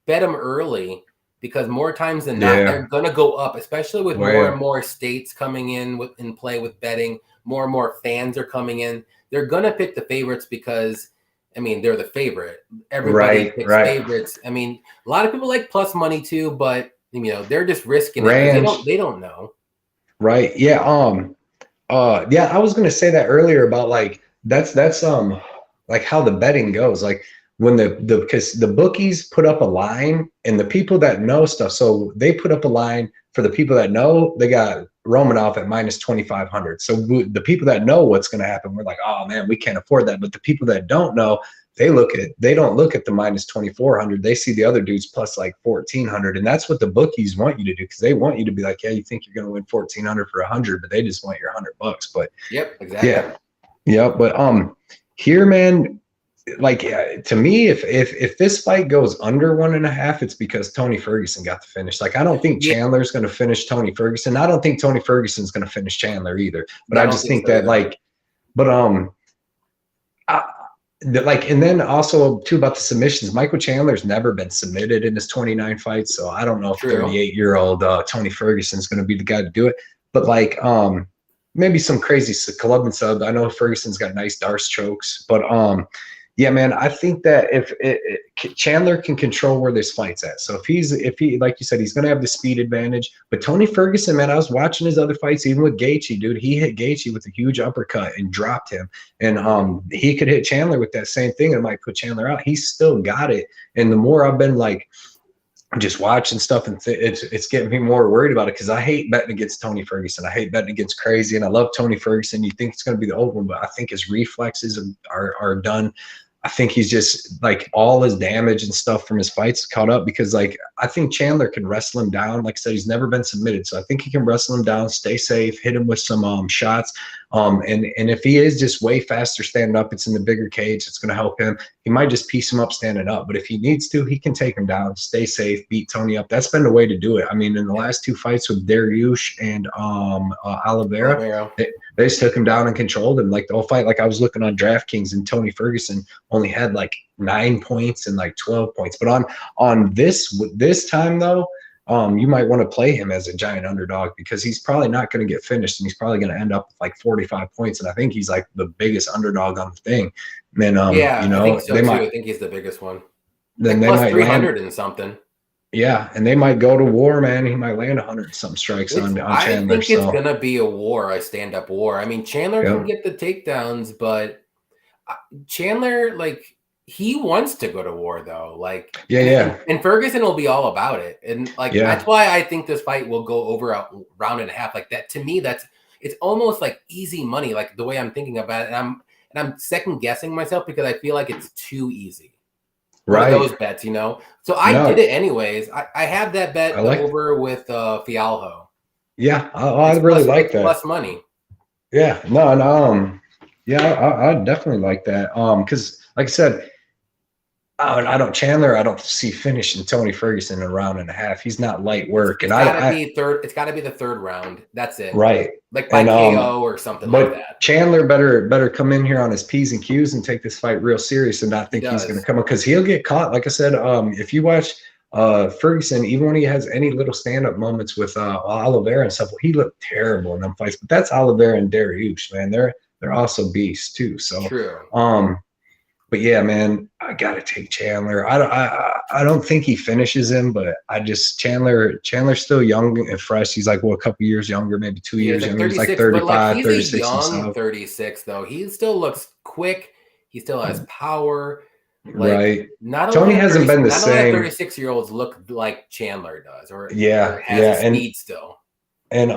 bet them early because more times than not, they're going to go up, especially with more and more states coming in play with betting. More and more fans are coming in. They're going to pick the favorites because, I mean, they're the favorite. Everybody picks favorites. I mean, a lot of people like plus money too, but they're just risking it. They don't know. Right. Yeah. I was gonna say that earlier about like that's like how the betting goes. Like when because the bookies put up a line and the people that know stuff, so they put up a line for the people that know. They got Romanov at minus 2,500. So the people that know what's gonna happen, we're like, oh man, we can't afford that. But the people that don't know, they don't look at the minus 2,400. They see the other dudes plus like 1,400. And that's what the bookies want you to do. Because they want you to be like, yeah, you think you're going to win 1,400 for 100, but they just want your $100. But exactly. Yeah. But here, man, like to me, if this fight goes under 1.5, it's because Tony Ferguson got the finish. Like, I don't think Chandler's going to finish Tony Ferguson. I don't think Tony Ferguson's going to finish Chandler either. But I just think that like, but, and then also too about the submissions. Michael Chandler's never been submitted in his 29 fights, so I don't know if 38-year-old Tony Ferguson's going to be the guy to do it. But like, maybe some crazy club and sub. I know Ferguson's got nice Darce chokes, but yeah, man, I think that if Chandler can control where this fight's at. So if he, like you said, he's going to have the speed advantage. But Tony Ferguson, man, I was watching his other fights, even with Gaethje, dude. He hit Gaethje with a huge uppercut and dropped him. And he could hit Chandler with that same thing and it might put Chandler out. He's still got it. And the more I've been like just watching stuff, and it's getting me more worried about it because I hate betting against Tony Ferguson. I hate betting against Crazy, and I love Tony Ferguson. You think it's going to be the old one, but I think his reflexes are done. I think he's just like all his damage and stuff from his fights caught up because like I think Chandler can wrestle him down. Like I said, he's never been submitted, so I think he can wrestle him down, stay safe, hit him with some shots. And if he is just way faster standing up, it's in the bigger cage. It's going to help him. He might just piece him up standing up, but if he needs to, he can take him down, stay safe, beat Tony up. That's been the way to do it. I mean, in the last two fights with Dariush and Oliveira, they just took him down and controlled him. Like the whole fight, like I was looking on DraftKings and Tony Ferguson only had like 9 points and like 12 points. But on this time though, you might want to play him as a giant underdog because he's probably not going to get finished and he's probably going to end up with like 45 points. And I think he's like the biggest underdog on the thing. And then, you know, I think so too. I think he's the biggest one. Then like they might 300 and something. Yeah, and they might go to war, man. He might land 100-something strikes on Chandler. I think it's going to be a stand-up war. I mean, Chandler can get the takedowns, but Chandler, like, he wants to go to war, though. Like, and Ferguson will be all about it. And, like, that's why I think this fight will go over a round and a half. Like, that, to me, it's almost like easy money, like the way I'm thinking about it. And I'm second-guessing myself because I feel like it's too easy. Right, those bets, you know. So I did it anyways. I had that bet over with Fialho. Yeah, I really like that. Plus money. Yeah, I definitely like that. Because like I said, I don't see finishing Tony Ferguson in a round and a half. He's not light work, it's got to be the third round. That's it. Right, like by KO or something like that. Chandler better come in here on his P's and Q's and take this fight real serious and not think he's going to come up because he'll get caught. Like I said, if you watch Ferguson, even when he has any little stand-up moments with Oliveira and stuff, he looked terrible in them fights. But that's Oliveira and Dariush, man. They're also beasts too. So true. But yeah, man, I gotta take Chandler. I don't think he finishes him, but Chandler's still young and fresh. He's like a couple years younger, maybe 2 years younger. He's like 35, 36. He's a young 36 though. He still looks quick. He still has power. Like, right. Tony hasn't been the same. 36-year-olds look like Chandler does, or has speed still. And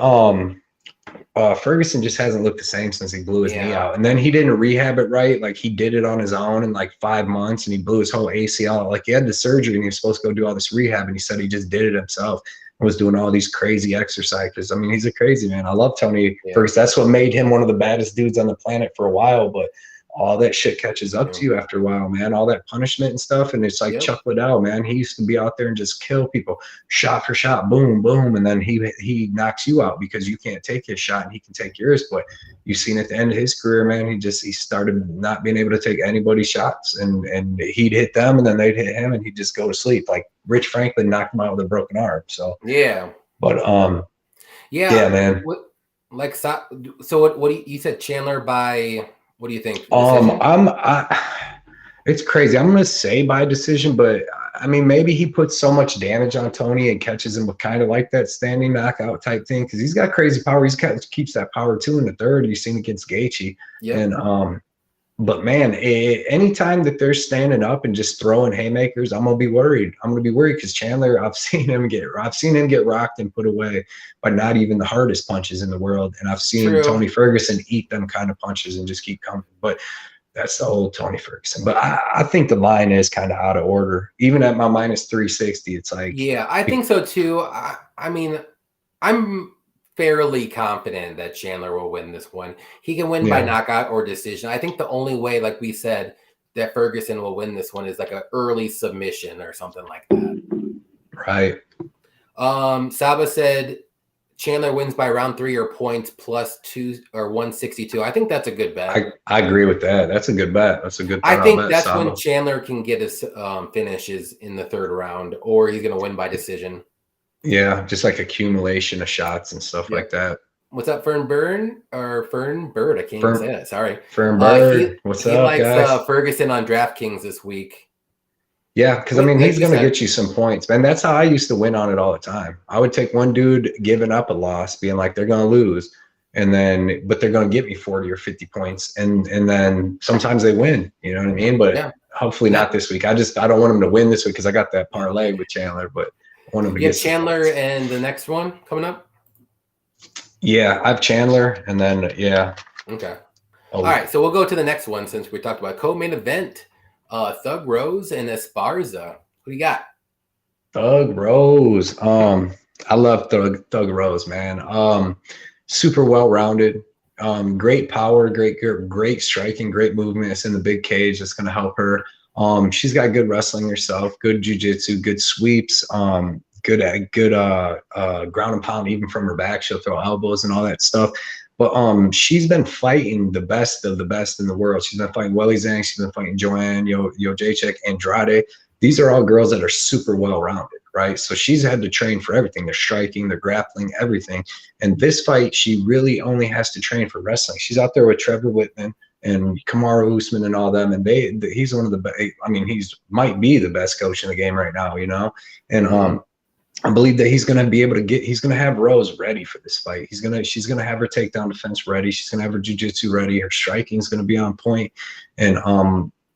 Ferguson just hasn't looked the same since he blew his knee out. And then he didn't rehab it right. Like he did it on his own in like 5 months and he blew his whole ACL. Like he had the surgery and he was supposed to go do all this rehab and he said he just did it himself and was doing all these crazy exercises. I mean, he's a crazy man. I love Tony Ferguson. That's what made him one of the baddest dudes on the planet for a while. But all that shit catches up to you after a while, man. All that punishment and stuff. And it's like Chuck Liddell, man. He used to be out there and just kill people shot for shot, boom, boom. And then he knocks you out because you can't take his shot and he can take yours. But you've seen at the end of his career, man, he started not being able to take anybody's shots and he'd hit them and then they'd hit him and he'd just go to sleep. Like Rich Franklin knocked him out with a broken arm. So, but, man. What you said Chandler by, what do you think? It's crazy. I'm going to say by decision, but I mean, maybe he puts so much damage on Tony and catches him with kind of like that standing knockout type thing. Cause he's got crazy power. He's keeps that power too in the third. You've seen against Gaethje. And, but man, anytime that they're standing up and just throwing haymakers, I'm going to be worried. I'm going to be worried because Chandler, I've seen him get rocked and put away by not even the hardest punches in the world. And I've seen Tony Ferguson eat them kind of punches and just keep coming. But that's the old Tony Ferguson. But I think the line is kind of out of order. Even at my minus 360, it's like. Yeah, I think so too. I mean, I'm fairly confident that Chandler will win this one. He can win by knockout or decision. I think the only way, like we said, that Ferguson will win this one is like an early submission or something like that. Right. Saba said Chandler wins by round 3 or points +2 or 162. I think that's a good bet. I agree with that. That's a good bet. That's a good bet. I think that's when Chandler can get his finishes in the 3rd round, or he's going to win by decision. Yeah, just like accumulation of shots and stuff like that. What's up, Fern Bird? I can't even say that. Sorry. Fern Bird. What's up, likes guys? Ferguson on DraftKings this week. Yeah, because I mean, he's going to get you some points, man. That's how I used to win on it all the time. I would take one dude giving up a loss, being like, they're going to lose, but they're going to get me 40 or 50 points, and then sometimes they win. You know what I mean? But hopefully not this week. I don't want him to win this week because I got that parlay with Chandler, but I want him to get Chandler and the next one coming up. Yeah, I have Chandler, and then Okay. All right, so we'll go to the next one since we talked about co-main event. Thug Rose and Esparza. Who do you got? Thug Rose. I love Thug Rose, man. Super well-rounded. Great power, great striking, great movement. It's in the big cage. That's going to help her. She's got good wrestling herself, good jiu-jitsu, good sweeps, good ground and pound even from her back. She'll throw elbows and all that stuff. But she's been fighting the best of the best in the world. She's been fighting Weili Zhang. She's been fighting Joanne, Jacek, Andrade. These are all girls that are super well-rounded, right? So she's had to train for everything. They're striking, they're grappling, everything. And this fight, she really only has to train for wrestling. She's out there with Trevor Whitman and Kamaru Usman and all them. And he's one of the best. I mean, might be the best coach in the game right now, And I believe that he's going to be able to he's going to have Rose ready for this fight. She's going to have her takedown defense ready. She's going to have her jiu-jitsu ready. Her striking is going to be on point. And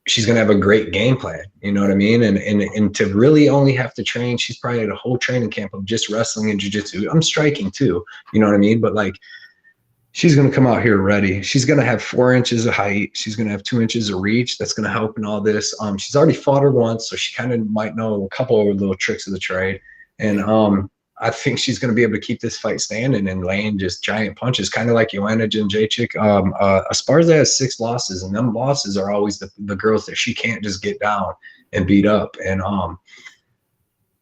she's going to have a great game plan. You know what I mean? And to really only have to train, she's probably had a whole training camp of just wrestling and jiu-jitsu. I'm striking too. You know what I mean? But like, she's going to come out here ready. She's going to have 4 inches of height. She's going to have 2 inches of reach. That's going to help in all this. She's already fought her once, so she kind of might know a couple of little tricks of the trade. And I think she's going to be able to keep this fight standing and laying just giant punches, kind of like Joanna Jędrzejczyk. Esparza has 6 losses, and them losses are always the girls that she can't just get down and beat up. And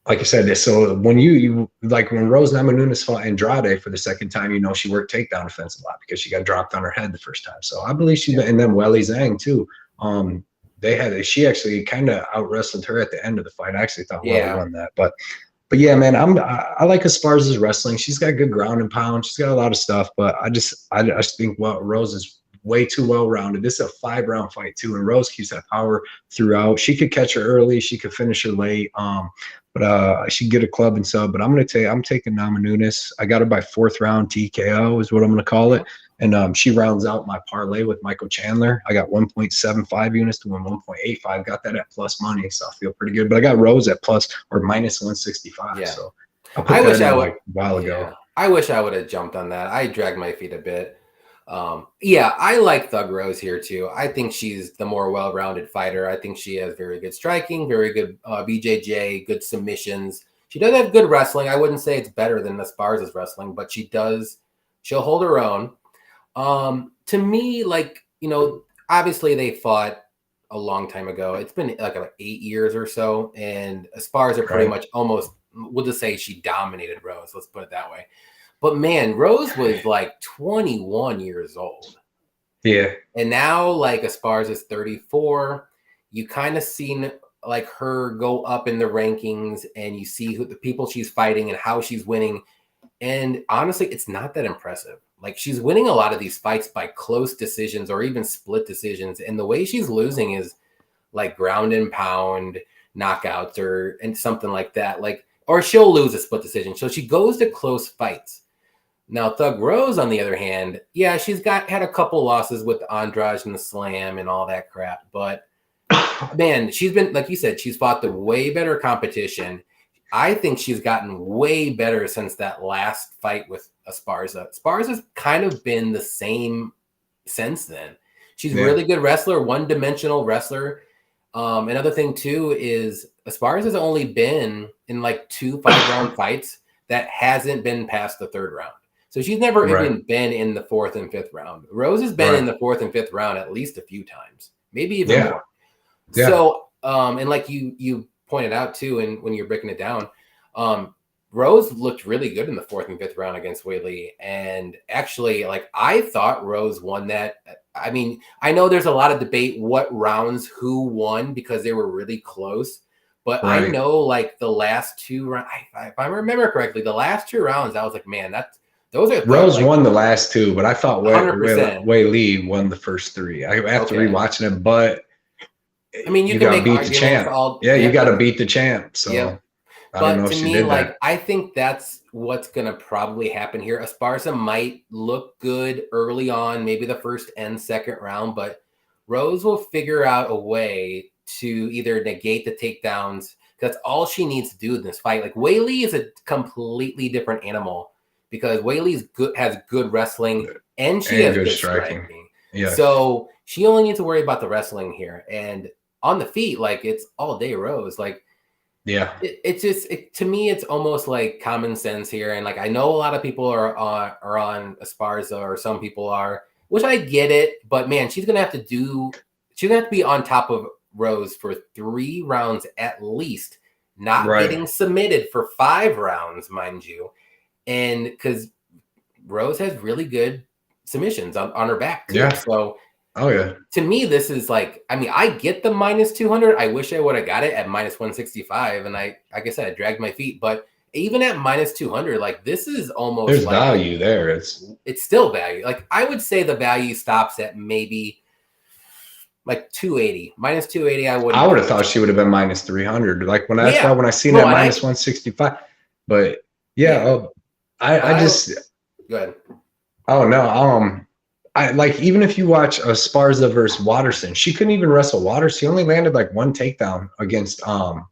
like I said, so when when Rose Namajunas fought Andrade for the second time, she worked takedown defense a lot because she got dropped on her head the first time. So I believe and then Weili Zhang too. She actually kind of out wrestled her at the end of the fight. I actually thought Weili won that, but yeah, man, I like Esparza's wrestling. She's got good ground and pound. She's got a lot of stuff, but I just think Rose is way too well-rounded. This is a 5-round fight too, and Rose keeps that power throughout. She could catch her early. She could finish her late. But she could get a club and sub. But I'm taking Namajunas. I got her by 4th round TKO is what I'm going to call it. And she rounds out my parlay with Michael Chandler. I got 1.75 units to win 1.85. Got that at plus money, so I feel pretty good. But I got Rose at plus or minus 165. Yeah. So I wish I would a while ago. I wish I would have jumped on that. I dragged my feet a bit. I like Thug Rose here too. I think she's the more well-rounded fighter. I think she has very good striking, very good BJJ, good submissions. She does have good wrestling. I wouldn't say it's better than Esparza's wrestling, but she'll hold her own. To me, obviously they fought a long time ago. It's been like 8 years or so, and Esparza pretty much almost, we'll just say she dominated Rose. Let's put it that way. But man, Rose was like 21 years old. Yeah. And now Esparza's 34. You kind of seen her go up in the rankings, and you see who the people she's fighting and how she's winning. And honestly, it's not that impressive. She's winning a lot of these fights by close decisions or even split decisions. And the way she's losing is ground and pound knockouts and something like that. Or she'll lose a split decision. So she goes to close fights. Now, Thug Rose, on the other hand, she's had a couple losses with Andrade and the Slam and all that crap. But, man, she's been, like you said, she's fought the way better competition. I think she's gotten way better since that last fight with Esparza. Esparza's kind of been the same since then. She's a really good wrestler, one-dimensional wrestler. Another thing, too, is Esparza's only been in 2 5-round fights that hasn't been past the 3rd round. So she's never even been in the 4th and 5th round. Rose has been in the 4th and 5th round at least a few times, maybe even more. Yeah. So, and like you pointed out too, and when you're breaking it down, Rose looked really good in the 4th and 5th round against Weili. And actually, like, I thought Rose won that. I mean, I know there's a lot of debate what rounds who won because they were really close. But I know, like, the last 2 rounds, if I remember correctly, the last 2 rounds, I was like, man, those are Rose won the last 2, but I thought Liiive won the first 3. After rewatching it, but I mean, you can gotta make beat the champ. You got to beat the champ. So I don't know if she did that. I think that's what's gonna probably happen here. Esparza might look good early on, maybe the 1st and 2nd round, but Rose will figure out a way to either negate the takedowns. That's all she needs to do in this fight. Like, Weili is a completely different animal because Weili's has good wrestling and she has good striking. Yeah. So she only needs to worry about the wrestling here. And on the feet, like, it's all day Rose. Like, yeah, it's just to me, it's almost like common sense here. And like, I know a lot of people are on Esparza, or some people are, which I get it. But man, she's gonna have to be on top of Rose for 3 rounds at least, not getting submitted for 5 rounds, mind you. And because Rose has really good submissions on her back too. Yeah. So to me, this is like, I mean, I get the -200. I wish I would have got it at -165. And like I said, I dragged my feet, but even at -200, like, this is almost there's value there. It's still value. Like, I would say the value stops at maybe like 280, -280. I would have thought she would have been -300. Like when I seen that -165, but I just go ahead. Oh no. I like, even if you watch Esparza versus Watterson, she couldn't even wrestle Watterson. She only landed like 1 takedown against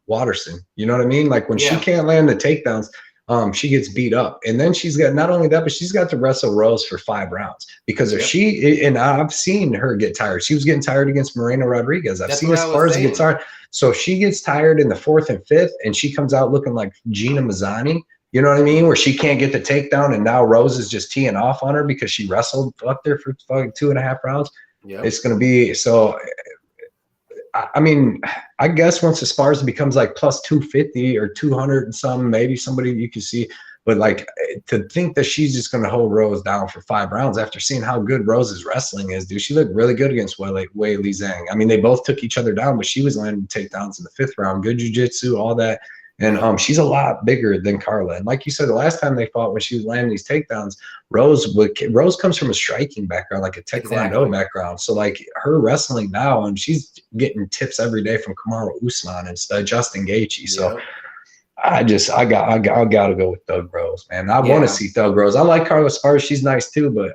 Watterson. You know what I mean? Like, when she can't land the takedowns, she gets beat up. And then she's got not only that, but she's got to wrestle Rose for 5 rounds. Because if I've seen her get tired. She was getting tired against Moreno Rodriguez. I've seen Esparza get tired. So she gets tired in the 4th and 5th, and she comes out looking like Gina Mazzani. You know what I mean? Where she can't get the takedown, and now Rose is just teeing off on her because she wrestled up there for fucking 2.5 rounds. Yep. It's going to be so. I mean, I guess once Esparza becomes like plus 250 or 200 and something, maybe somebody you can see. But like, to think that she's just going to hold Rose down for 5 rounds after seeing how good Rose's wrestling is, dude. She looked really good against Weili Zhang. I mean, they both took each other down, but she was landing takedowns in the 5th round. Good jiu-jitsu, all that. And she's a lot bigger than Carla. And like you said, the last time they fought, when she was landing these takedowns, Rose comes from a striking background, like a taekwondo background. So like, her wrestling now, and she's getting tips every day from Kamaru Usman and Justin Gaethje. So I gotta go with Thug Rose, man. I want to see Thug Rose. I like Carla Esparza. She's nice too, but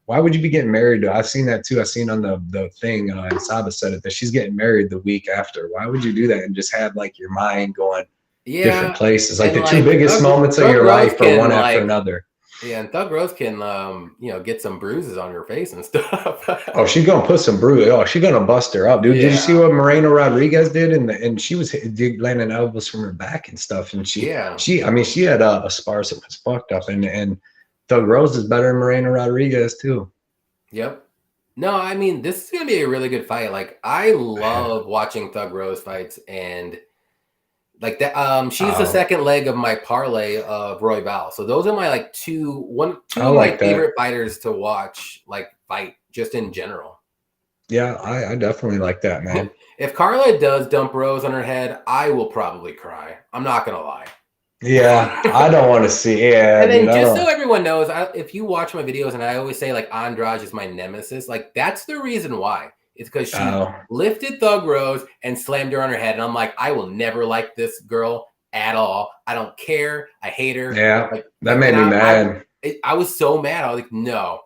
why would you be getting married to? I've seen that too. I've seen on the thing, and Saba said it, that she's getting married the week after. Why would you do that and just have like your mind going different places? Like, the 2 biggest moments of your life are one after another. Yeah, and Thug Rose can get some bruises on your face and stuff. Oh, she's gonna put some bruises. Oh, she's gonna bust her up, dude. Did you see what Moreno Rodriguez did? And she was landing elbows from her back and stuff. And she had a Esparza that was fucked up, and Thug Rose is better than Moreno Rodriguez too. Yep. No, I mean, this is gonna be a really good fight. Like, I love watching Thug Rose fights, and like that, she's the second leg of my parlay of Royval. So those are my two of my favorite fighters to watch, like, fight just in general. Yeah, I definitely like that, man. If Carla does dump Rose on her head, I will probably cry. I'm not gonna lie. Yeah, I don't want to see. Yeah, and then just so everyone knows, if you watch my videos, and I always say like Andrade is my nemesis, like, that's the reason why. It's because she lifted Thug Rose and slammed her on her head. And I'm like, I will never like this girl at all. I don't care. I hate her. Yeah, that made me mad. I was so mad. I was like, no.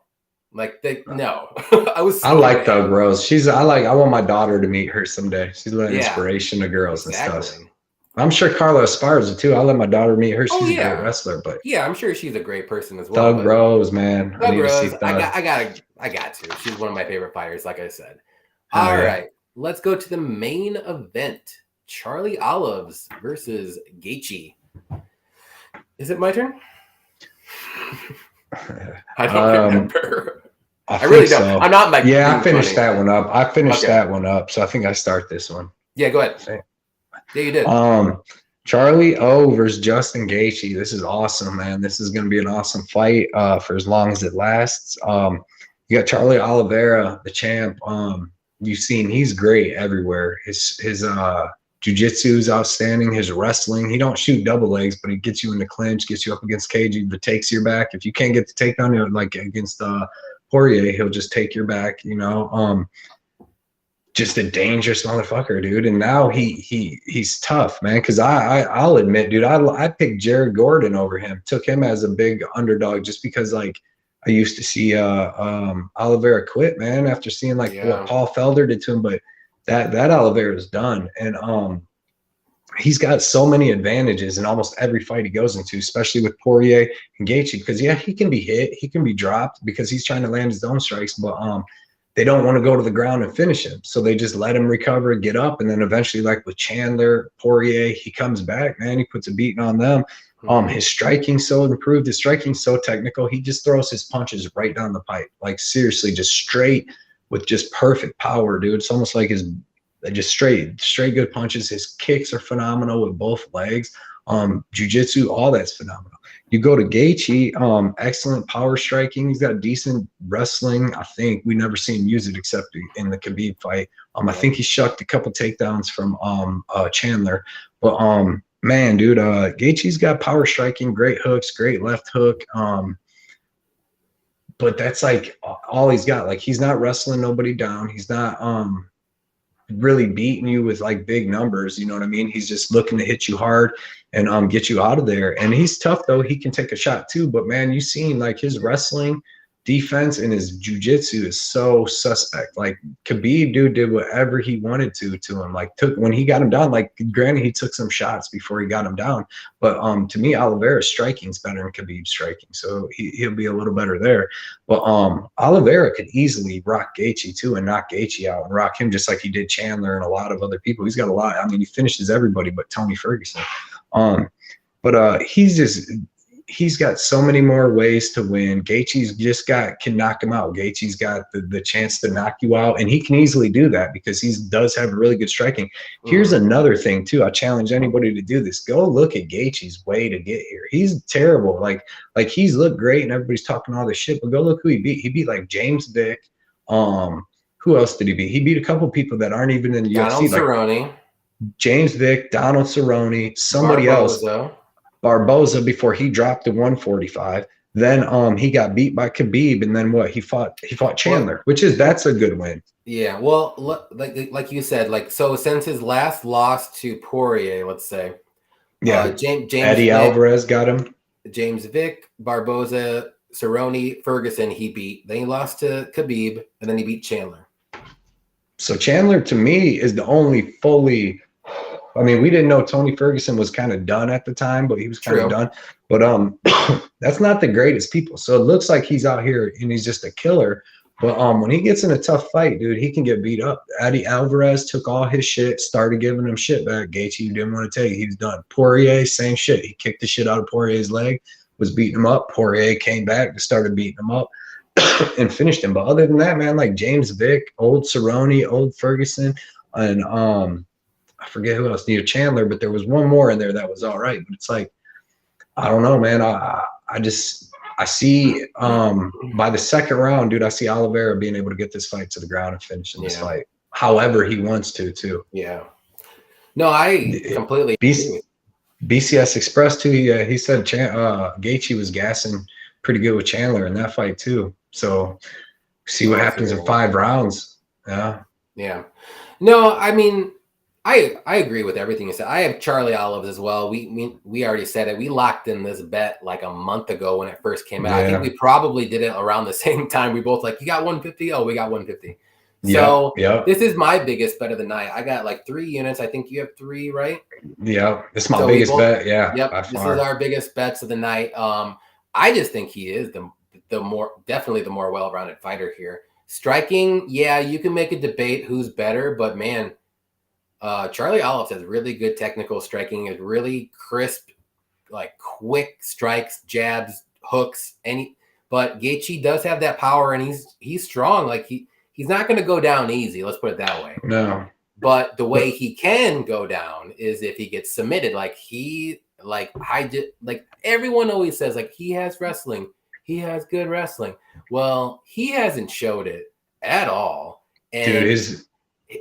No. I like Thug Rose. I want my daughter to meet her someday. She's an inspiration to girls and stuff. I'm sure Carla Esparza too. I'll let my daughter meet her. She's a great wrestler, but I'm sure she's a great person as well. Thug Rose, man. Thug Rose. I got to. She's one of my favorite fighters, like I said. All right, let's go to the main event. Charlie Olives versus Gaethje. Is it my turn? I don't remember. I really don't. So. I'm not like. Yeah, I finished that one up. that one up, so I think I start this one. Yeah, go ahead. Yeah, you did. Charlie O versus Justin Gaethje. This is awesome, man. This is going to be an awesome fight for as long as it lasts. You got Charlie Oliveira, the champ. You've seen he's great everywhere. His jiu-jitsu is outstanding. His wrestling, he don't shoot double legs, but he gets you in the clinch, gets you up against cage, the takes your back. If you can't get the takedown, like against Poirier, he'll just take your back. Just a dangerous motherfucker, dude. And now he's tough, man. Because I'll admit, dude, I picked Jared Gordon over him. Took him as a big underdog just because like I used to see Oliveira quit, man, after seeing like what Paul Felder did to him. But that Oliveira is done, and he's got so many advantages in almost every fight he goes into, especially with Poirier and Gaethje. Because he can be hit, he can be dropped because he's trying to land his own strikes, but they don't want to go to the ground and finish him. So they just let him recover, get up. And then eventually, like with Chandler, Poirier, he comes back, man. He puts a beating on them. His striking's so improved. His striking's so technical. He just throws his punches right down the pipe. Like seriously, just straight with just perfect power, dude. It's almost like his just straight good punches. His kicks are phenomenal with both legs. Jiu-jitsu, all that's phenomenal. You go to Gaethje, excellent power striking. He's got decent wrestling. I think we never seen him use it except in the Khabib fight. I think he shucked a couple takedowns from Chandler. But man, dude, Gaethje's got power striking, great hooks, great left hook. But that's like all he's got. Like he's not wrestling nobody down. He's not really beating you with like big numbers, you know what I mean? He's just looking to hit you hard and get you out of there. And he's tough though. He can take a shot too. But man, you seen like his wrestling, defense, and his jiu-jitsu is so suspect. Like Khabib, dude, did whatever he wanted to him. Like when he got him down, like granted he took some shots before he got him down. But to me, Oliveira's striking is better than Khabib's striking. So he'll be a little better there. But Oliveira could easily rock Gaethje too and knock Gaethje out and rock him just like he did Chandler and a lot of other people. He's got a lot. I mean, he finishes everybody but Tony Ferguson. But he's got so many more ways to win. Gaethje's just can knock him out. Gaethje's got the chance to knock you out, and he can easily do that because he does have really good striking. Here's another thing too. I challenge anybody to do this. Go look at Gaethje's way to get here. He's terrible. Like he's looked great, and everybody's talking all this shit. But go look who he beat. He beat like James Vick. Who else did he beat? He beat a couple people that aren't even in the UFC. Cerrone. James Vick, Donald Cerrone, somebody else. Barboza before he dropped to 145. Then he got beat by Khabib, and then what? He fought Chandler, that's a good win. Yeah, well, like you said, like so since his last loss to Poirier, let's say, James Eddie Vick, Alvarez got him. James Vick, Barboza, Cerrone, Ferguson, he beat. Then he lost to Khabib, and then he beat Chandler. So Chandler, to me, is the only fully. I mean, we didn't know Tony Ferguson was kind of done at the time, but he was kind of done. But that's not the greatest people. So it looks like he's out here and he's just a killer. But when he gets in a tough fight, dude, he can get beat up. Eddie Alvarez took all his shit, started giving him shit back. Gaethje didn't want to take it. He was done. Poirier, same shit. He kicked the shit out of Poirier's leg, was beating him up. Poirier came back and started beating him up and finished him. But other than that, man, like James Vick, old Cerrone, old Ferguson, and I forget who else needed Chandler, but there was one more in there that was all right. But it's like, I don't know, man. I see by the second round, dude, I see Oliveira being able to get this fight to the ground and finishing this fight however he wants to, too. Yeah. No, I completely agree. BCS Express, too, he said Gaethje was gassing pretty good with Chandler in that fight, too. So see what happens in 5 rounds. Yeah. Yeah. No, I mean, I agree with everything you said. I have Charlie Olives as well. We already said it. We locked in this bet like a month ago when it first came out. I think we probably did it around the same time. We both like, you got 150? Oh, we got 150. So this is my biggest bet of the night. I got like 3 units. I think you have 3, right? Yeah, it's my biggest bet. Yeah. Yep. This is our biggest bets of the night. I just think he is definitely the more well-rounded fighter here. Striking, yeah, you can make a debate who's better, but man, Charlie Olives has really good technical striking, is really crisp, like quick strikes, jabs, hooks, but Gaethje does have that power and he's strong. Like he's not going to go down easy. Let's put it that way. No. But the way he can go down is if he gets submitted. Like everyone always says, like, he has wrestling. He has good wrestling. Well, he hasn't showed it at all. And dude,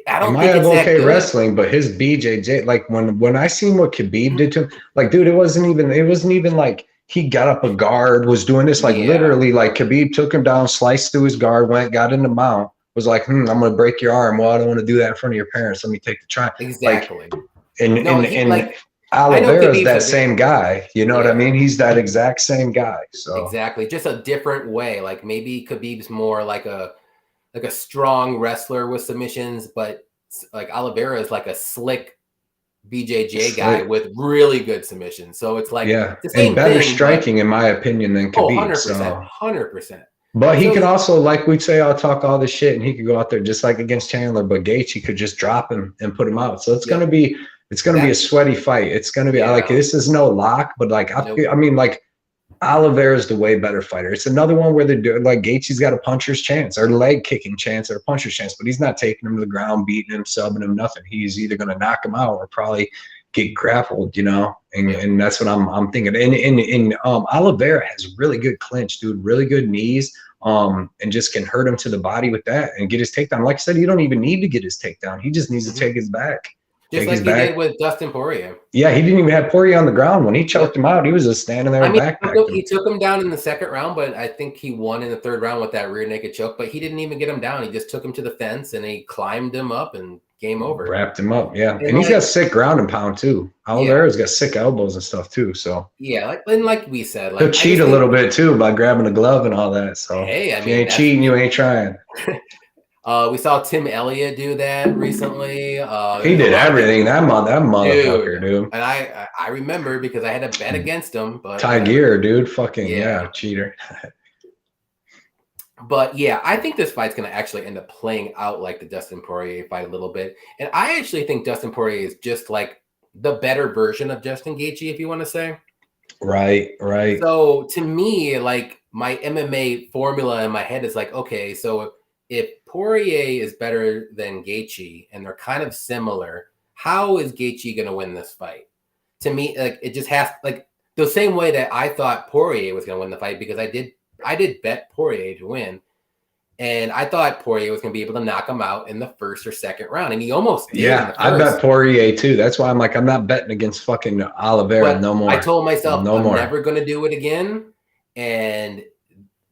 I don't he might think have it's okay that wrestling, but his BJJ, like when I seen what Khabib did to him, like, dude, it wasn't even like he got up a guard, was doing this, like, literally, like, Khabib took him down, sliced through his guard, got in the mount, was like, I'm gonna break your arm. Well, I don't want to do that in front of your parents. Let me take the try. Exactly. Like, and I know Oliveira's Khabib's that same guy. You know what I mean? He's that exact same guy. So exactly, just a different way. Like, maybe Khabib's more like a strong wrestler with submissions, but like Oliveira is like a slick BJJ guy with really good submissions. So it's like the same and better thing, striking, in my opinion, than Khabib. 100%, 100%. But he could also, like we'd say, I'll talk all this shit, and he could go out there just like against Chandler. But Gaethje could just drop him and put him out. So it's gonna be a sweaty fight. It's gonna be like, this is no lock, but like I mean, like, Oliveira's the way better fighter. It's another one where they're doing, like, Gaethje's got a puncher's chance or leg kicking chance or a puncher's chance, but he's not taking him to the ground, beating him, subbing him, nothing. He's either going to knock him out or probably get grappled, you know? And that's what I'm thinking. And Oliveira has really good clinch, dude, really good knees, and just can hurt him to the body with that and get his takedown. Like I said, you don't even need to get his takedown. He just needs to take his back. Just like he did with Dustin Poirier. Yeah, he didn't even have Poirier on the ground. When he choked him out, he was just standing there. He took him down in the second round, but I think he won in the third round with that rear naked choke. But he didn't even get him down. He just took him to the fence and he climbed him up and game over. Wrapped him up, yeah. And he's got sick ground and pound too. Oliveira's got sick elbows and stuff too. So like we said, he'll cheat a little bit too by grabbing a glove and all that. So if you ain't cheating, you ain't trying. We saw Tim Elliott do that recently. He did everything. That motherfucker, dude. And I remember because I had to bet against him. But Tiger, dude, fucking cheater. But yeah, I think this fight's going to actually end up playing out like the Dustin Poirier fight a little bit. And I actually think Dustin Poirier is just like the better version of Justin Gaethje, if you want to say. Right. So to me, like, my MMA formula in my head is like, okay, so if Poirier is better than Gaethje and they're kind of similar, how is Gaethje going to win this fight? To me, like, it just has, like, the same way that I thought Poirier was going to win the fight, because I did bet Poirier to win, and I thought Poirier was going to be able to knock him out in the first or second round, and he almost did. Yeah, I bet Poirier too. That's why I'm like, I'm not betting against fucking Oliveira no more. I told myself I'm never going to do it again, and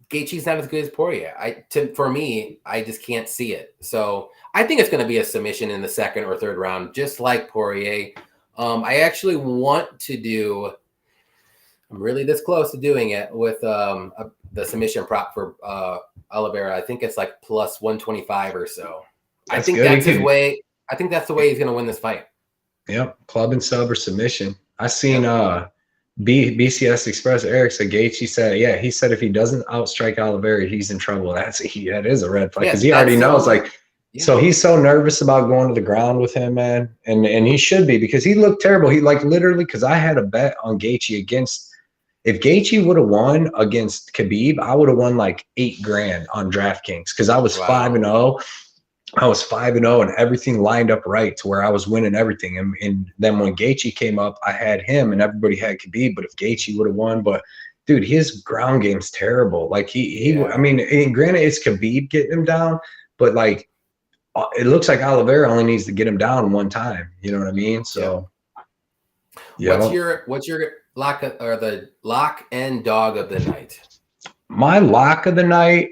Gaethje's not as good as Poirier. For me, I just can't see it. So I think it's going to be a submission in the second or third round, just like Poirier. I actually want to do. I'm really this close to doing it with the submission prop for Oliveira. I think it's like plus 125 or so. I think that's his way. I think that's the way he's going to win this fight. Yep, club and sub or submission. I seen BCS Express Eric said Gaethje said, he said if he doesn't outstrike Oliveira, he's in trouble. That is a red flag because he already knows. So he's so nervous about going to the ground with him, man, and he should be, because he looked terrible. He, like, literally, because I had a bet on Gaethje against. If Gaethje would have won against Khabib, I would have won like $8,000 on DraftKings, because I was 5-0. I was 5-0 and everything lined up right to where I was winning everything. And then when Gaethje came up, I had him and everybody had Khabib. But if Gaethje would have won, but dude, his ground game's terrible. Like I mean, granted, it's Khabib getting him down, but like it looks like Oliveira only needs to get him down one time. You know what I mean? So what's your lock or the lock and dog of the night? My lock of the night,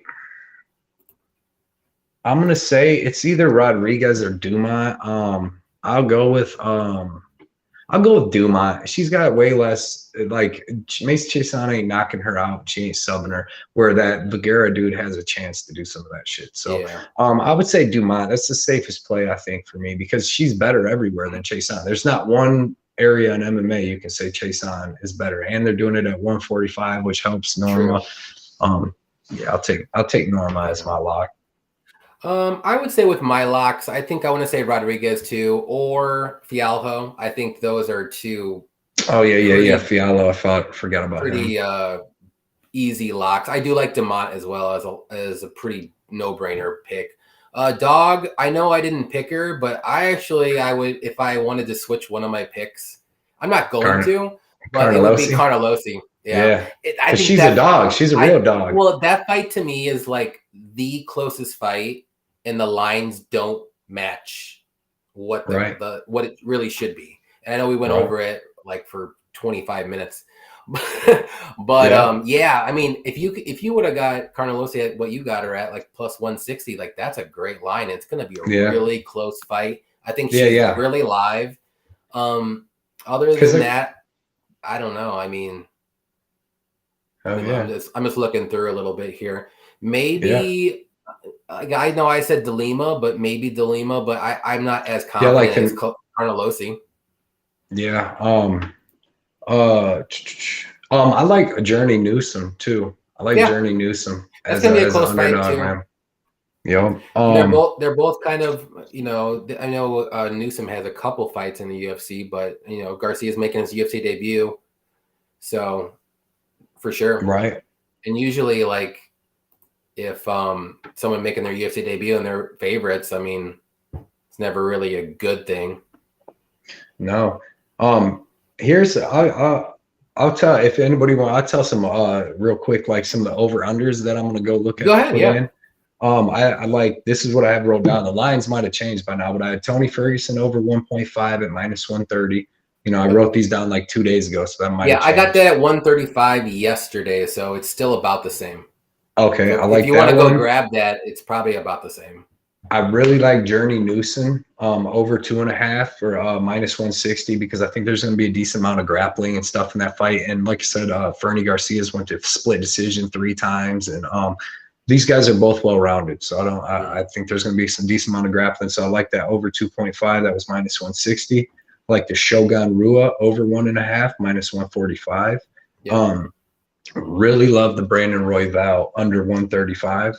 I'm gonna say it's either Rodriguez or Dumont. I'll go with Dumont. She's got way less, like, Mace Chiasson ain't knocking her out. She ain't subbing her, where that Vergara dude has a chance to do some of that shit. So I would say Dumont. That's the safest play, I think, for me, because she's better everywhere than Chiasson. There's not one area in MMA you can say Chiasson is better, and they're doing it at 145, which helps Norma. I'll take Norma as my lock. I would say with my locks, I think I want to say Rodriguez too, or Fialho. I think those are two. Oh yeah. Fialho, I forgot about pretty easy locks. I do like Dumont as well as a pretty no-brainer pick. Dog, I know I didn't pick her, but I would, if I wanted to switch one of my picks. I'm not going to, but it would be Carnelossi. Yeah. I Because think she's a dog. She's a real dog. Well, that fight to me is like the closest fight, and the lines don't match what what it really should be. And I know we went over it like for 25 minutes. But I mean, if you would have got Carnelossi at what you got her at, like plus 160, like that's a great line. It's going to be a really close fight. I think she's really live. Other than that, I don't know. I mean, I'm just looking through a little bit here. Maybe I know I said Liiiive, but maybe Liiiive, but I'm not as confident as Carnelossi. Yeah. I like Journey Newsom too. I like Journey Newsom. That's gonna be a close fight too. Man. Yeah. They're both kind of, I know Newsom has a couple fights in the UFC, but Garcia's making his UFC debut, so for sure. Right. And usually, like, if someone making their UFC debut and they're favorites, I mean, it's never really a good thing. No. Here's I'll tell if anybody want. I'll tell some real quick, like some of the over unders that I'm gonna go look at. Go ahead. Yeah. I like, this is what I have rolled down. The lines might have changed by now, but I had Tony Ferguson over 1.5 at minus 130. I wrote these down like 2 days ago, so that might. Yeah, I got that at 135 yesterday, so it's still about the same. Okay, so I like that. If you want to go grab that, it's probably about the same. I really like Journey Newsom over 2.5 for minus 160 because I think there's going to be a decent amount of grappling and stuff in that fight. And like I said, Fernie Garcia's went to split decision 3 times, and these guys are both well-rounded. So I think there's going to be some decent amount of grappling. So I like that over 2.5. That was minus 160. I like the Shogun Rua over 1.5 minus 145. Yeah. Really love the Brandon Royval under 135.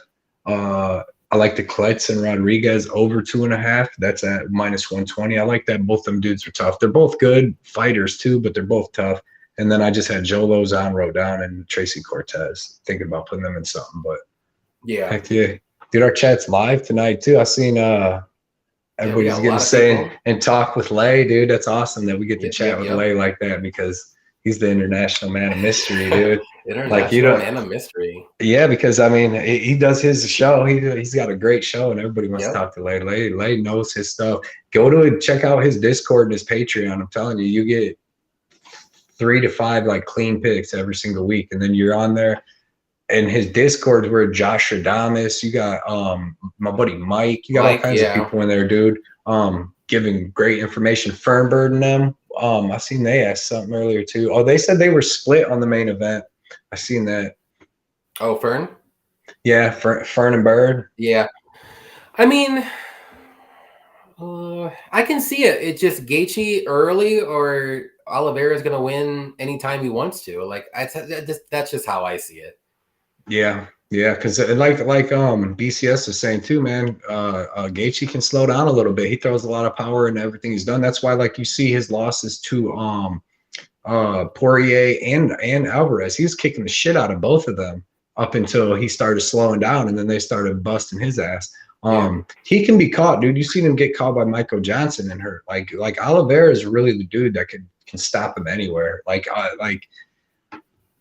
I like the Kletzen Rodriguez over 2.5. That's at minus 120. I like that. Both them dudes are tough. They're both good fighters too, but they're both tough. And then I just had Joe Lozon wrote down and Tracy Cortez. Thinking about putting them in something, but heck yeah. Dude, our chat's live tonight too. I seen everybody's getting to say and talk with Lay, dude. That's awesome that we get to chat with Lay like that because he's the international man of mystery, dude. International man of mystery. Yeah, because I mean, he does his show. He's got a great show, and everybody wants to talk to Lay. Lay knows his stuff. Go to it, check out his Discord and his Patreon. I'm telling you, you get 3 to 5 like clean picks every single week, and then you're on there. And his Discords where Josh Adamas, you got my buddy Mike, you got all kinds of people in there, dude. Giving great information. Fernbird and them. I seen they asked something earlier too. Oh, they said they were split on the main event. I seen that. Oh, Fern? Yeah, Fern and Bird. Yeah. I mean, I can see it. It's just Gaethje early or Oliveira's going to win anytime he wants to. Like, that's just how I see it. Yeah, because like BCS is saying too, man, Gaethje can slow down a little bit. He throws a lot of power into everything he's done. That's why, like, you see his losses to Poirier and Alvarez. He was kicking the shit out of both of them up until he started slowing down, and then they started busting his ass. He can be caught, dude. You seen him get caught by Michael Johnson and hurt. Like Oliveira is really the dude that can stop him anywhere.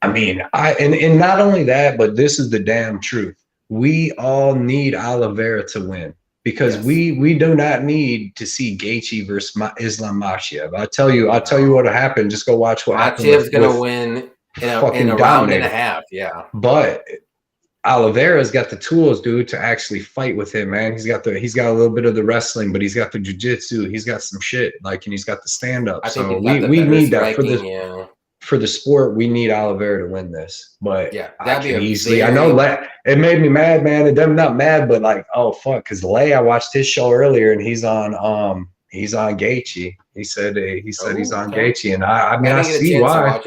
I mean, and not only that, but this is the damn truth. We all need Oliveira to win because we do not need to see Gaethje versus Islam Makhachev. I'll tell you what will happen. Just go watch what happens. Machev's going to win in a round and a half. Yeah. But Oliveira's got the tools, dude, to actually fight with him, man. He's got a little bit of the wrestling, but he's got the jiu-jitsu. He's got some shit, and he's got the stand-up. So we need that for the sport. We need Oliveira to win this, but I can easily. I know it made me mad, man. I'm not mad, but like, oh fuck, because Lay, I watched his show earlier, and he's on Gaethje. He said he's on Gaethje, and I see why.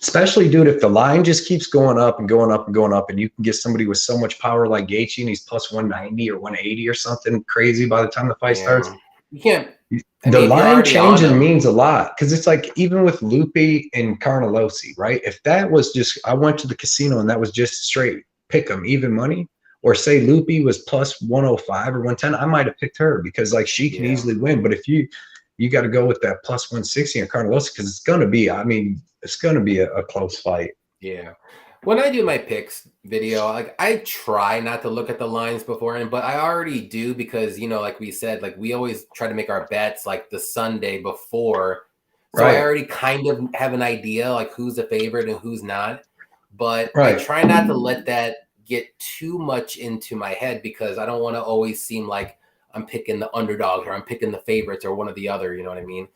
Especially, dude, if the line just keeps going up and going up and going up, and you can get somebody with so much power like Gaethje, and he's plus 190 or 180 or something crazy by the time the fight starts. You can't. The line changing means a lot because it's like even with Lupi and Carnelossi, right? If that was just, I went to the casino and that was just straight pick 'em, even money. or say Loopy was plus 105 or 110, I might have picked her because like she can easily win. But if you got to go with that plus 160 on Carlos because it's going to be, I mean, it's going to be a close fight. Yeah. When I do my picks video, like I try not to look at the lines beforehand, but I already do because, you know, like we said, like we always try to make our bets like the Sunday before. So I already kind of have an idea like who's a favorite and who's not. But I try not to let that get too much into my head because I don't want to always seem like I'm picking the underdog or I'm picking the favorites or one or the other. You know what I mean?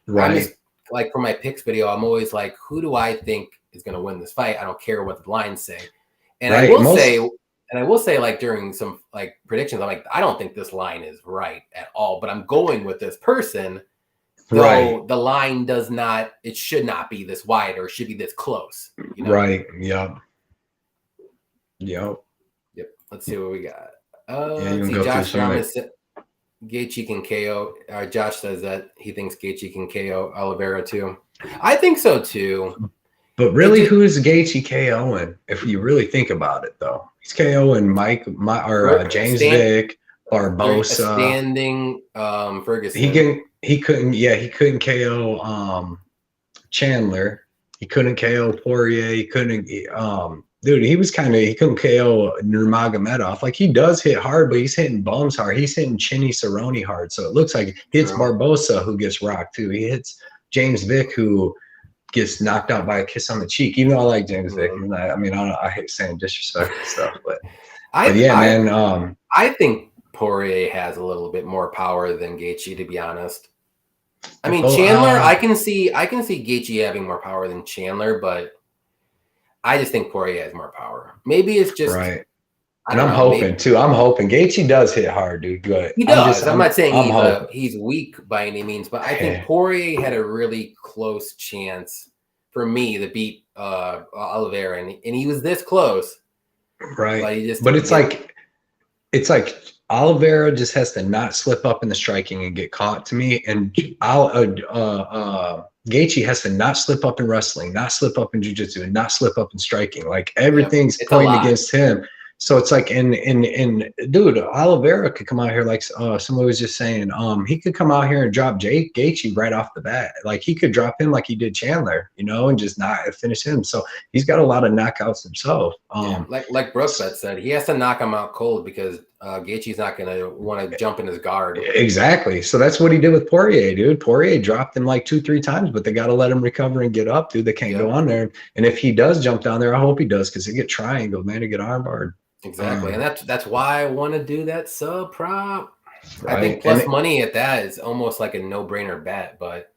I'm just, like for my picks video, I'm always like, who do I think is going to win this fight? I don't care what the lines say. And I will say, like during some like predictions, I'm like, I don't think this line is right at all, but I'm going with this person. Though the line it should not be this wide or it should be this close. You know? Right. Yep. Let's see what we got. Let's see, Josh Thomas, Gaethje can KO. Josh says that he thinks Gaethje can KO Oliveira too. I think so too. But really, who's Gaethje KOing? If you really think about it, though, he's KOing James Vick, Barbosa, standing Ferguson. He couldn't KO Chandler. He couldn't KO Poirier. He couldn't dude, he couldn't KO Nurmagomedov. Like he does hit hard, but he's hitting bums hard. He's hitting Chinny Cerrone hard. So it looks like he hits Barbosa, who gets rocked too. He hits James Vick, who gets knocked out by a kiss on the cheek. Even though I like James Vick, I hate saying disrespectful stuff, but I think Poirier has a little bit more power than Gaethje, to be honest. I mean, Chandler, I can see Gaethje having more power than Chandler, but I just think Poirier has more power. Maybe it's just right. And I'm hoping too. I'm hoping Gaethje does hit hard, dude. Good. He does. I'm not saying he's weak by any means, but I think Poirier had a really close chance for me to beat Oliveira, and he was this close. Right. But it's like Oliveira just has to not slip up in the striking and get caught to me, and Gaethje has to not slip up in wrestling, not slip up in jiu-jitsu, and not slip up in striking. Like everything's pointing against him. So it's like, and dude, Oliveira could come out here like somebody was just saying, he could come out here and drop Gaethje right off the bat. Like he could drop him like he did Chandler, and just not finish him. So he's got a lot of knockouts himself. Like Brooks said, he has to knock him out cold because Gaethje's not going to want to jump in his guard. Exactly. So that's what he did with Poirier, dude. Poirier dropped him like 2-3 times, but they got to let him recover and get up, dude. They can't go on there. And if he does jump down there, I hope he does, because they get triangle, man, to get armbarred. Exactly. And that's why I want to do that sub prop. I think plus money at that is almost like a no-brainer bet, but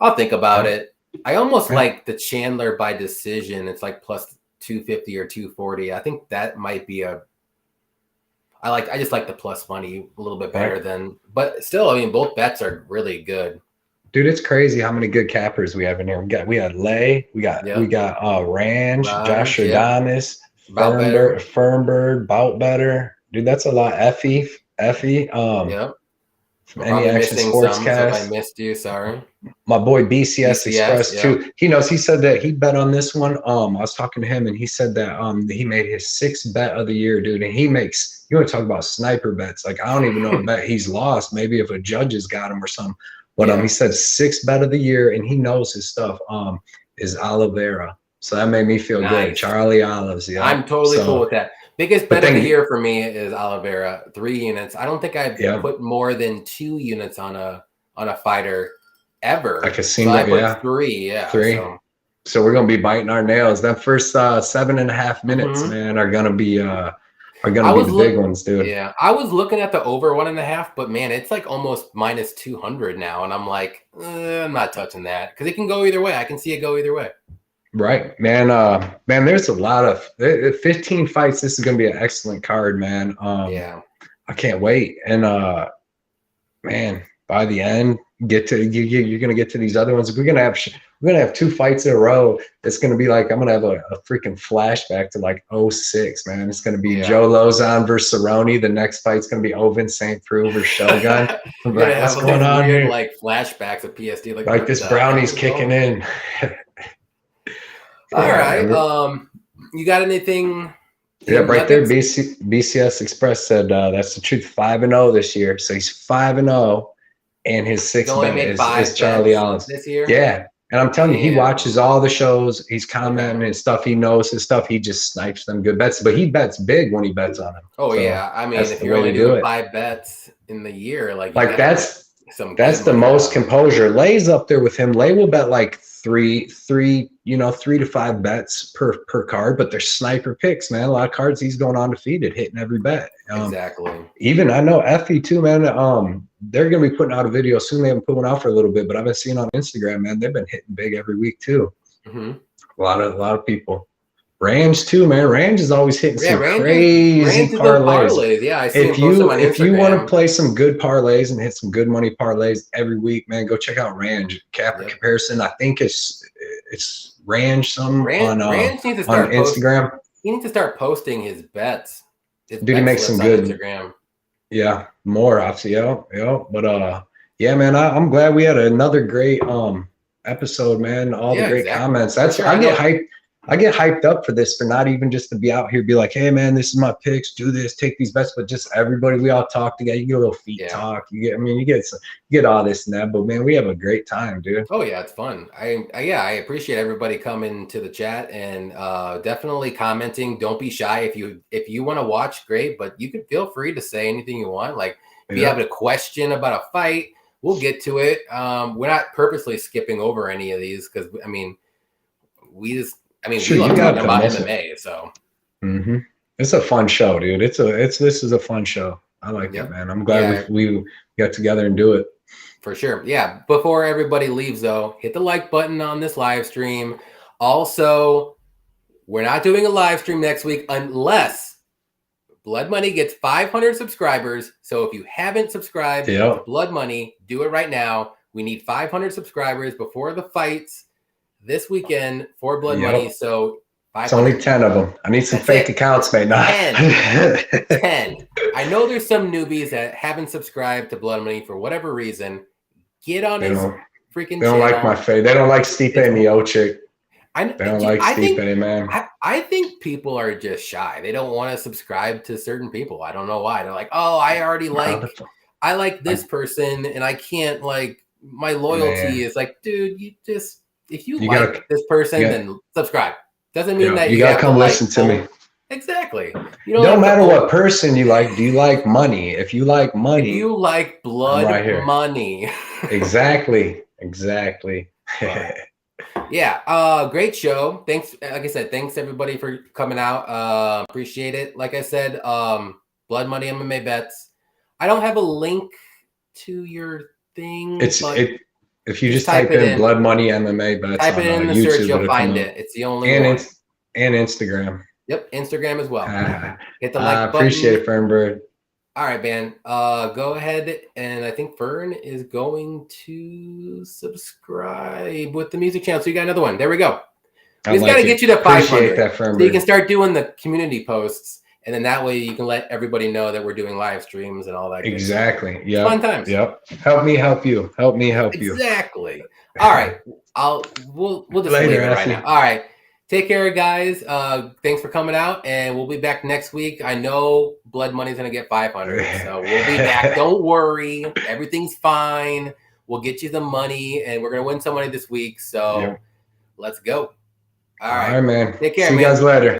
I'll think about it. I almost like the Chandler by decision. It's like plus 250 or 240. I think that might be I just like the plus money a little bit better than, but still, I mean, both bets are really good. Dude, it's crazy how many good cappers we have in here. We had Lay, we got Ranch, Josh Godinez, Firmbird, Bout Better. Dude, that's a lot. Effie. From Any Action Sportscast. So I missed you, sorry. My boy BCS Express too. He knows. He said that he bet on this one. I was talking to him, and he said that he made his 6th bet of the year, dude. And he makes, you want to talk about sniper bets? Like I don't even know a bet he's lost. Maybe if a judge has got him or something. But he said 6th bet of the year, and he knows his stuff. Is Oliveira. So that made me feel good. Charlie Olives. Yeah, I'm totally cool with that. Biggest bet of the year for me is Oliveira, 3 units. I don't think I've put more than 2 units on a fighter ever. Like a single, so I put 3, 3. So we're gonna be biting our nails. That first 7.5 minutes, man, are gonna be the big ones, dude. Yeah, I was looking at the over 1.5, but man, it's like almost minus 200 now, and I'm like, I'm not touching that because it can go either way. I can see it go either way. Right, man. There's a lot of 15 fights. This is gonna be an excellent card, man. I can't wait. And man, by the end, you're gonna get to these other ones. We're gonna have 2 fights in a row. It's gonna be like I'm gonna have a freaking flashback to like 06, man. It's gonna be Joe Lozon versus Cerrone. The next fight's gonna be Ovince St. Preux versus Shogun. What's going on weird, here? Like flashbacks of PSD. Like this brownie's kicking in. All right. You got anything Yeah, right there. BCS Express said that's the truth. 5-0 this year, so he's 5-0, and his sixth bet is Charlie Allen's this year. Yeah, and I'm telling you, he watches all the shows. He's commenting and stuff. He knows his stuff. He just snipes them good bets, but he bets big when he bets on them. Oh so yeah, I mean, if you're only doing 5 bets in the year, that's the most composure. Lay's up there with him. Lay will bet like three, 3 to 5 bets per card, but they're sniper picks, man. A lot of cards he's going undefeated, hitting every bet. Exactly. Even I know Effie too, man. They're gonna be putting out a video soon. They haven't put one out for a little bit, but I've been seeing on Instagram, man. They've been hitting big every week too. Mm-hmm. A lot of people. Range too, man. Range is always hitting some crazy parlays. Yeah, I see him post them on Instagram. If you want to play some good parlays and hit some good money parlays every week, man, go check out Range. Comparison, I think it's Range on Instagram. He needs to start posting his bets. Dude, he makes some good Instagram. Yeah, more obviously. Yeah. But yeah, man, I'm glad we had another great episode, man. All the great comments. I get hyped up for this, for not even just to be out here, be like, hey man, this is my picks, do this, take these bets, but just everybody, we all talk together. You get a little feet talk. You get all this and that, but man, we have a great time, dude. Oh yeah, it's fun. I appreciate everybody coming to the chat and definitely commenting. Don't be shy. If you want to watch, great, but you can feel free to say anything you want. Like if you have a question about a fight, we'll get to it. We're not purposely skipping over any of these because we love talking about MMA, so it's a fun show, dude. This is a fun show. I like it, man. I'm glad we got together and do it. For sure. Yeah. Before everybody leaves, though, hit the like button on this live stream. Also, we're not doing a live stream next week unless Blood Money gets 500 subscribers. So if you haven't subscribed to Blood Money, do it right now. We need 500 subscribers before the fights this weekend for Blood Money. So it's only 10 of them. I need some fake accounts, mate. 10. I know there's some newbies that haven't subscribed to Blood Money for whatever reason. Get on his freaking channel. They don't like my face. They don't like Stipe Miocic. They don't like Stipe, man. I think people are just shy. They don't want to subscribe to certain people. I don't know why. They're like, oh, I like this person and I can't my loyalty is like, dude, if you like this person, then subscribe. Doesn't mean that you gotta come listen to me. Exactly. No matter what person you like. Do you like money? If you like money, if you like blood money. Exactly. Yeah. Great show. Thanks. Like I said, thanks everybody for coming out. Appreciate it. Like I said, Blood Money MMA Bets. I don't have a link to your thing. If you just type in Blood Money MMA Bets, type it in the YouTube, search, you'll find it. It's the only one. And Instagram. Yep, Instagram as well. Hit the like button. Appreciate it, Fernbird. All right, man. Go ahead, and I think Fern is going to subscribe with the music channel. So you got another one. There we go. We just got to get you to 500. That, Fernbird. So you can start doing the community posts. And then that way you can let everybody know that we're doing live streams and all that. Exactly. Yeah. Fun times. Yep. Help me help you. Help me help you. Exactly. All right. We'll just leave it right now. All right. Take care, guys. Thanks for coming out, and we'll be back next week. I know Blood Money's gonna get 500, so we'll be back. Don't worry. Everything's fine. We'll get you the money, and we're gonna win some money this week. So let's go. All right, man. Take care, See you guys later.